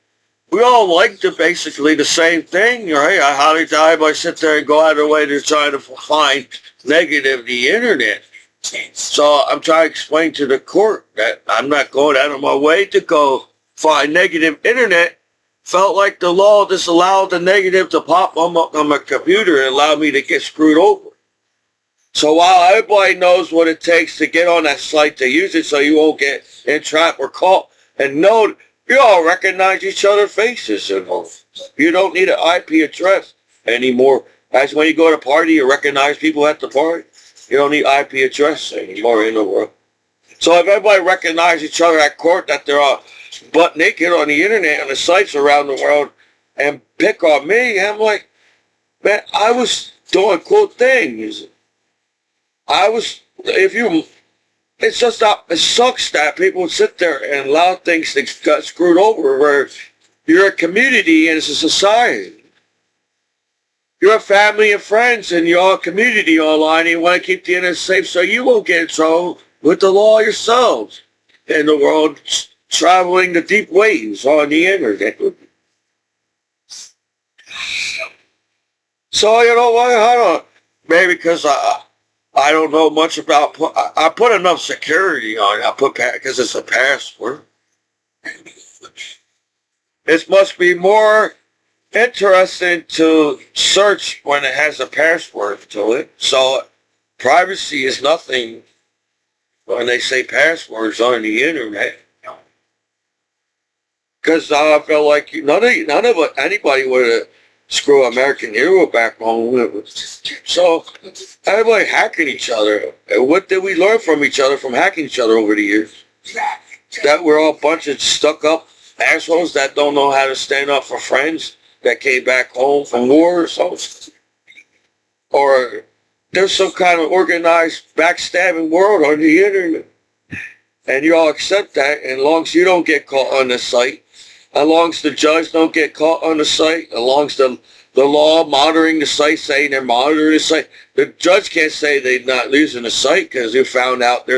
We all like basically the same thing, right? How did everybody sit there and go out of their way to try to find negative the internet? So I'm trying to explain to the court that I'm not going out of my way to go find negative internet. Felt like the law disallowed the negative to pop on my computer and allow me to get screwed over. So while everybody knows what it takes to get on that site to use it so you won't get entrapped or caught, and know you all recognize each other's faces. You don't need an IP address anymore. As when you go to a party, you recognize people at the party. You don't need IP address anymore in the world. So if everybody recognizes each other at court that they're all butt naked on the internet and the sites around the world and pick on me, I'm like, man, I was doing cool things. It's just that it sucks that people sit there and allow things to get screwed over where you're a community and it's a society. You're a family and friends and you're all a community online and you want to keep the internet safe so you won't get in trouble with the law yourselves in the world traveling the deep waves on the internet. So, you know what, I don't, maybe because I don't know much about, I put enough security on it, because it's a password. It must be more interesting to search when it has a password to it. So privacy is nothing when they say passwords on the internet. Because I feel like anybody would have screw American Hero back home. So everybody hacking each other. And what did we learn from each other from hacking each other over the years? That we're all a bunch of stuck up assholes that don't know how to stand up for friends that came back home from war or something. Or there's some kind of organized backstabbing world on the internet. And you all accept that, and as long as you don't get caught on the site, as long as the judge don't get caught on the site, as long as the law monitoring the site saying they're monitoring the site, the judge can't say they're not losing the site because you found out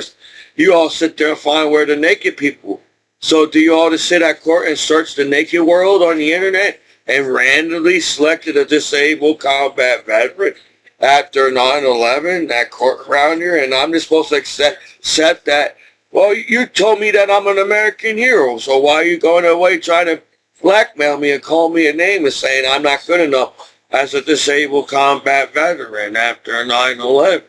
you all sit there and find where the naked people. So do you all just sit at court and search the naked world on the internet and randomly selected a disabled combat veteran after 9/11, that court rounder, and I'm just supposed to accept that? Well, you told me that I'm an American hero, so why are you going away trying to blackmail me and call me a name and saying I'm not good enough as a disabled combat veteran after 9/11?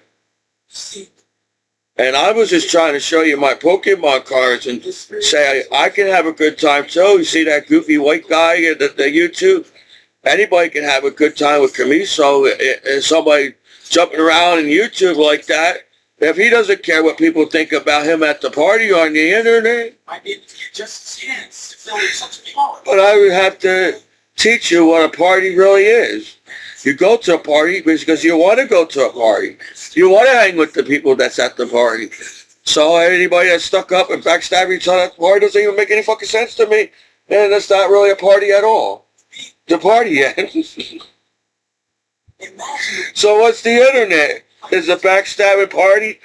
And I was just trying to show you my Pokemon cards and say I can have a good time too. You see that goofy white guy at the YouTube? Anybody can have a good time with Commiso, and somebody jumping around in YouTube like that. If he doesn't care what people think about him at the party on the internet. I didn't get just a chance to fill in such a power. But I would have to teach you what a party really is. You go to a party because you want to go to a party. You want to hang with the people that's at the party. So anybody that's stuck up and backstab each other at the party doesn't even make any fucking sense to me. And that's not really a party at all. The party ends. So what's the internet? It's a backstabbing party,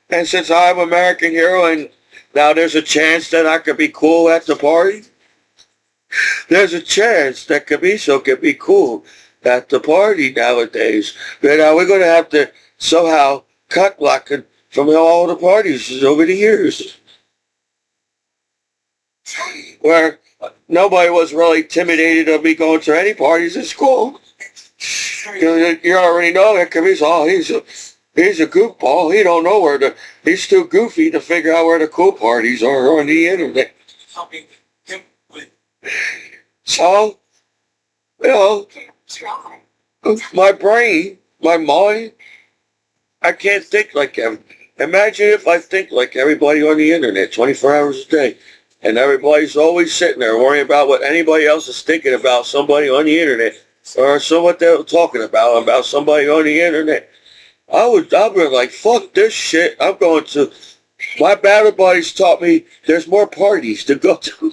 and since I'm American hero and now there's a chance that I could be cool at the party, there's a chance that Commiso could be cool at the party nowadays. But now we're going to have to somehow cut blocking from all the parties over the years, where nobody was really intimidated of me going to any parties at school. You already know that Commiso, he's a goofball. He don't know he's too goofy to figure out where the cool parties are on the internet. So, my brain, my mind, I can't think like him. Imagine if I think like everybody on the internet 24 hours a day, and everybody's always sitting there worrying about what anybody else is thinking about somebody on the internet, or what they're talking about somebody on the internet. I'd be like, fuck this shit. I'm going to, my battle buddies taught me there's more parties to go to.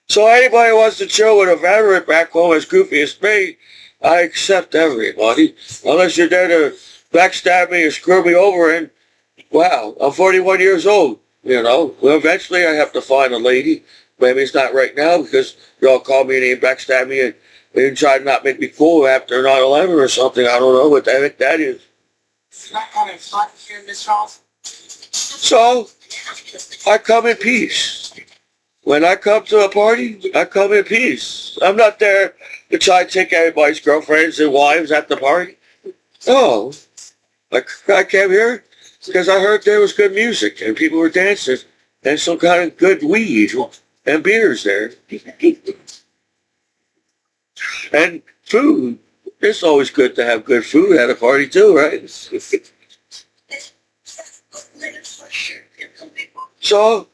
So anybody who wants to chill with a veteran back home as goofy as me, I accept everybody. Unless you're there to backstab me and screw me over, and wow, I'm 41 years old. Well, eventually I have to find a lady. Maybe it's not right now because y'all call me and they backstab me and they try to not make me cool after 9/11 or something. I don't know what the heck that is. So, I come in peace. When I come to a party, I come in peace. I'm not there to try to take everybody's girlfriends and wives at the party. No. I came here because I heard there was good music and people were dancing and some kind of good weed and beers there. And food. It's always good to have good food at a party too, right? So,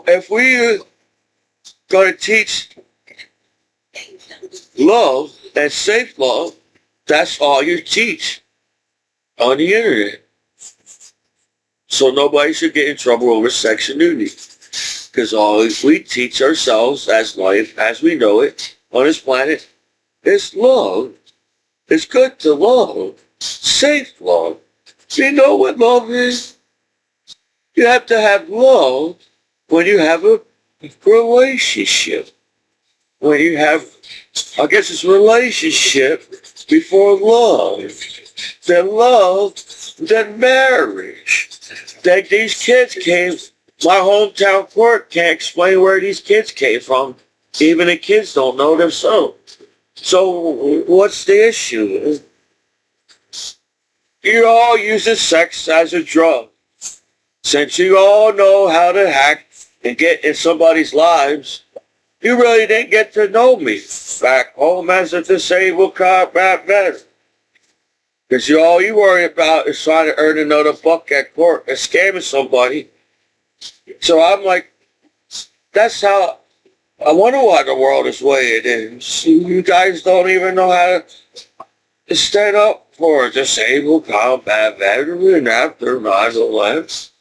if we're going to teach love and safe love, that's all you teach on the internet. So nobody should get in trouble over sex and nudity. Because all we teach ourselves as life, as we know it, on this planet, is love. It's good to love. Safe love. You know what love is? You have to have love when you have a relationship. When you have, I guess it's relationship before love. Then love, then marriage. Then these kids came, my hometown court can't explain where these kids came from. Even the kids don't know themselves. So what's the issue? You're all using sex as a drug. since you all know how to hack and get in somebody's lives, you really didn't get to know me back home as a disabled combat veteran. Because all you worry about is trying to earn another buck at court and scamming somebody. So I'm like, that's how, I wonder why the world is the way it is. You guys don't even know how to stand up for a disabled combat veteran after 9/11.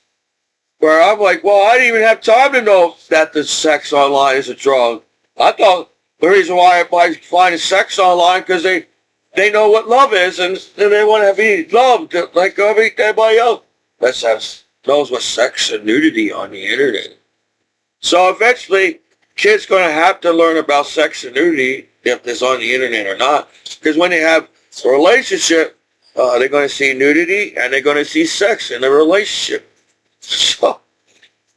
Where I'm like, well, I didn't even have time to know that the sex online is a drug. I thought the reason why everybody's finding sex online because they know what love is and they want to be loved like everybody else that knows what sex and nudity on the internet. So eventually, kids going to have to learn about sex and nudity if it's on the internet or not. Because when they have a relationship, they're going to see nudity and they're going to see sex in the relationship. So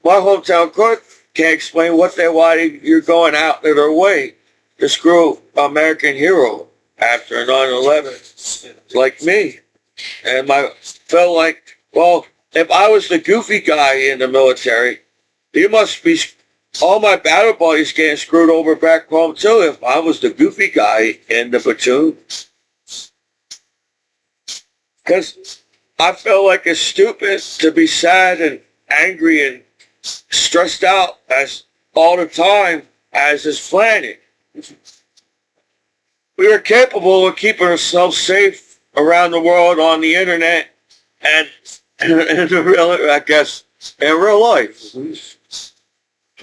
my hometown court can't explain why you're going out of their way to screw American hero after 9/11 like me. And I felt like, well, if I was the goofy guy in the military, you must be all my battle buddies getting screwed over back home too if I was the goofy guy in the platoon. Because I felt like it's stupid to be sad and angry and stressed out as all the time as this planet. We are capable of keeping ourselves safe around the world on the internet and in real life.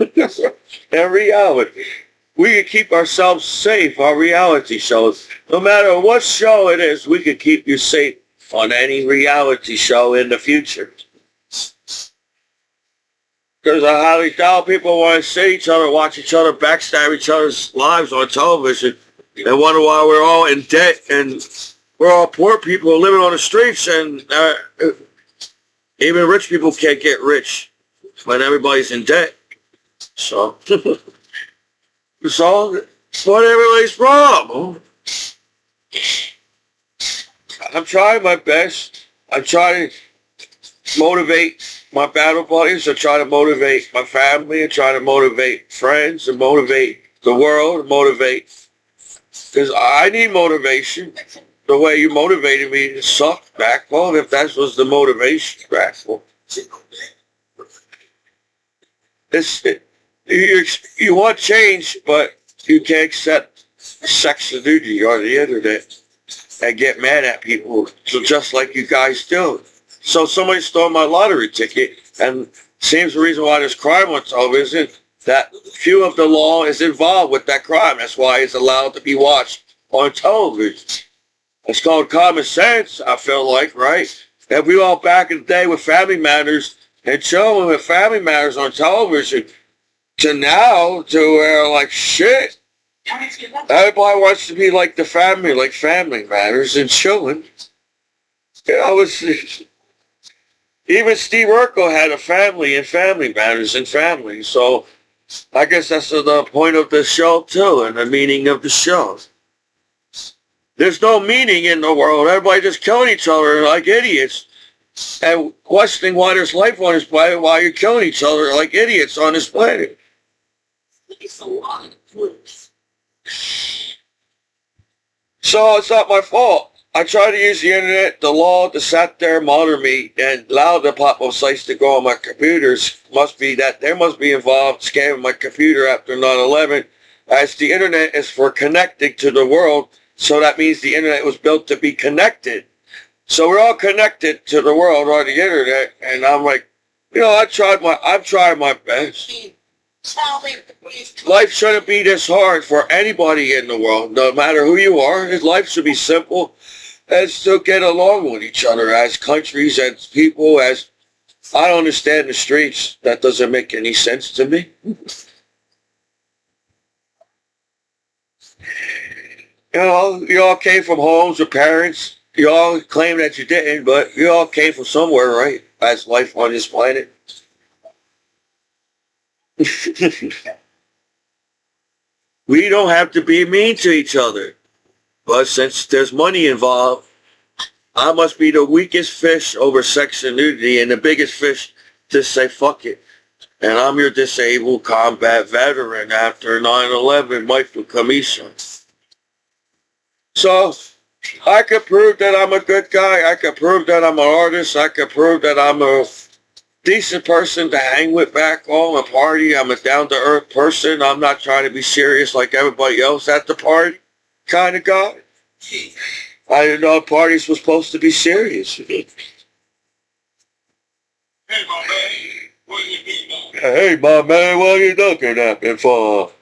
In reality. We can keep ourselves safe on reality shows. No matter what show it is, we can keep you safe on any reality show in the future. Because I highly doubt people want to see each other, watch each other, backstab each other's lives on television and wonder why we're all in debt and we're all poor people living on the streets and even rich people can't get rich when everybody's in debt. So, it's all what everybody's problem. I'm trying my best. I try to motivate my battle buddies. I try to motivate my family. I try to motivate friends and motivate the world and motivate. Because I need motivation. The way you motivated me to suck back. Well, if that was the motivation back. Well, you want change, but you can't accept sex and nudity on the internet and get mad at people, so just like you guys do. So somebody stole my lottery ticket, and seems the reason why there's crime on television, that few of the law is involved with that crime. That's why it's allowed to be watched on television. It's called common sense, I feel like, right? If we all back in the day with Family Matters and showing with Family Matters on television, to now, to where, like, shit, everybody wants to be like the family, like Family Matters and chilling. You know, even Steve Urkel had a family in Family Matters and family. So I guess that's the point of the show, too, and the meaning of the show. There's no meaning in the world. Everybody just killing each other like idiots and questioning why there's life on this planet, why you're killing each other like idiots on this planet. It's a lot of points. So it's not my fault. I try to use the internet, the law to sat there monitor me and allow the pop-up sites to go on my computers. Must be that they must be involved scamming my computer after 9/11, as the internet is for connecting to the world. So that means the internet was built to be connected. So we're all connected to the world on the internet, and I'm like, you know, I've tried my best. Life shouldn't be this hard for anybody in the world, no matter who you are. Life should be simple and still get along with each other as countries, as people, as I don't understand the streets. That doesn't make any sense to me. You know, you all came from homes with parents. You all claim that you didn't, but you all came from somewhere, right? As life on this planet. We don't have to be mean to each other. But since there's money involved, I must be the weakest fish over sex and nudity and the biggest fish just say fuck it. And I'm your disabled combat veteran after 9/11, Michael Commiso. So I could prove that I'm a good guy. I could prove that I'm an artist. I could prove that I'm a decent person to hang with back home and party. I'm a down-to-earth person. I'm not trying to be serious like everybody else at the party kind of guy. I didn't know parties were supposed to be serious. Hey, my man, what you mean, man? Hey, my man, what are you looking at me for?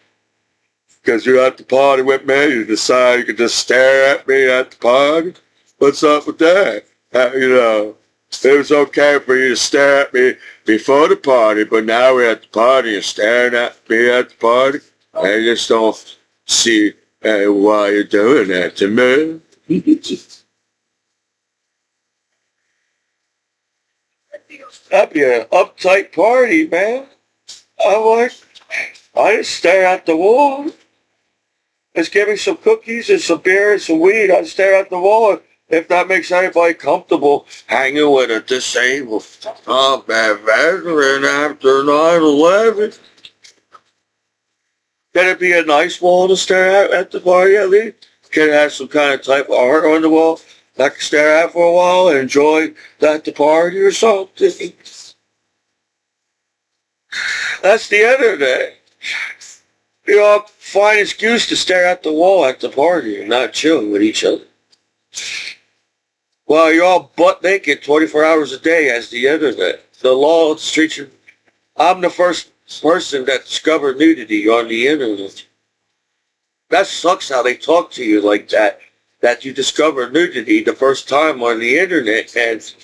Because you're at the party with me, you decide you can just stare at me at the party? What's up with that? It was okay for you to stare at me before the party, but now we're at the party and staring at me at the party. I just don't see why you're doing that to me. That'd be an uptight party, man. I just stare at the wall. Just give me some cookies and some beer and some weed. I stare at the wall. If that makes anybody comfortable hanging with a disabled combat veteran after 9/11. Can it be a nice wall to stare at the party at least? Can it have some kind of type of art on the wall that I can stare at for a while and enjoy at the party or something? That's the internet. You know, find an excuse to stare at the wall at the party and not chill with each other. Well, you're all butt naked 24 hours a day as the internet. The law treats you. I'm the first person that discovered nudity on the internet. That sucks how they talk to you like that. That you discovered nudity the first time on the internet. And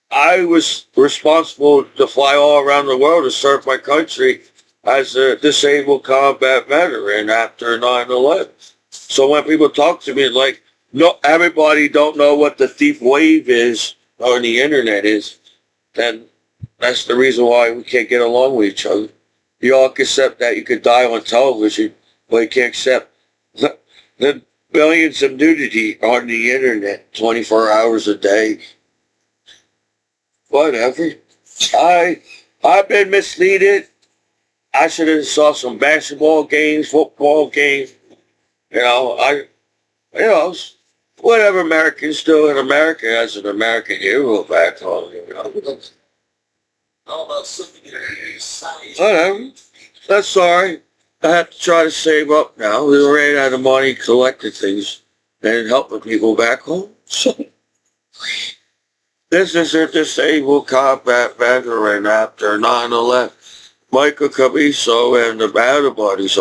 I was responsible to fly all around the world to serve my country as a disabled combat veteran after 9/11. So when people talk to me like, no, everybody don't know what the deep wave is on the internet is, then that's the reason why we can't get along with each other. You all can accept that you could die on television, but you can't accept the billions of nudity on the internet 24 hours a day. Whatever. I've been misleaded. I should have saw some basketball games, football games. Whatever Americans do in America as an American hero back home. How about something in science? Whatever. That's sorry. I have to try to save up now. We ran out of money collecting things and helping people back home. So this is a disabled combat veteran after 9/11. Michael Commiso and the Battle Buddies.